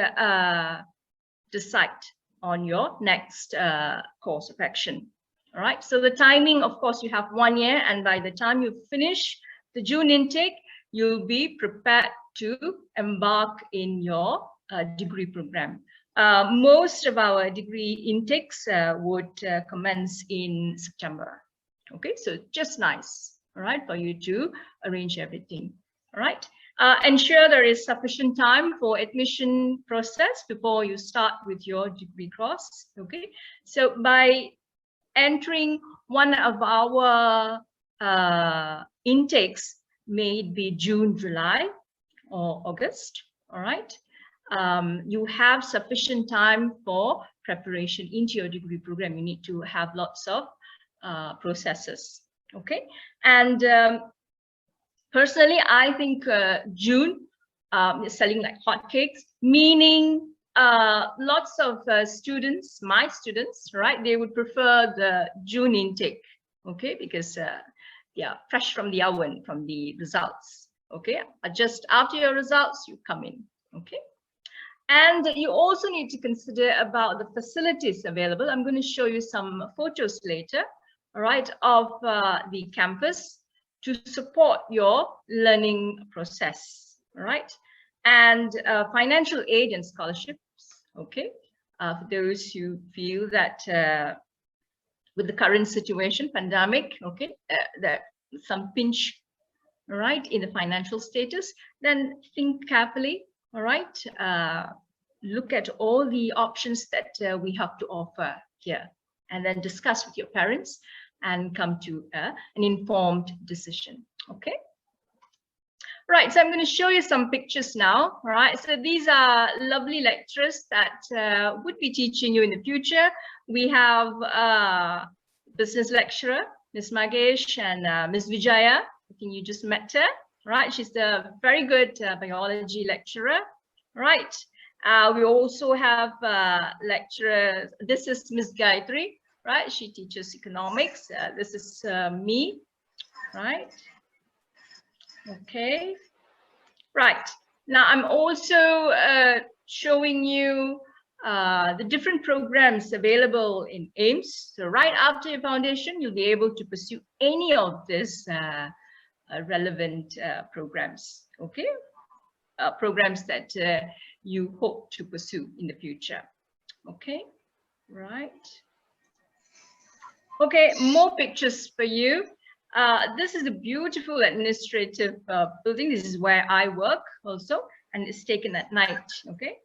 decide on your next course of action. All right, so the timing, of course, you have 1 year, and by the time you finish the June intake, you'll be prepared to embark in your degree program. Most of our degree intakes would commence in September. Okay, so just nice, all right, for you to arrange everything. All right, ensure there is sufficient time for admission process before you start with your degree course. Okay, so by entering one of our intakes, may it be June, July, or August, all right, you have sufficient time for preparation into your degree program. You need to have lots of processes, okay? And personally, I think June is selling like hotcakes, meaning lots of students, my students, right, they would prefer the June intake, okay, because yeah, fresh from the oven, from the results, okay? Just after your results, you come in, okay? And you also need to consider about the facilities available. I'm going to show you some photos later, all right, of the campus to support your learning process, all right? And financial aid and scholarships, okay, for those who feel that with the current situation, pandemic, okay, that some pinch, all right, in the financial status, then think carefully, all right, look at all the options that we have to offer here, and then discuss with your parents and come to an informed decision, okay? Right, so I'm going to show you some pictures now, right? So these are lovely lecturers that would be teaching you in the future. We have business lecturer, Ms. Magesh, and Ms. Vijaya. I think you just met her, right? She's a very good biology lecturer, right? We also have lecturers. This is Ms. Gayatri, right? She teaches economics. This is me, right? Okay, right. Now I'm also showing you the different programs available in Aimst. So right after your foundation, you'll be able to pursue any of these relevant programs, okay? Programs that you hope to pursue in the future, okay? Right. Okay, more pictures for you. This is a beautiful administrative building. This is where I work also, and it's taken at night, okay?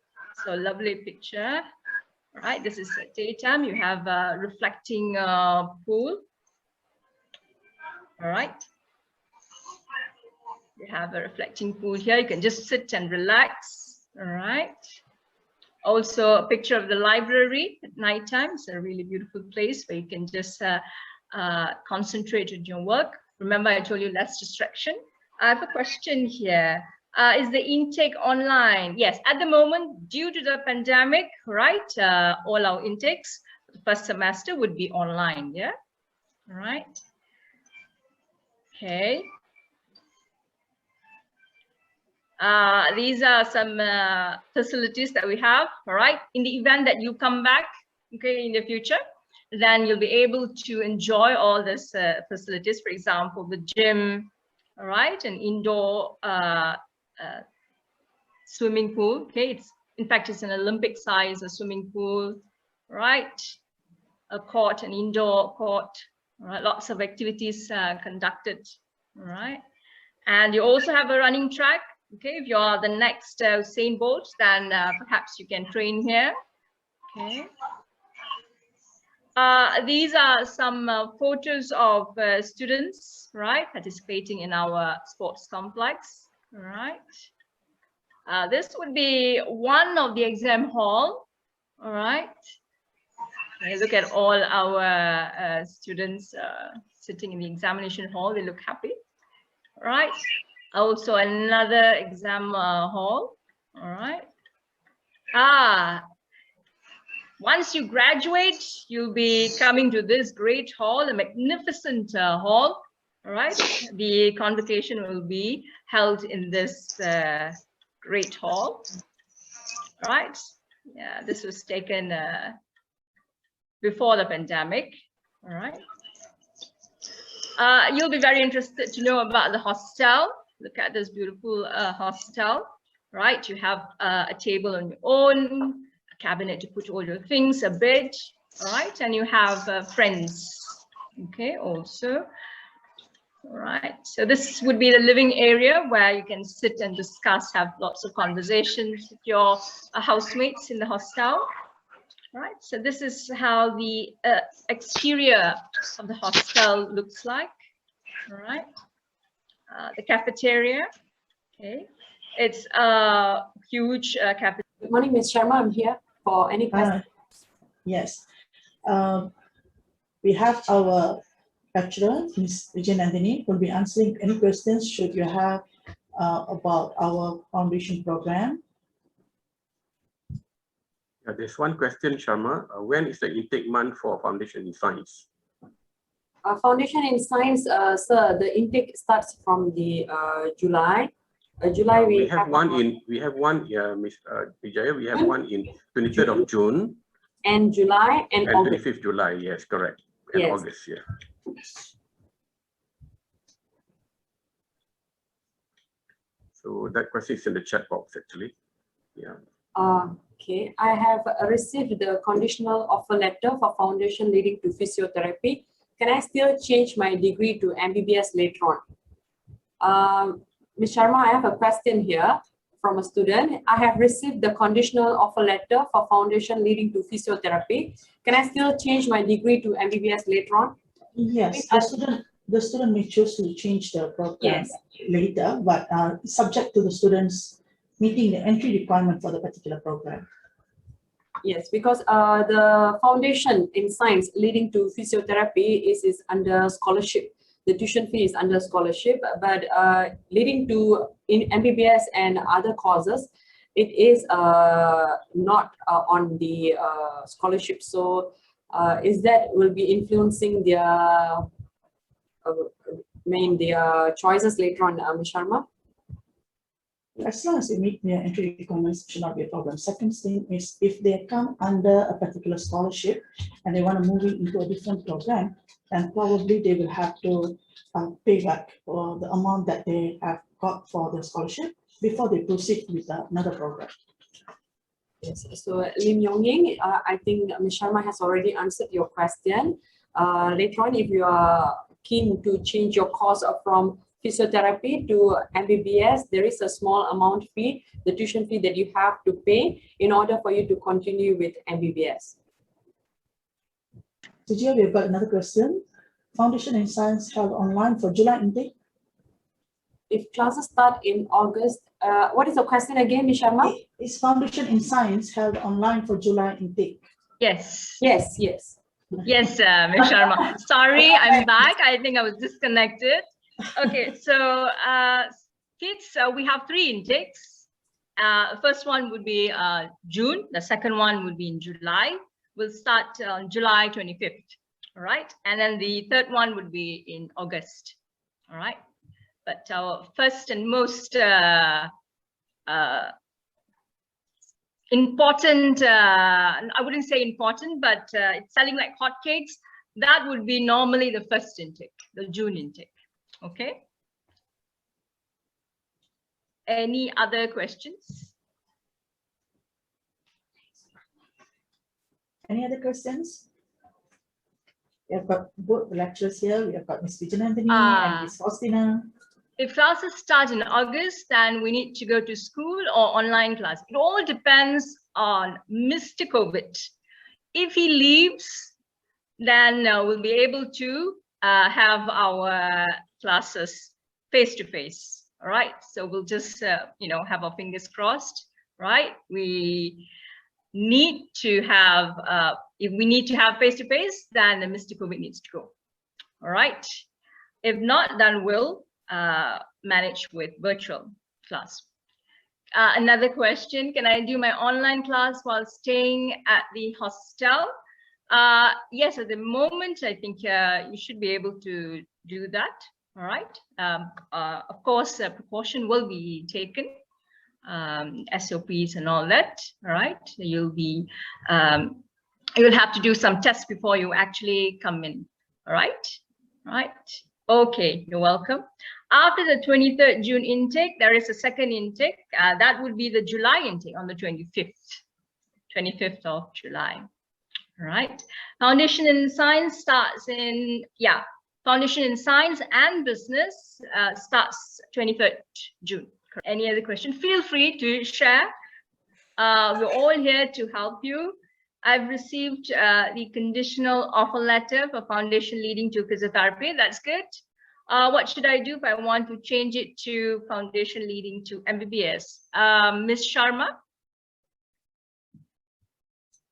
So lovely picture, right? This is at daytime. You have a reflecting pool, all right? You have a reflecting pool here. You can just sit and relax, all right? Also a picture of the library at nighttime. It's a really beautiful place where you can just concentrate on your work. Remember, I told you less distraction. I have a question here. Is the intake online? Yes, at the moment, due to the pandemic, right? All our intakes, the first semester would be online, yeah? All right. Okay. These are some facilities that we have, all right? In the event that you come back, okay, in the future, then you'll be able to enjoy all these facilities. For example, the gym, all right, an indoor swimming pool, okay? It's, in fact, it's an Olympic size swimming pool, right? A court, an indoor court, all right? Lots of activities conducted, all right? And you also have a running track. Okay, if you are the next Usain Bolt, then perhaps you can train here. Okay. These are some photos of students, right, participating in our sports complex. All right. This would be one of the exam hall. All right. Okay, look at all our students sitting in the examination hall. They look happy. All right. Also another exam hall, all right. Once you graduate, you'll be coming to this great hall, a magnificent hall, all right. The convocation will be held in this great hall, all right. Yeah, this was taken before the pandemic. All right. You'll be very interested to know about the hostel. Look at this beautiful hostel, right? You have a table on your own, a cabinet to put all your things, a bed, all right? And you have friends, okay, also. All right, so this would be the living area where you can sit and discuss, have lots of conversations with your housemates in the hostel. All right, so this is how the exterior of the hostel looks like. All right, the cafeteria. Okay, it's a huge cafeteria. Good morning, Ms. Sharma. I'm here for any questions. Yes, we have our lecturer, Ms. Vijayanandini, will be answering any questions should you have about our foundation program. Yeah, there's one question, Sharma. When is the intake month for Foundation in Science? Foundation in Science, sir, the intake starts from the July. July we have one in Ms. Vijaya. We have one in 23rd of June. And July and August. 25th July. Yes, correct. And Yes. August. Yeah. So that question is in the chat box actually. Yeah. Okay, I have received the conditional offer letter for foundation leading to physiotherapy. Can I still change my degree to MBBS later on? Ms. Sharma, I have a question here from a student. I have received the conditional offer letter for foundation leading to physiotherapy. Can I still change my degree to MBBS later on? Yes, the student may choose to change the program Yes. later, but subject to the students meeting the entry requirement for the particular program. Yes, because the foundation in science leading to physiotherapy is under scholarship. The tuition fee is under scholarship, but leading to in MBBS and other courses, it is not on the scholarship. So is that will be influencing their their choices later on, Ms. Sharma? As long as they meet their entry requirements, should not be a problem. Second thing is if they come under a particular scholarship and they want to move it into a different program, then probably they will have to pay back the amount that they have got for the scholarship before they proceed with another program. Yes. So Lim Yong-ying, I think Ms. Sharma has already answered your question. Later on, if you are keen to change your course from physiotherapy to MBBS, there is a small amount fee, the tuition fee that you have to pay in order for you to continue with MBBS. Sujia, we've got another question. Foundation in Science held online for July intake. If classes start in August, what is the question again, Ms. Sharma? Is Foundation in Science held online for July intake? Yes. Yes, yes. Yes, Ms. Sharma. Sorry, I'm back. I think I was disconnected. Okay, so kids, we have 3 intakes. First one would be June. The second one would be in July. We'll start on July 25th. All right. And then the third one would be in August. All right. But our first and most important, I wouldn't say important, but it's selling like hotcakes. That would be normally the first intake, the June intake. Okay. Any other questions? Any other questions? We have got both the lecturers here. We have got Ms. Vijayanandini and Ms. Faustina. If classes start in August, then we need to go to school or online class. It all depends on Mr. COVID. If he leaves, then we'll be able to have our classes face-to-face. All right. So we'll just, have our fingers crossed, right? We need to have, if we need to have face-to-face, then the Mr. COVID needs to go. All right. If not, then we'll manage with virtual class. Another question, can I do my online class while staying at the hostel? Yes, at the moment, I think you should be able to do that. All right. Of course, precaution will be taken. SOPs and all that. All right, you'll be you will have to do some tests before you actually come in. All right, okay, you're welcome. After the 23rd June intake, there is a second intake. That would be the July intake on the 25th of July. All right, Foundation in Science starts in, Foundation in Science and Business starts 23rd June. Any other question? Feel free to share. We're all here to help you. I've received the conditional offer letter for Foundation leading to physiotherapy. That's good. What should I do if I want to change it to Foundation leading to MBBS? Ms. Sharma?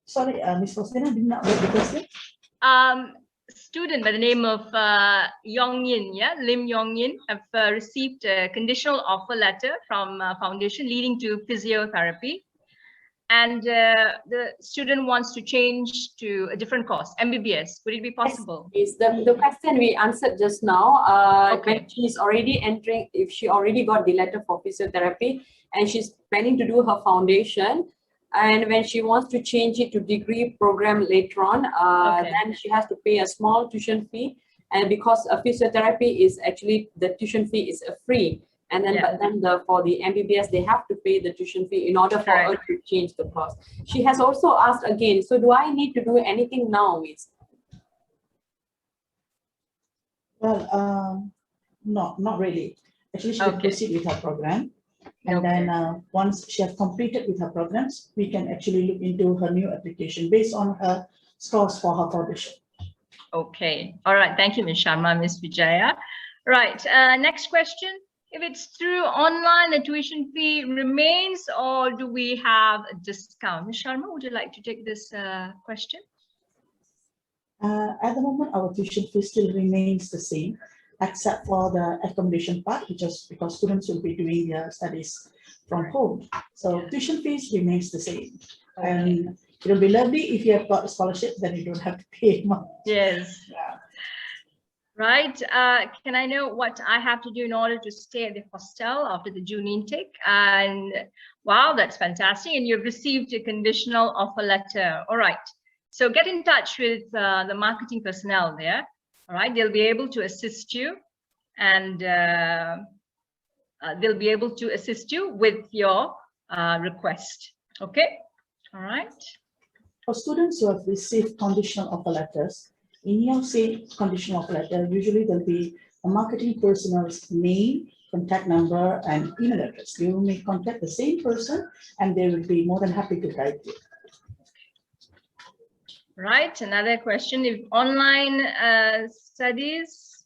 Sorry, Ms. Faustina, I did not get the question. Student by the name of Yong Yin, Lim Yong Yin, have received a conditional offer letter from Foundation leading to physiotherapy. And the student wants to change to a different course, MBBS. Would it be possible? Yes, the question we answered just now, when she's already entering, if she already got the letter for physiotherapy and she's planning to do her foundation, and when she wants to change it to degree program later on, then she has to pay a small tuition fee. And because a physiotherapy is actually, the tuition fee is free. And then, but then for the MBBS, they have to pay the tuition fee in order for her to change the course. She has also asked again, so do I need to do anything now, Miss? Well, no, not really. Actually, she will proceed with her program. And then once she has completed with her programs, we can actually look into her new application based on her scores for her foundation. Okay. All right. Thank you, Ms. Sharma, Ms. Vijaya. Right. Next question. If it's through online, the tuition fee remains, or do we have a discount? Ms. Sharma, would you like to take this question? At the moment, our tuition fee still remains the same, except for the accommodation part, which is because students will be doing their studies from home. So tuition fees remains the same. And it will be lovely if you have got a scholarship, then you don't have to pay much. Yes. Right. Can I know what I have to do in order to stay at the hostel after the June intake? And wow, that's fantastic. And you've received a conditional offer letter. All right. So get in touch with the marketing personnel there. All right. They'll be able to assist you, and they'll be able to assist you with your request. Okay. All right. For students who have received conditional offer letters, in your same conditional offer letter, usually there'll be a marketing person's name, contact number, and email address. You may contact the same person, and they will be more than happy to guide you. Right. Another question: if online studies.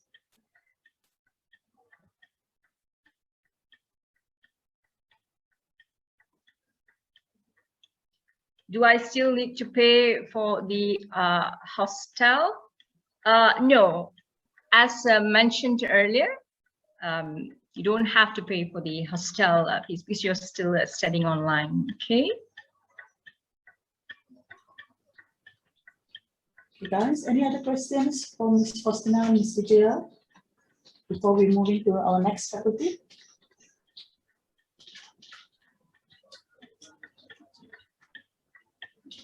Do I still need to pay for the hostel? No, as mentioned earlier, you don't have to pay for the hostel fees because you're still studying online. Okay. Guys, any other questions for Ms. Faustina and Ms. Vijaya before we move into our next faculty?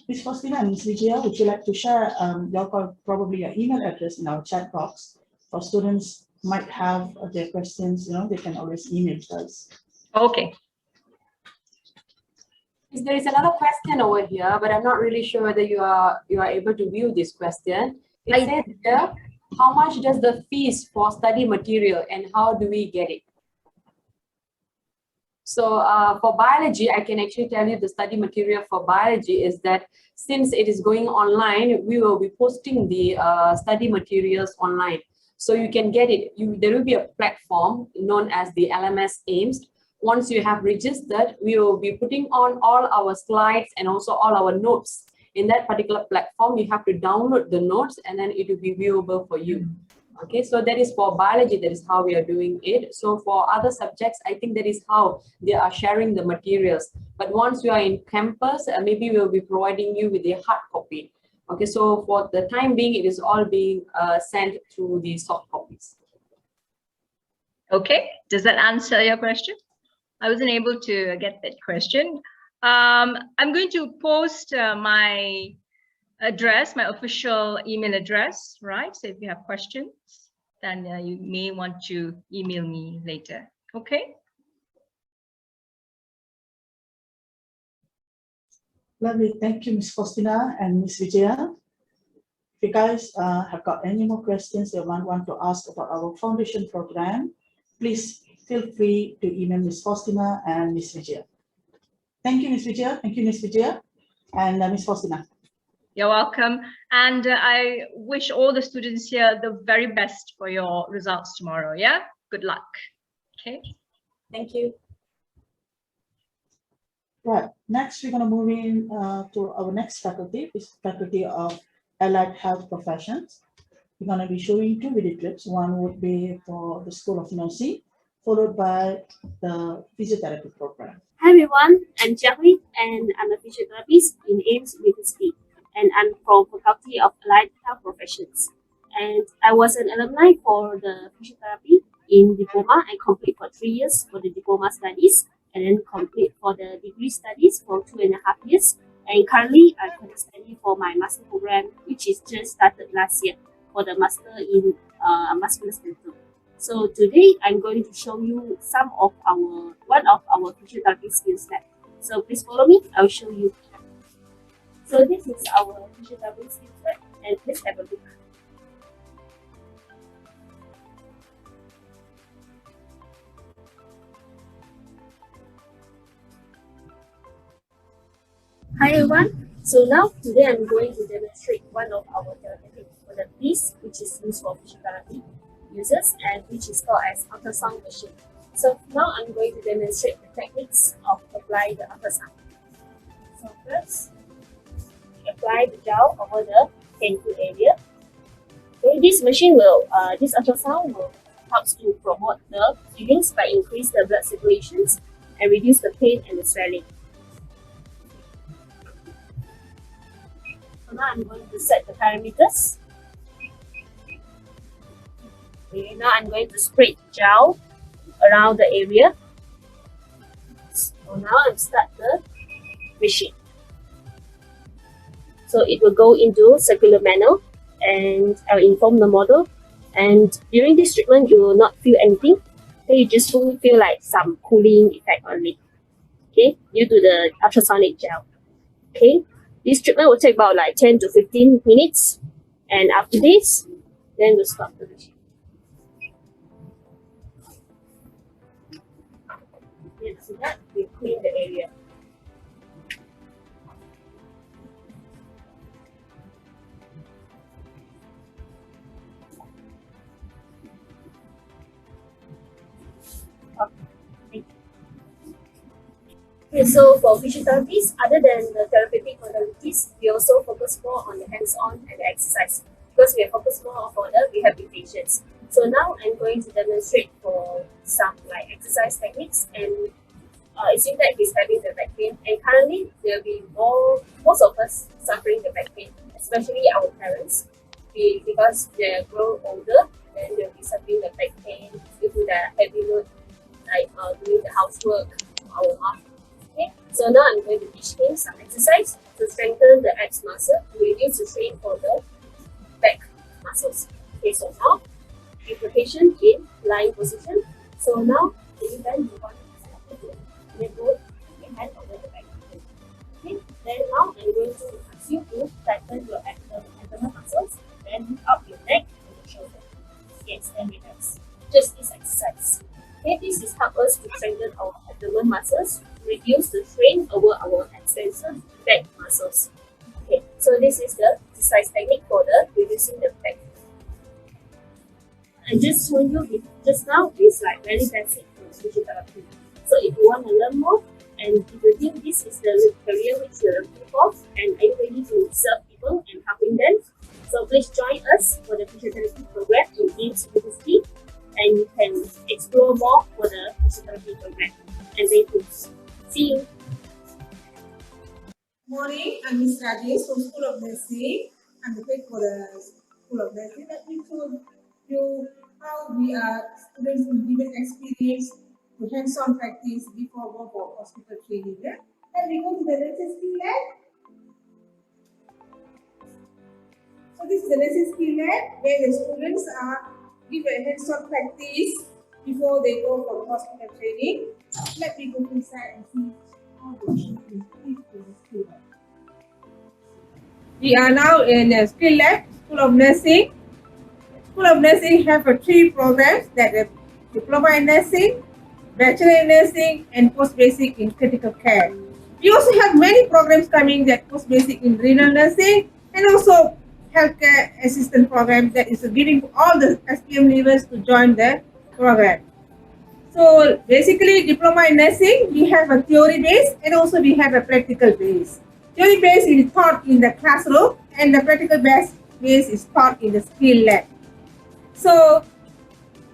Ms. Faustina and Ms. Vijaya, would you like to share probably your email address in our chat box for students might have their questions, they can always email us. Okay. There is another question over here, but I'm not really sure whether you are able to view this question. It says here, how much does the fees for study material and how do we get it? So for biology, I can actually tell you the study material for biology is that since it is going online, we will be posting the study materials online. So you can get it. There will be a platform known as the LMS Aimst. Once you have registered, we will be putting on all our slides and also all our notes. In that particular platform, you have to download the notes and then it will be viewable for you. Okay, so that is for biology, that is how we are doing it. So for other subjects, I think that is how they are sharing the materials. But once you are in campus, maybe we'll be providing you with a hard copy. Okay, so for the time being, it is all being sent through the soft copies. Okay, does that answer your question? I wasn't able to get that question. I'm going to post my address, my official email address, right? So if you have questions, then you may want to email me later. Okay. Lovely. Thank you, Ms. Faustina and Ms. Vijaya. If you guys have got any more questions you might want to ask about our foundation program, please feel free to email Ms. Faustina and Ms. Vijaya. Thank you, Ms. Vijaya. Thank you, Ms. Vijaya. And Ms. Faustina. You're welcome. And I wish all the students here the very best for your results tomorrow. Yeah. Good luck. Okay. Thank you. Right. Next, we're going to move in to our next faculty, is Faculty of Allied Health Professions. We're going to be showing two video clips. One would be for the School of Nursing, followed by the physiotherapy program. Hi everyone, I'm Jacqueline and I'm a physiotherapist in Aimst University and I'm from Faculty of Allied Health Professions. And I was an alumni for the physiotherapy in diploma and complete for 3 years for the diploma studies and then complete for the degree studies for 2.5 years. And currently I can study for my master program, which is just started last year for the master in musculoskeletal. So today I'm going to show you one of our physiotherapy skills lab. So please follow me, I'll show you. So this is our physiotherapy skills lab and please have a look. Hi everyone. So now today I'm going to demonstrate one of our therapeutic modalities which is used for physiotherapy users and which is called as ultrasound machine. So now I'm going to demonstrate the techniques of applying the ultrasound. So first, we apply the gel over the painful area. Okay, this ultrasound will help to promote the feelings by increase the blood circulations and reduce the pain and the swelling. So now I'm going to set the parameters. Okay, now I'm going to spread gel around the area. So now I'm start the machine. So it will go into circular manner and I'll inform the model. And during this treatment, you will not feel anything. Okay, you just will feel like some cooling effect only. Okay, due to the ultrasonic gel. Okay, this treatment will take about like 10 to 15 minutes. And after this, then we'll stop the machine. And after that, we clean the area. Okay, so for physiotherapies, other than the therapeutic modalities, we also focus more on the hands-on and the exercise because we are focused more on the rehabilitations. So now I'm going to demonstrate for some like exercise techniques and it seems that he's having the back pain and currently there will be most of us suffering the back pain, especially our parents because they grow older, then they'll be suffering the back pain due to the heavy load like doing the housework, our mom. Okay, so now I'm going to teach him some exercise to strengthen the abs muscle to reduce the strain for the back muscles. Okay, so now keep the patient in lying position. So now you bend the body, then go your hand over the back. Okay, then now I'm going to ask you to tighten your abdominal muscles, then lift up your neck and your shoulder. Yes, then relax. Just this exercise. Okay, this is help us to strengthen our abdominal muscles, reduce the strain over our extensor back muscles. Okay, so this is the exercise technique for the reducing the back. I just showed you just now is like very basic for physiotherapy. So if you want to learn more and if you think this is the career which you're looking for and are you ready to serve people and helping them, so please join us for the physiotherapy program in Aimst University and you can explore more for the physiotherapy program. And thank you. See you. Morning, I'm Ms. Rajesh from School of Nursing. I'm the head for the School of Nursing. Let me show you how we are students with different experience to hands-on practice before go for hospital training. Yeah? Then we go to the lesson skill lab. So this is the lesson skill lab where the students are given hands-on practice before they go for hospital training. Let me go inside and see how they should be the skill lab. We are now in a skill lab, School of Nursing. School of Nursing have three programs that are Diploma in Nursing, Bachelor in Nursing, and Post Basic in Critical Care. We also have many programs coming that Post Basic in Renal Nursing and also Healthcare Assistant program that is giving all the SPM leavers to join the program. So basically, Diploma in Nursing, we have a theory base and also we have a practical base. Theory base is taught in the classroom and the practical base is taught in the skill lab. So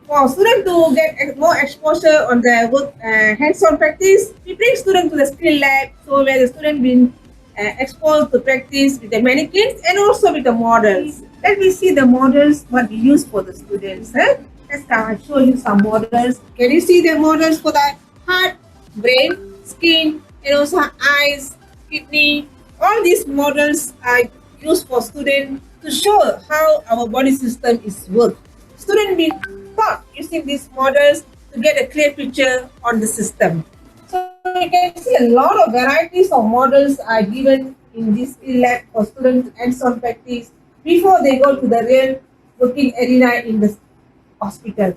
for students to get more exposure on the work hands-on practice, we bring students to the skill lab, so where the student been exposed to practice with the mannequins and also with the models. Let me see the models what we use for the students. Let's show you some models. Can you see the models for the heart, brain, skin, and also eyes, kidney? All these models are used for students to show how our body system is work. Students be taught using these models to get a clear picture on the system. So you can see a lot of varieties of models are given in this lab for students hands-on practice before they go to the real working arena in the hospital.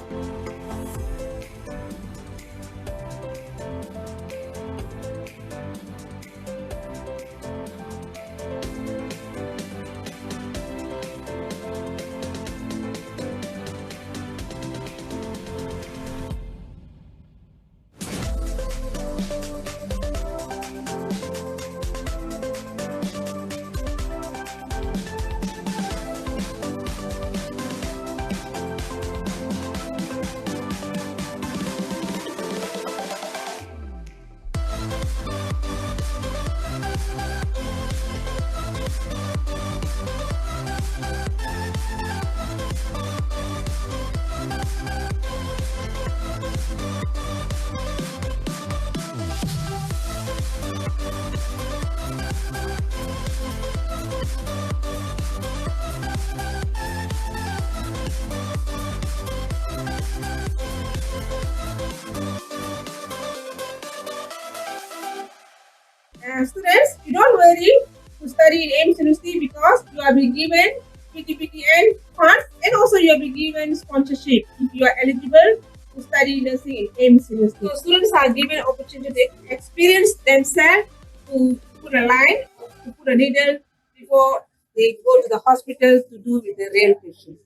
Students, you don't worry to study in Aimst University because you are being given PTPTN funds and also you are being given sponsorship if you are eligible to study nursing in Aimst University. So students are given opportunity to experience themselves, to put a line, to put a needle before they go to the hospital to do with the real patient.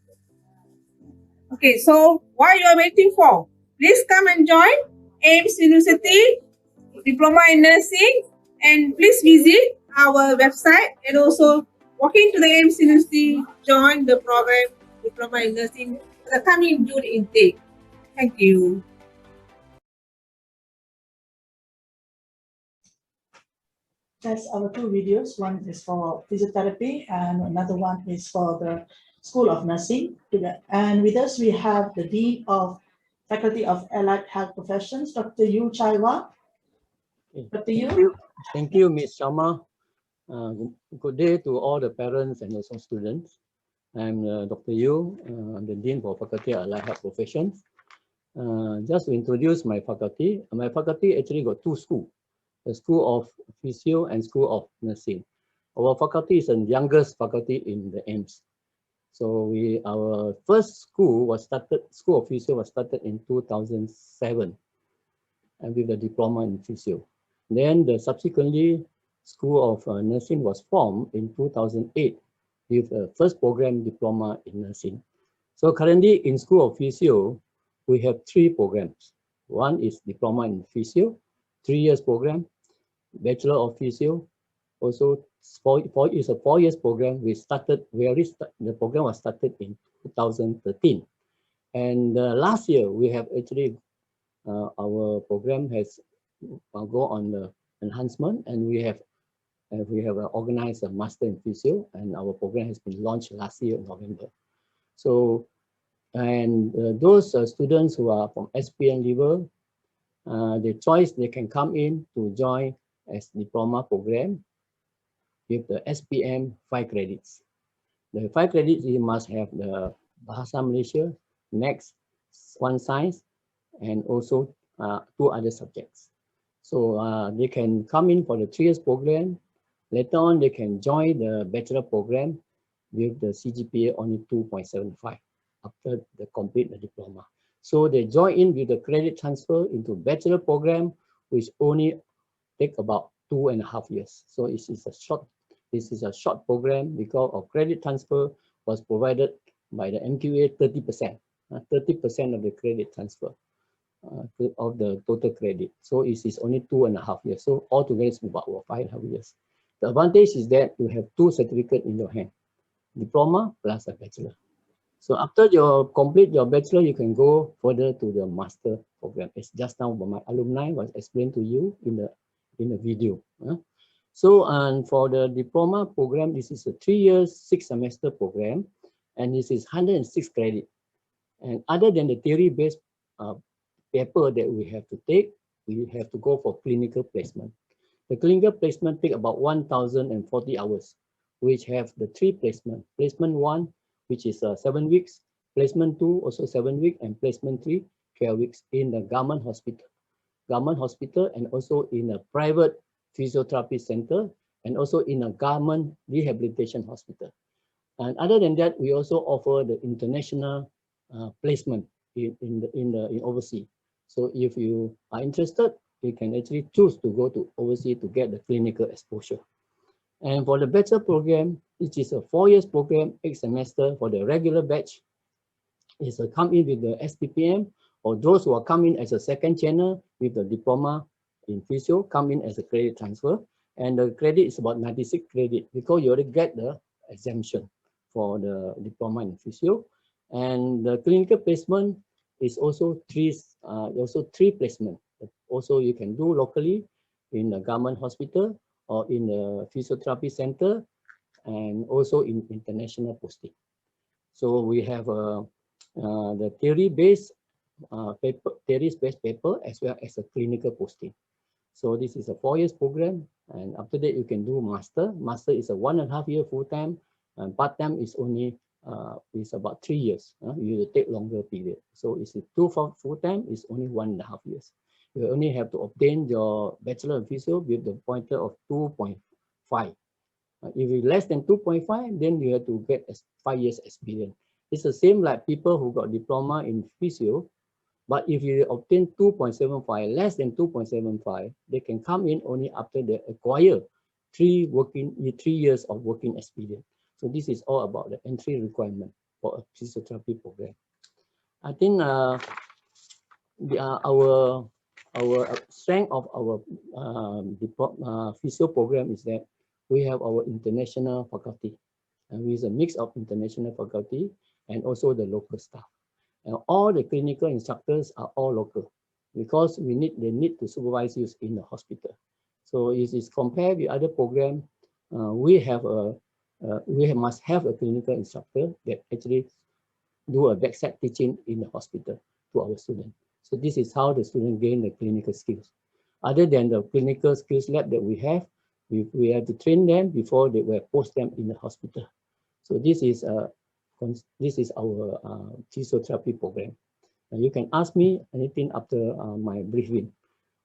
Okay, so what you are waiting for? Please come and join Aimst University Diploma in Nursing, and please visit our website and also walk into the Aimst University, join the program Diploma in Nursing for the coming June intake. Thank you. That's our two videos. One is for physiotherapy and another one is for the School of Nursing. And with us, we have the Dean of Faculty of Allied Health Professions, Dr. Yu Chaiwa. Dr. Yu. Thank you, Ms. Sharma. Good day to all the parents and also students. I'm Dr. Yu, I'm the Dean for Faculty of Allied Health Professions. Just to introduce my faculty actually got two schools, the School of Physio and School of Nursing. Our faculty is the youngest faculty in the Aimst. So our first school was started, School of Physio was started in 2007 and with the diploma in physio. Then subsequently, School of Nursing was formed in 2008 with the first program diploma in nursing. So currently in School of Physio, we have three programs. One is diploma in physio, 3 years program, Bachelor of Physio, also is a 4 years program. The program was started in 2013. And last year, we have actually, our program has go on the enhancement, and we have organized a Master in Physio, and our program has been launched last year in November. So, and those students who are from SPM level, the choice they can come in to join as diploma program with the SPM 5 credits. The 5 credits, you must have the Bahasa Malaysia, Maths, one science, and also 2 other subjects. So they can come in for the 3 years program. Later on, they can join the bachelor program with the CGPA only 2.75 after they complete the diploma. So they join in with the credit transfer into bachelor program, which only take about 2.5 years. So this is a short program because of credit transfer was provided by the MQA 30%, 30% of the credit transfer of the total credit. So it is only 2.5 years. So altogether it's about 5.5 years. The advantage is that you have 2 certificates in your hand, diploma plus a bachelor. So after you complete your bachelor, you can go further to the master program. It's just now my alumni was explained to you in the video. So and for the diploma program, this is a 3 years, 6 semester program, and this is 106 credit. And other than the theory-based paper that we have to take, we have to go for clinical placement. The clinical placement take about 1,040 hours, which have the 3 placement. Placement 1, which is 7 weeks, placement 2, also 7 weeks, and placement 3, 12 weeks in the government hospital, and also in a private physiotherapy center, and also in a government rehabilitation hospital. And other than that, we also offer the international placement in overseas. So if you are interested, you can actually choose to go to overseas to get the clinical exposure. And for the bachelor program, which is a 4 years program, 8 semester for the regular batch, is come in with the SPPM, or those who are coming as a second channel with the diploma in physio, come in as a credit transfer. And the credit is about 96 credit because you already get the exemption for the diploma in physio. And the clinical placement is also 3 placement. Also, you can do locally in the government hospital or in the physiotherapy center, and also in international posting. So we have the theory-based paper as well as a clinical posting. So this is a 4 years program, and after that you can do master. Master is a 1.5 year full-time, and part-time is only is about 3 years. You will take longer period. So it's 2 full-time is only 1.5 years. You only have to obtain your bachelor of physio with the pointer of 2.5. If it's less than 2.5, then you have to get 5 years experience. It's the same like people who got diploma in physio, but if you obtain 2.75, less than 2.75, they can come in only after they acquire 3 years of working experience. So this is all about the entry requirement for a physiotherapy program. I think our strength of our physio program is that we have our international faculty, and with a mix of international faculty and also the local staff. And all the clinical instructors are all local because they need to supervise you in the hospital. So it is compared with other program, we must have a clinical instructor that actually do a backside teaching in the hospital to our students. So this is how the student gain the clinical skills. Other than the clinical skills lab that we have to train them before they will post them in the hospital. So this is our physiotherapy program. And you can ask me anything after my briefing.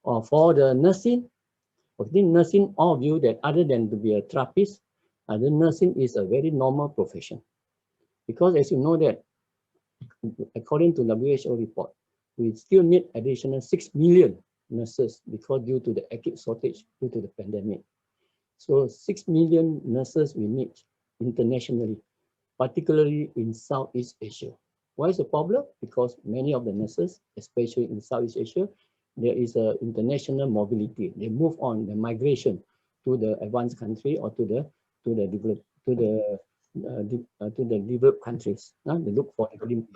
Or for the nursing, all of you that other than to be a therapist, the nursing is a very normal profession. Because as you know that, according to WHO report, we still need additional 6 million nurses because due to the acute shortage due to the pandemic. So 6 million nurses we need internationally, particularly in Southeast Asia. Why is the problem? Because many of the nurses, especially in Southeast Asia, there is a international mobility. They move on the migration to the advanced country or to the developed countries. They look for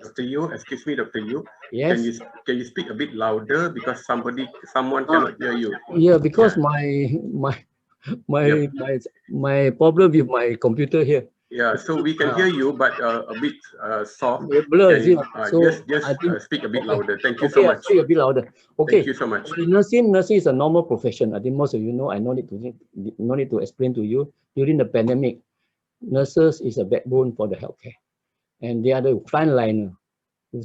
Dr. Yu, excuse me, Dr. Yu. Yes. Can you speak a bit louder because someone cannot hear you? Yeah, because my problem with my computer here. Yeah, so we can hear you, but a bit soft. Blur, Can is you it? So just I think speak a bit okay. louder? Thank you so Okay, I much. speak a bit louder. Thank Okay. you so much. Nursing is a normal profession. I think most of you know. I no need to explain to you. During the pandemic, nurses is a backbone for the healthcare, and they are the frontliner.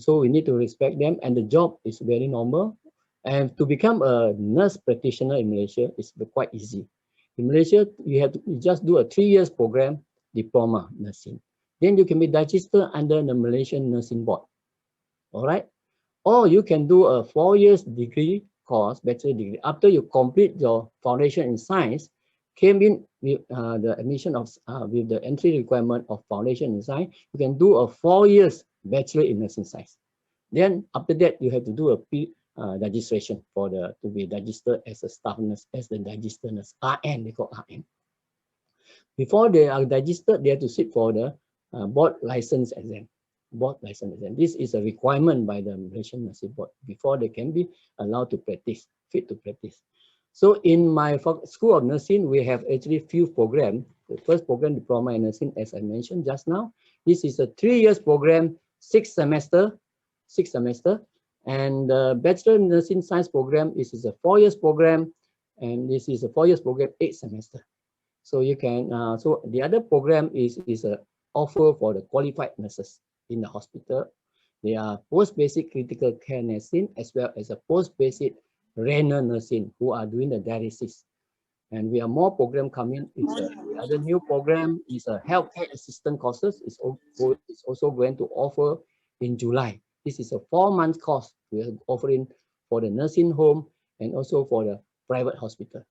So we need to respect them, and the job is very normal. And to become a nurse practitioner in Malaysia is quite easy. In Malaysia, you just do a 3 years program, diploma nursing. Then you can be registered under the Malaysian Nursing Board. All right. Or you can do a 4 years degree course, bachelor degree. After you complete your foundation in science, came in with the admission of with the entry requirement of foundation in science, you can do a 4 years bachelor in nursing science. Then after that, you have to do a registration for to be registered as a staff nurse, as the registered nurse, RN, they call RN. Before they are registered, they have to sit for the board license exam. Board license exam. This is a requirement by the Malaysian Nursing Board before they can be allowed to practice, fit to practice. So in my School of Nursing, we have actually few programs. The first program, Diploma in Nursing, as I mentioned just now. This is a 3 years program, 6 semester. And the Bachelor in Nursing Science program is a 4 years program, and this is a 4 years program, 8 semester. So you can, so the other program is a offer for the qualified nurses in the hospital. They are post-basic critical care nursing as well as a post-basic renal nursing who are doing the dialysis. And we have more program coming. The other new program is a healthcare assistant courses. It's also going to offer in July. This is a 4-month course we are offering for the nursing home and also for the private hospital.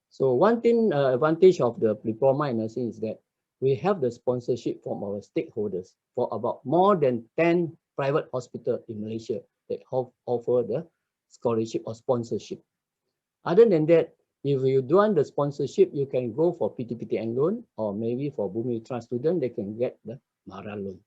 So one thing, advantage of the diploma in nursing is that we have the sponsorship from our stakeholders for about more than 10 private hospitals in Malaysia that offer the scholarship or sponsorship. Other than that, if you do want the sponsorship, you can go for PTPTN loan, or maybe for Bumi Trust student, they can get the MARA loan.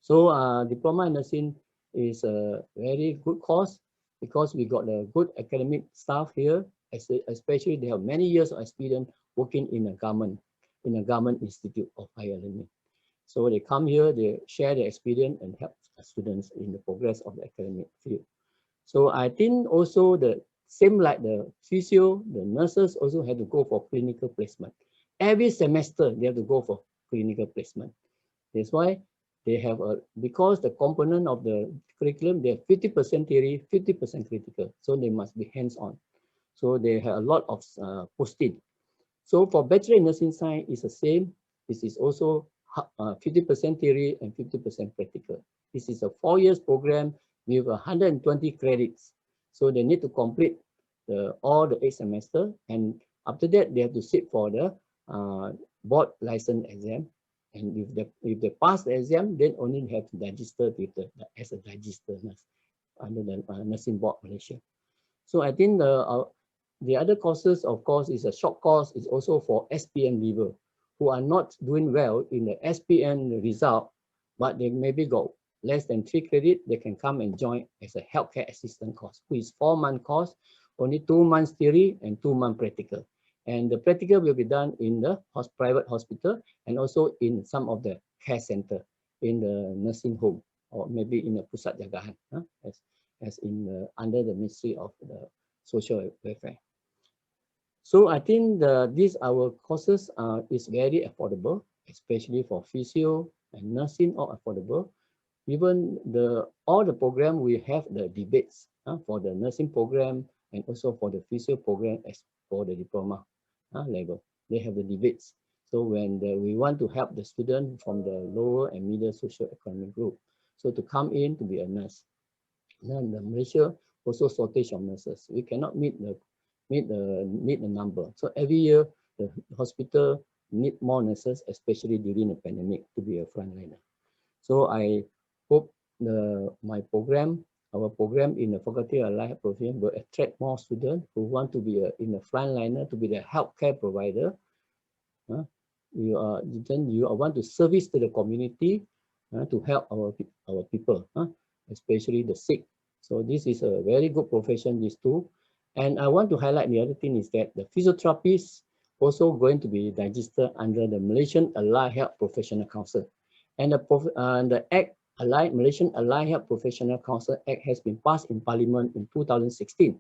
So diploma in nursing is a very good course because we got a good academic staff here, especially they have many years of experience working in a government institute of higher learning. So they come here, they share their experience and help students in the progress of the academic field. So I think also the same like the physio, the nurses also have to go for clinical placement. Every semester they have to go for clinical placement. That's why they have because the component of the curriculum, they have 50% theory, 50% critical. So they must be hands-on. So they have a lot of posting. So for Bachelor in Nursing Science, it's the same. This is also 50% theory and 50% practical. This is a 4 years program with 120 credits. So they need to complete all the 8 semester. And after that, they have to sit for the board license exam. And if they pass the exam, then only have to register with as a registered nurse under the Nursing Board Malaysia. So I think the other courses, of course, is a short course. Is also for SPM leaver who are not doing well in the SPM result, but they maybe got less than 3 credits. They can come and join as a healthcare assistant course, which is 4-month course, only 2 months theory and 2 months practical. And the practical will be done in the private hospital and also in some of the care center in the nursing home or maybe in the pusat jagahan, as in under the Ministry of the Social Welfare. So I think these our courses is very affordable, especially for physio and nursing, all affordable. Even all the program we have the debates for the nursing program and also for the physio program as for the diploma level. They have the debates. So when we want to help the student from the lower and middle socio-economic group, so to come in to be a nurse. Then the Malaysia also shortage of nurses. We cannot meet the number. So every year the hospital need more nurses, especially during the pandemic, to be a frontliner. So I hope our program in the Faculty of Allied Health Profession will attract more students who want to be in the frontliner, to be the healthcare provider. You want to service to the community to help our people, especially the sick. So this is a very good profession, these two. And I want to highlight the other thing is that the physiotherapists also going to be registered under the Malaysian Allied Health Professional Council. And the Act, Malaysian Allied Health Professional Council Act has been passed in Parliament in 2016.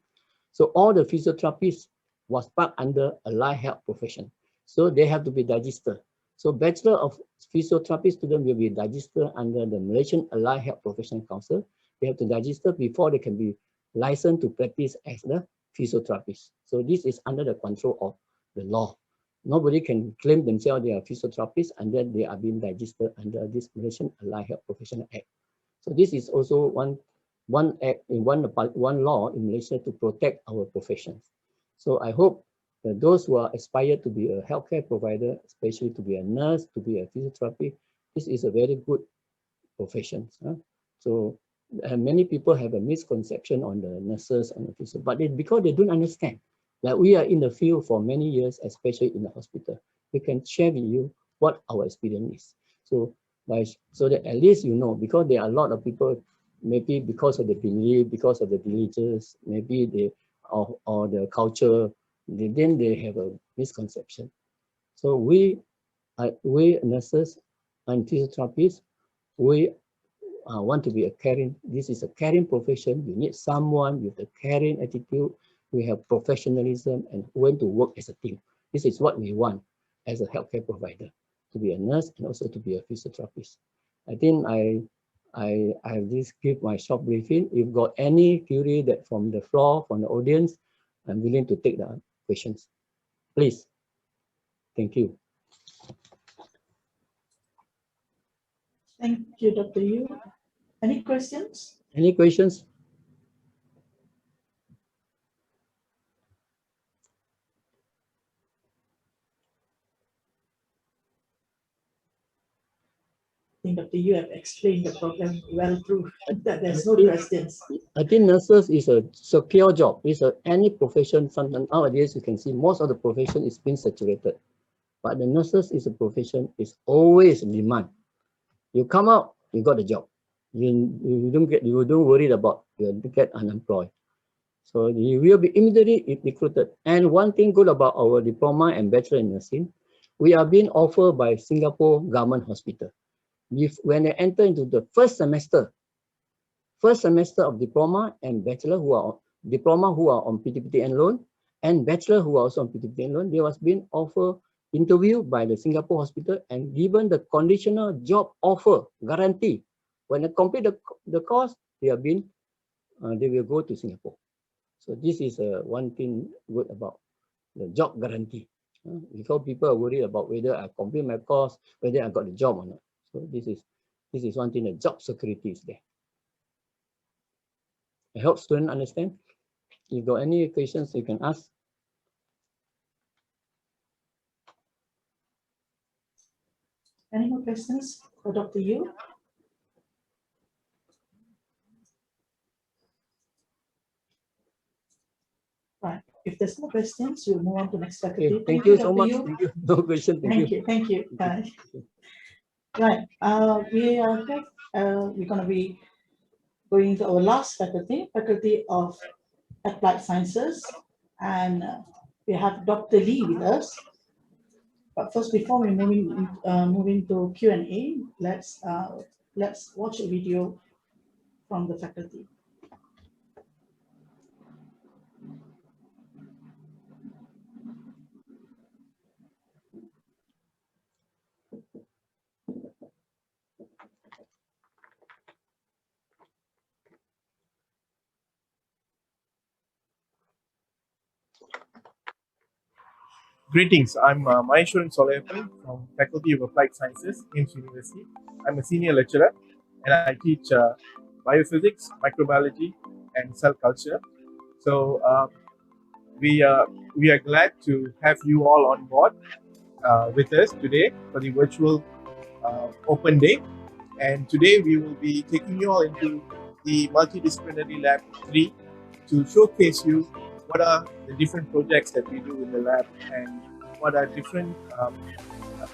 So all the physiotherapists was part under Allied Health Profession. So they have to be registered. So Bachelor of Physiotherapy student will be registered under the Malaysian Allied Health Professional Council. They have to register before they can be licensed to practice as the physiotherapist. So this is under the control of the law. Nobody can claim themselves they are physiotherapists and then they are being registered under this Malaysian Allied Health Professional Act. So this is also one act in one law in Malaysia to protect our professions. So I hope that those who are aspired to be a healthcare provider, especially to be a nurse, to be a physiotherapist, this is a very good profession. So many people have a misconception on the nurses and the physio, but because they don't understand. Like we are in the field for many years, especially in the hospital. We can share with you what our experience is. So that at least you know, because there are a lot of people, maybe because of the belief, because of the religious, maybe they or the culture, then they have a misconception. So we nurses and physiotherapists, we want to be a caring. This is a caring profession. You need someone with a caring attitude. We have professionalism and want to work as a team. This is what we want as a healthcare provider, to be a nurse and also to be a physiotherapist. I think I just give my short briefing. If you've got any query that from the floor, from the audience, I'm willing to take the questions. Please. Thank you. Thank you, Dr. Yu. Any questions? Any questions? I think Dr. Yu have explained the program well through that there's no questions. I think nurses is a secure job. It's any profession. Sometimes nowadays you can see most of the profession is being saturated, but the nurses is a profession is always in demand. You come out, you got a job. You don't worry about you get unemployed. So you will be immediately recruited. And one thing good about our diploma and bachelor in nursing, we are being offered by Singapore Government Hospital. When they enter into the first semester of diploma and bachelor who are on PTPTN loan and bachelor who are also on PTPTN loan, they was being offered interview by the Singapore hospital and given the conditional job offer guarantee. When they complete the course, they will go to Singapore. So this is one thing good about the job guarantee. Because people are worried about whether I complete my course, whether I got the job or not. So this is one thing, the job security is there. I hope students understand. If you got any questions, you can ask. Any more questions for Dr. Yu? Right. If there's no questions, we'll move on to next faculty. Okay, thank you so Dr. much. Yu. Thank you. No question. Thank you. Bye. Right. We're going to be going to our last faculty, Faculty of Applied Sciences, and we have Dr. Lee with us. But first, before we move into Q&A, let's watch a video from the faculty. Greetings, I'm Maheshwaran Solayappan from Faculty of Applied Sciences, Aimst University. I'm a senior lecturer and I teach biophysics, microbiology and cell culture. So we are glad to have you all on board with us today for the virtual open day. And today we will be taking you all into the multidisciplinary lab 3 to showcase you what are the different projects that we do in the lab and what are different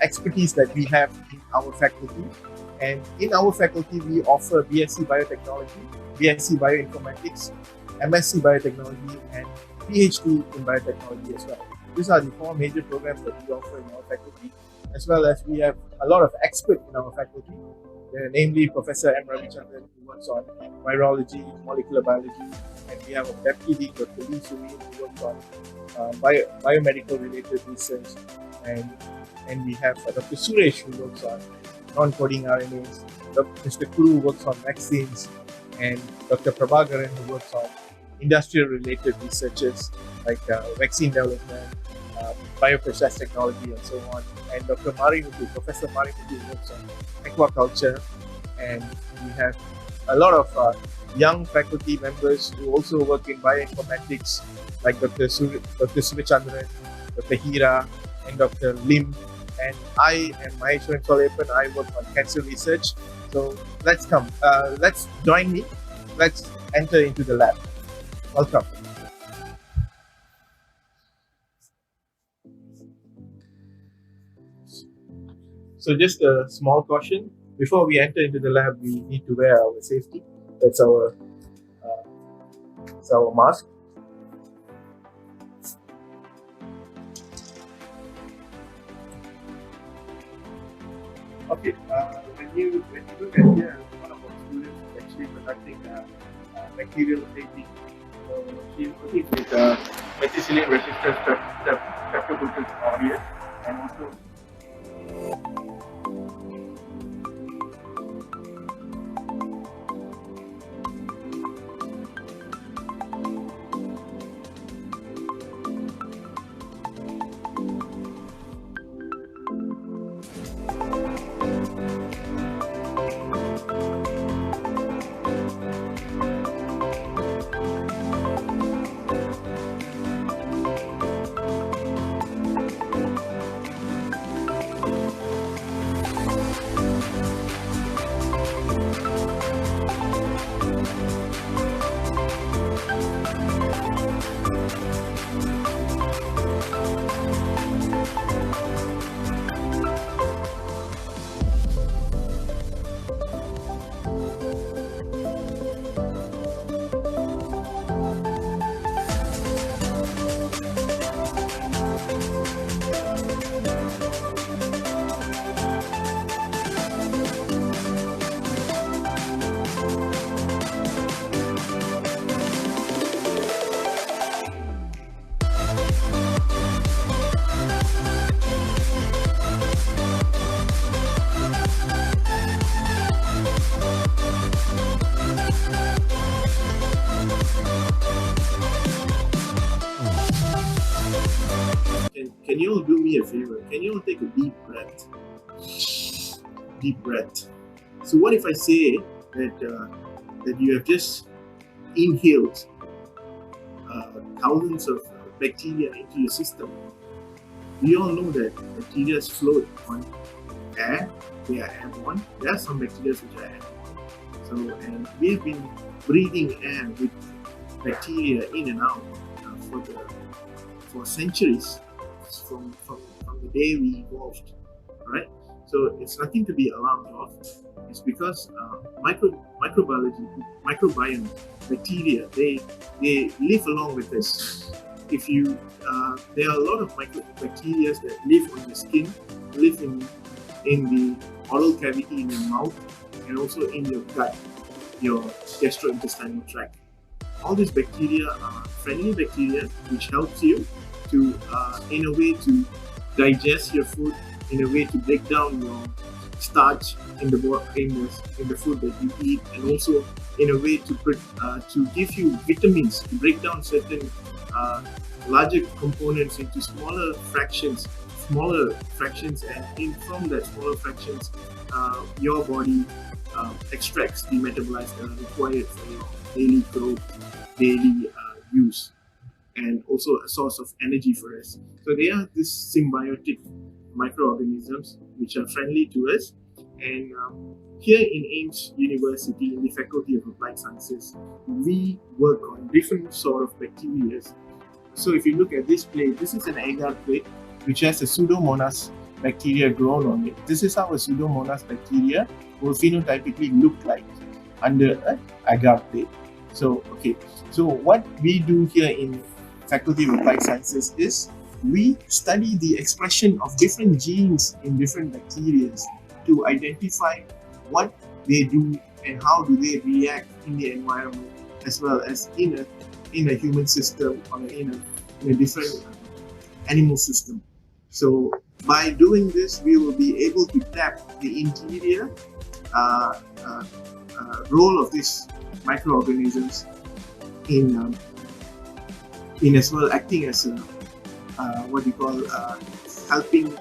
expertise that we have in our faculty. And in our faculty, we offer BSc Biotechnology, BSc Bioinformatics, MSc Biotechnology, and PhD in Biotechnology as well. these are the 4 major programs that we offer in our faculty, as well as we have a lot of experts in our faculty, namely Professor M. Ravichandran, who works on virology, molecular biology, and we have a deputy, Dr. Lee Suri, who works on biomedical related research, and we have Dr. Suresh, who works on non-coding RNAs, Mr. Kuru works on vaccines, and Dr. Prabhakaran, who works on industrial related researches like vaccine development, bioprocess technology, and so on. And Dr. Marimutu, Professor Marimutu, works on aquaculture, and we have a lot of young faculty members who also work in bioinformatics, like Dr. Surichandran, Dr. Hira, and Dr. Lim. And I and Maheshwaran Solepan, I work on cancer research. So let's come, let's join me, let's enter into the lab. Welcome. So just a small caution, before we enter into the lab, we need to wear our safety. That's our mask. Okay, when you look at here, one of our students is actually conducting bacterial plating. So she's working with methicillin resistant streptococcus aureus, and also Can you all do me a favor? Can you all take a deep breath? Deep breath. So what if I say that you have just inhaled thousands of bacteria into your system? We all know that bacteria float on air. They are airborne. There are some bacteria which are airborne. So, and we've been breathing air with bacteria in and out for centuries. From the day we evolved, right? So it's nothing to be alarmed of. It's because microbiology, microbiome, bacteria, they live along with us. If you, there are a lot of bacteria that live on the skin, live in the oral cavity in your mouth, and also in your gut, your gastrointestinal tract. All these bacteria are friendly bacteria which helps you to, in a way, to digest your food, in a way to break down your starch in the food that you eat, and also in a way to give you vitamins, to break down certain larger components into smaller fractions, and from that smaller fractions, your body extracts the metabolites that are required for your daily growth, daily use, and also a source of energy for us. So they are these symbiotic microorganisms which are friendly to us. And here in Aimst University, in the Faculty of Applied Sciences, we work on different sort of bacteria. So if you look at this plate, this is an agar plate which has a Pseudomonas bacteria grown on it. This is how a Pseudomonas bacteria will phenotypically look like under an agar plate. So, okay, so what we do here in Faculty of Applied Sciences is we study the expression of different genes in different bacteria to identify what they do and how do they react in the environment, as well as in a human system or in a different animal system. So by doing this, we will be able to tap the interior role of these microorganisms in as well acting as a what we call helping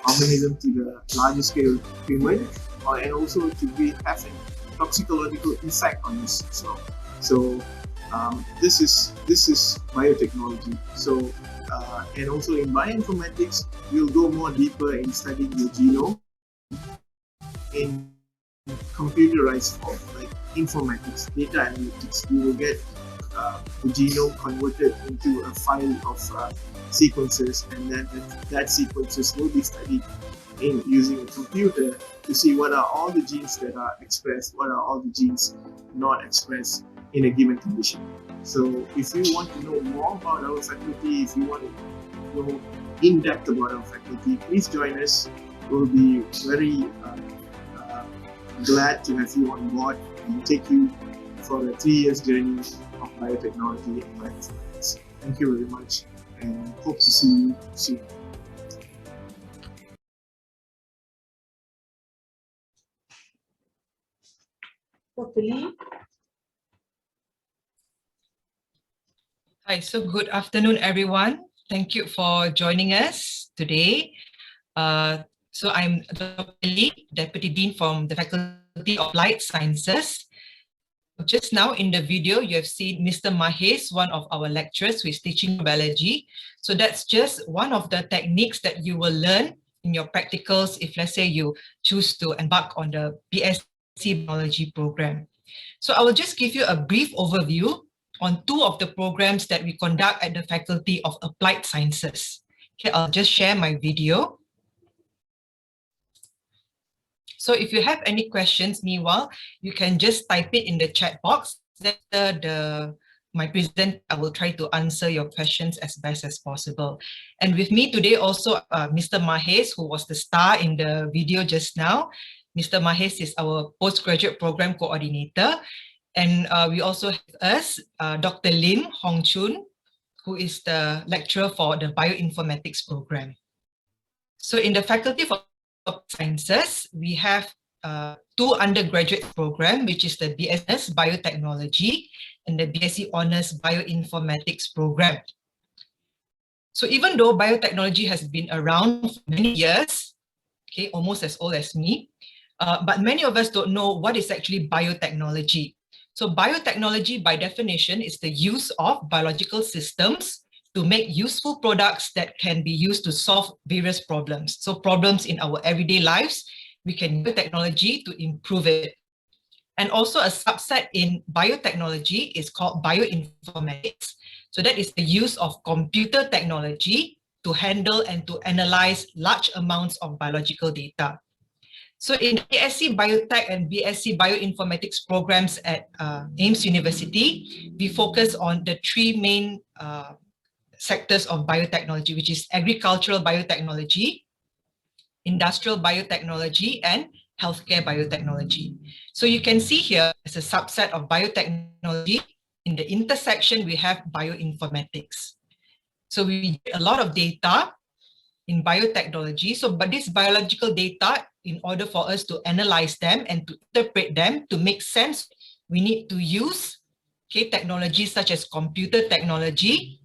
organism to the larger scale human, and also to be having toxicological effect on this as well. So this is biotechnology. So and also in bioinformatics, we'll go more deeper in studying the genome in computerized form, like informatics, data analytics. We will get the genome converted into a file of sequences, and then that sequences will be studied in using a computer to see what are all the genes that are expressed, what are all the genes not expressed in a given condition. So if you want to know more about our faculty, if you want to know in depth about our faculty, please join us. We'll be very glad to have you on board and take you for a 3 years journey of biotechnology and bioinformatics. Thank you very much, and hope to see you soon. Dr. Lee. Hi, so good afternoon, everyone. Thank you for joining us today. So I'm Dr. Lee, Deputy Dean from the Faculty of Applied Sciences. Just now in the video, you have seen Mr. Mahes, one of our lecturers who is teaching biology. So that's just one of the techniques that you will learn in your practicals if, let's say, you choose to embark on the BSc Biology program. So I will just give you a brief overview on two of the programs that we conduct at the Faculty of Applied Sciences. Okay, I'll just share my video. So if you have any questions, meanwhile, you can just type it in the chat box. After my present, I will try to answer your questions as best as possible. And with me today also, Mr. Mahes, who was the star in the video just now. Mr. Mahes is our postgraduate program coordinator. And we also have us, Dr. Lim Hong Chun, who is the lecturer for the bioinformatics program. So in the Faculty of Sciences, we have two undergraduate programs, which is the BSc Biotechnology and the BSc Honours Bioinformatics program. So even though biotechnology has been around for many years, okay, almost as old as me, but many of us don't know what is actually biotechnology. So biotechnology, by definition, is the use of biological systems to make useful products that can be used to solve various problems. So problems in our everyday lives, we can use technology to improve it. And also a subset in biotechnology is called bioinformatics. So that is the use of computer technology to handle and to analyze large amounts of biological data. So in BSc Biotech and BSc Bioinformatics programs at Aimst University, we focus on the three main sectors of biotechnology, which is agricultural biotechnology, industrial biotechnology, and healthcare biotechnology. So you can see here as a subset of biotechnology, in the intersection, we have bioinformatics. So we get a lot of data in biotechnology. So, but this biological data, in order for us to analyze them and to interpret them, to make sense, we need to use technologies such as computer technology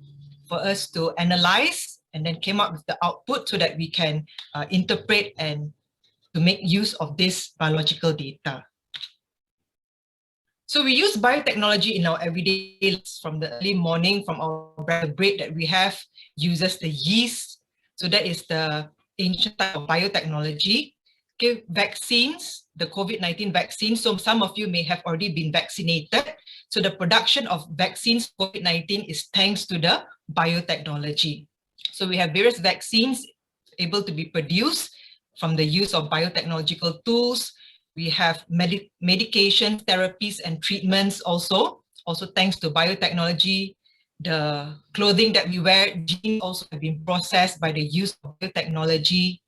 for us to analyze and then came up with the output so that we can interpret and to make use of this biological data. So we use biotechnology in our everyday lives, from the early morning, from our bread that we have, uses the yeast. So that is the ancient type of biotechnology. Okay, vaccines, the COVID-19 vaccine. So some of you may have already been vaccinated. So the production of vaccines for COVID-19 is thanks to the biotechnology. So we have various vaccines able to be produced from the use of biotechnological tools. We have medication, therapies, and treatments also thanks to biotechnology. the clothing that we wear, genes also have been processed by the use of biotechnology.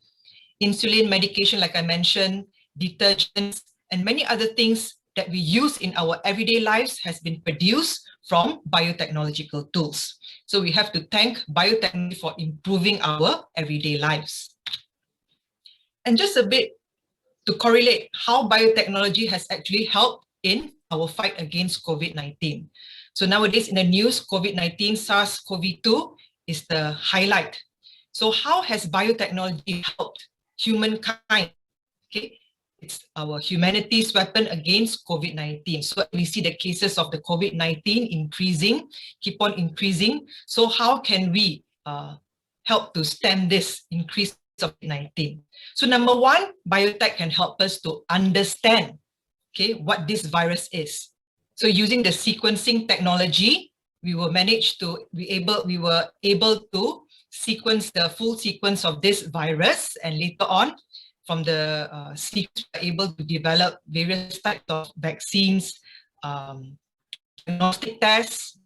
Insulin medication, like I mentioned, detergents, and many other things that we use in our everyday lives has been produced from biotechnological tools. So we have to thank biotechnology for improving our everyday lives. And just a bit to correlate how biotechnology has actually helped in our fight against COVID-19. So nowadays in the news, COVID-19, SARS-CoV-2 is the highlight. So how has biotechnology helped humankind? Okay, it's our humanity's weapon against COVID-19. So we see the cases of the COVID-19 increasing, keep on increasing. So how can we help to stem this increase of COVID-19? So number one, biotech can help us to understand, okay, what this virus is. So using the sequencing technology, we were able to sequence the full sequence of this virus, and later on, from the sequence, we are able to develop various types of vaccines, diagnostic tests.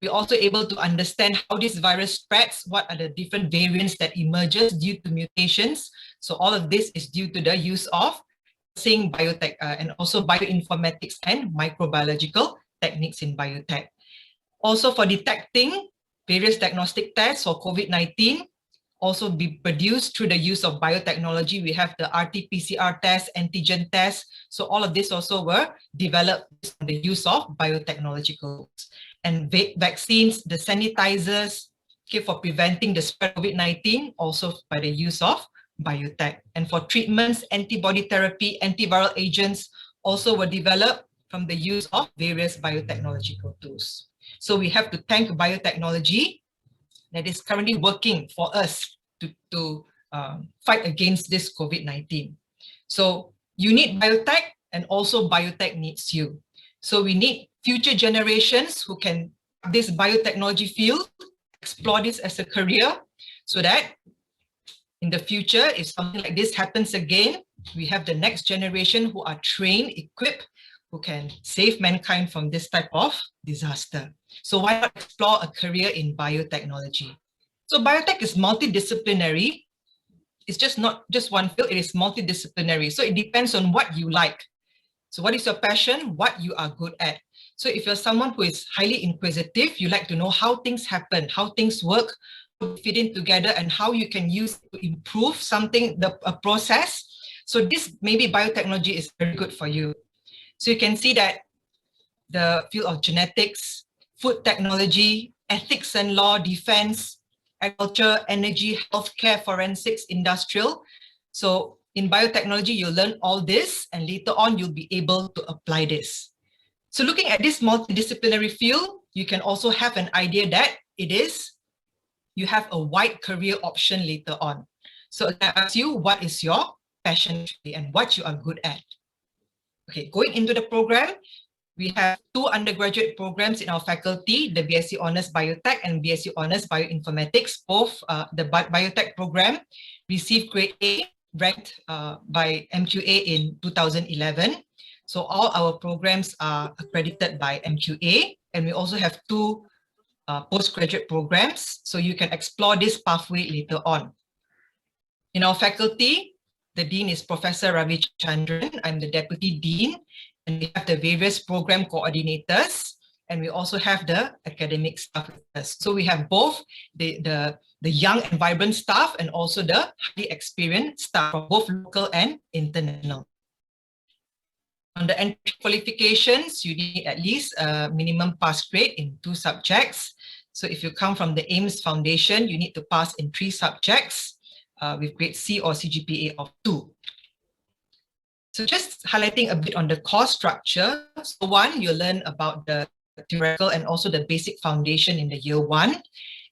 We're also able to understand how this virus spreads, what are the different variants that emerges due to mutations. So all of this is due to the use of biotech and also bioinformatics and microbiological techniques in biotech. Also for detecting various diagnostic tests for COVID-19, also be produced through the use of biotechnology. We have the RT-PCR test, antigen test. So all of this also were developed from the use of biotechnological. And vaccines, the sanitizers, okay, for preventing the spread of COVID-19, also by the use of biotech. And for treatments, antibody therapy, antiviral agents also were developed from the use of various biotechnological tools. So we have to thank biotechnology that is currently working for us to fight against this COVID-19. So you need biotech, and also biotech needs you. So we need future generations who can this biotechnology field, explore this as a career, so that in the future, if something like this happens again, we have the next generation who are trained, equipped, who can save mankind from this type of disaster. So why not explore a career in biotechnology? So biotech is multidisciplinary. It's just not just one field, it is multidisciplinary. So it depends on what you like. So what is your passion, what you are good at? So if you're someone who is highly inquisitive, you like to know how things happen, how things work, fit in together, and how you can use to improve something, a process. So this maybe biotechnology is very good for you. So you can see that the field of genetics, food technology, ethics and law, defense, agriculture, energy, healthcare, forensics, industrial. So in biotechnology, you'll learn all this, and later on, you'll be able to apply this. So looking at this multidisciplinary field, you can also have an idea that you have a wide career option later on. So I ask you, what is your passion and what you are good at? Okay, going into the program, we have 2 undergraduate programs in our faculty, the BSc Honours Biotech and BSc Honours Bioinformatics. Both the Biotech program received grade A, ranked by MQA in 2011. So all our programs are accredited by MQA, and we also have 2 postgraduate programs, so you can explore this pathway later on. In our faculty, the Dean is Professor Ravichandran. I'm the Deputy Dean, and we have the various program coordinators, and we also have the academic staff with us. So we have both the young and vibrant staff, and also the highly experienced staff from both local and international. On the entry qualifications, you need at least a minimum pass grade in 2 subjects. So if you come from the Aimst Foundation, you need to pass in 3 subjects with grade C or CGPA of 2. So just highlighting a bit on the course structure. So 1, you learn about the theoretical and also the basic foundation in the year 1.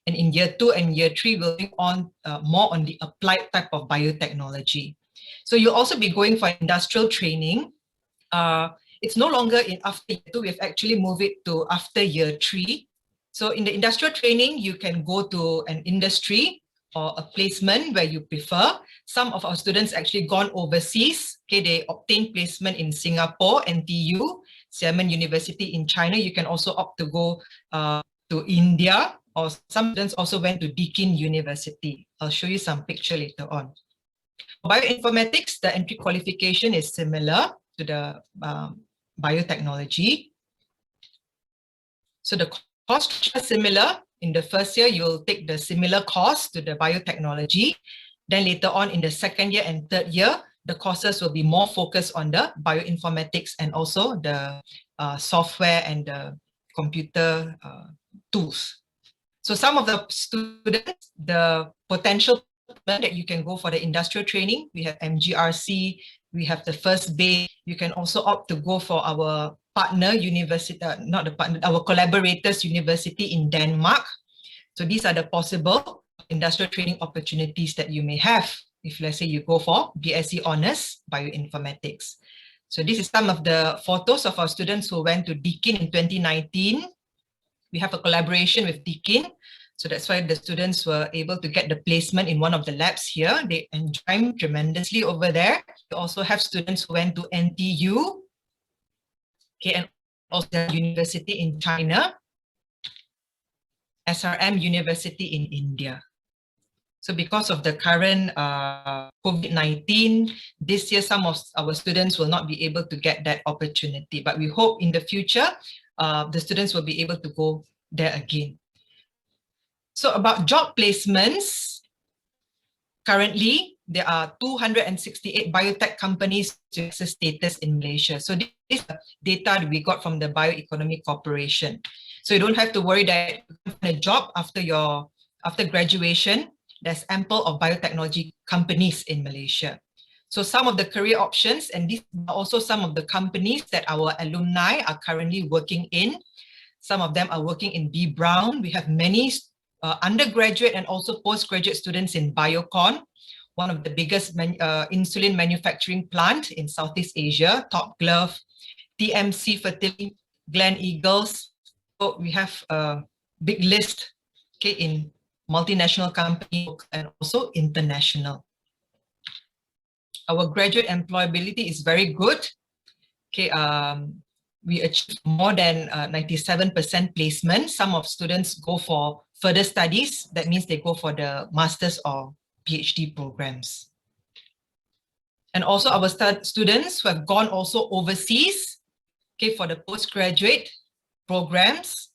And in year 2 and year 3, we'll move on more on the applied type of biotechnology. So you'll also be going for industrial training. It's no longer in after year 2, we've actually moved it to after year 3. So in the industrial training, you can go to an industry or a placement where you prefer. Some of our students actually gone overseas. Okay, they obtained placement in Singapore, NTU, Xiamen University in China. You can also opt to go to India, or some students also went to Deakin University. I'll show you some picture later on. For bioinformatics, the entry qualification is similar to the biotechnology. So the course is similar. In the first year, you'll take the similar course to the biotechnology. Then later on in the second year and third year, the courses will be more focused on the bioinformatics and also the software and the computer tools. So some of the students, the potential that you can go for the industrial training, we have MGRC, we have the First Bay. You can also opt to go for our partner university, not the partner, our collaborators university in Denmark. So these are the possible industrial training opportunities that you may have if, let's say, you go for BSc Honours Bioinformatics. So this is some of the photos of our students who went to Deakin in 2019. We have a collaboration with Deakin. So that's why the students were able to get the placement in one of the labs here. They enjoyed tremendously over there. We also have students who went to NTU, okay, and also the university in China, SRM University in India. So because of the current COVID-19, this year some of our students will not be able to get that opportunity. But we hope in the future, the students will be able to go there again. So about job placements, currently there are 268 biotech companies to access status in Malaysia. So this is the data that we got from the Bioeconomy Corporation. So you don't have to worry that you can find a job after graduation. There's ample of biotechnology companies in Malaysia. So some of the career options, and these are also some of the companies that our alumni are currently working in. Some of them are working in B. Brown. We have many undergraduate and also postgraduate students in Biocon, one of the biggest insulin manufacturing plant in Southeast Asia, Top Glove, TMC Fertility, Glen Eagles. So we have a big list, okay, in multinational companies and also international. Our graduate employability is very good. Okay, we achieved more than 97% placement. Some of students go for further studies. That means they go for the master's or PhD programs. And also our students who have gone also overseas, okay, for the postgraduate programs.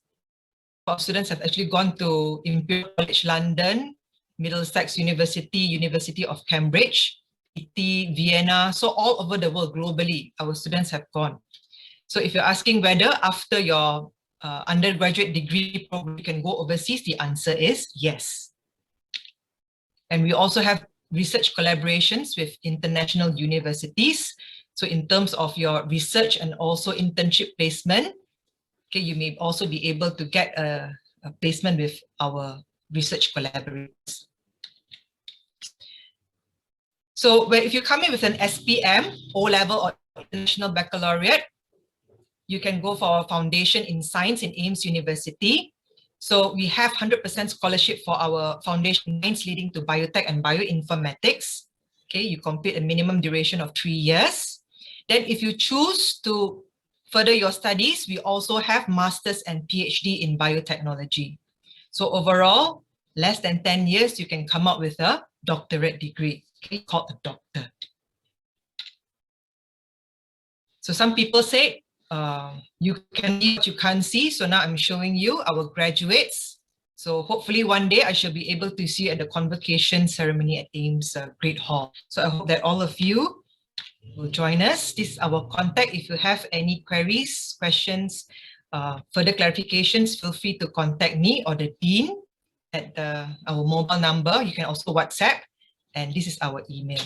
Our students have actually gone to Imperial College London, Middlesex University, University of Cambridge, Vienna, so all over the world globally, our students have gone. So if you're asking whether after your undergraduate degree program you can go overseas, the answer is yes. And we also have research collaborations with international universities. So in terms of your research and also internship placement, okay, you may also be able to get a placement with our research collaborators. So if you come in with an SPM, O-level or International Baccalaureate, you can go for our foundation in science in Aimst University. So we have 100% scholarship for our foundation science leading to biotech and bioinformatics. Okay, you complete a minimum duration of 3 years. Then if you choose to further your studies, we also have master's and PhD in biotechnology. So overall, less than 10 years, you can come up with a doctorate degree, okay, called a doctor. So some people say, you can see what you can't see. So now I'm showing you our graduates. So hopefully one day I shall be able to see you at the convocation ceremony at Aimst Great Hall. So I hope that all of you will join us. This is our contact. If you have any queries, questions, further clarifications, feel free to contact me or the dean at our mobile number. You can also WhatsApp, and this is our email.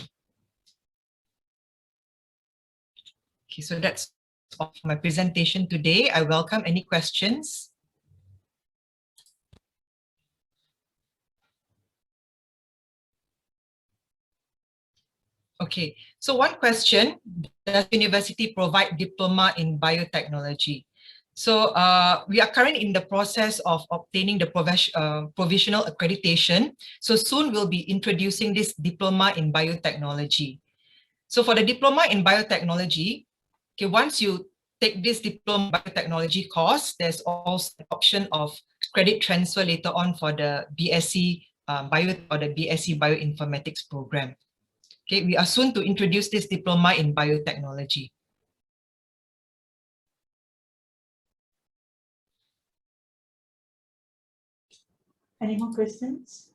Okay, so that's all for my presentation today. I welcome any questions. Okay, so one question, does university provide diploma in biotechnology? So we are currently in the process of obtaining the provisional accreditation. So soon we'll be introducing this diploma in biotechnology. So for the diploma in biotechnology, okay, once you take this diploma biotechnology course, there's also an option of credit transfer later on for the BSc Bio or the BSc Bioinformatics program. Okay, we are soon to introduce this diploma in biotechnology. Any more questions?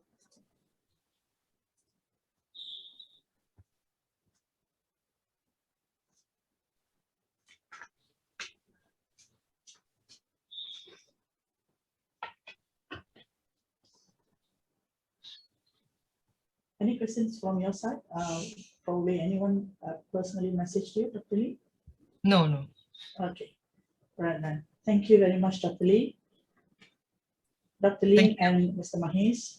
Any questions from your side? Probably anyone personally messaged you, Dr. Lee? No, no. Okay, right then. Thank you very much, Dr. Lee. Dr. Lee and Mr. Mahesh.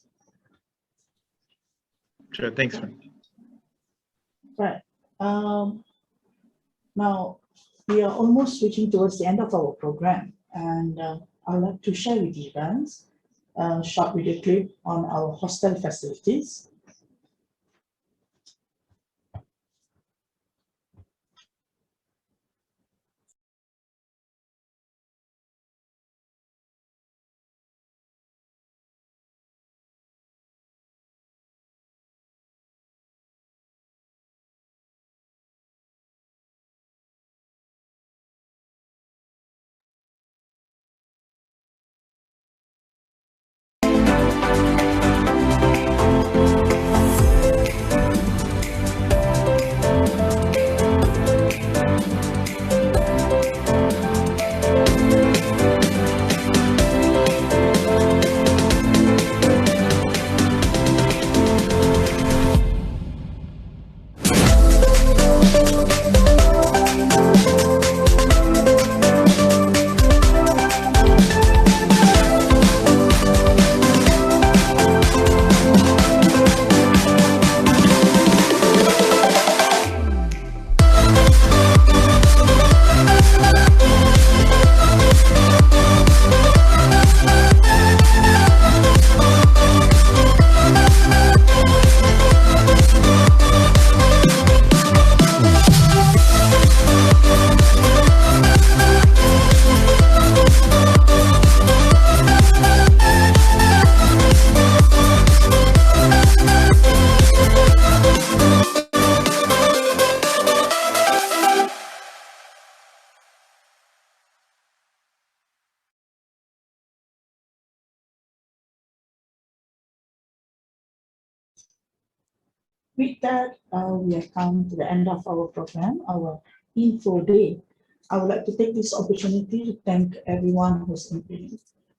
Sure, thanks. Right. Now, we are almost reaching towards the end of our program, and I'd like to share with you guys a short video clip on our hostel facilities. With that, we have come to the end of our program, our info day. I would like to take this opportunity to thank everyone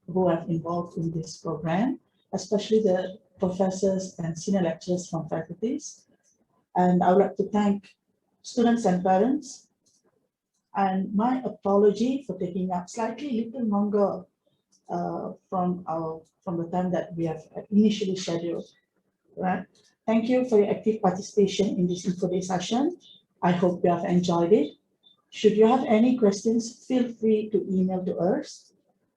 who have involved in this program, especially the professors and senior lecturers from faculties. And I would like to thank students and parents. And my apology for taking up slightly little longer from the time that we have initially scheduled. Right. Thank you for your active participation in this info day session. I hope you have enjoyed it. Should you have any questions, feel free to email to us.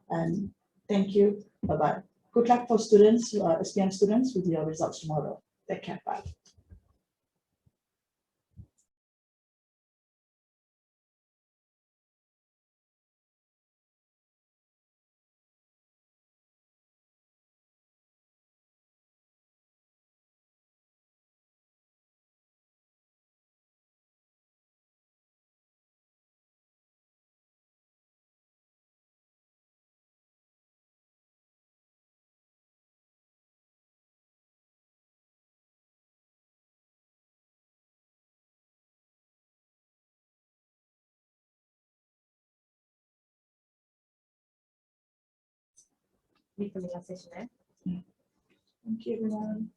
And thank you. Bye-bye. Good luck for students, SPM students, with your results tomorrow. Take care. Bye. Thank you, everyone.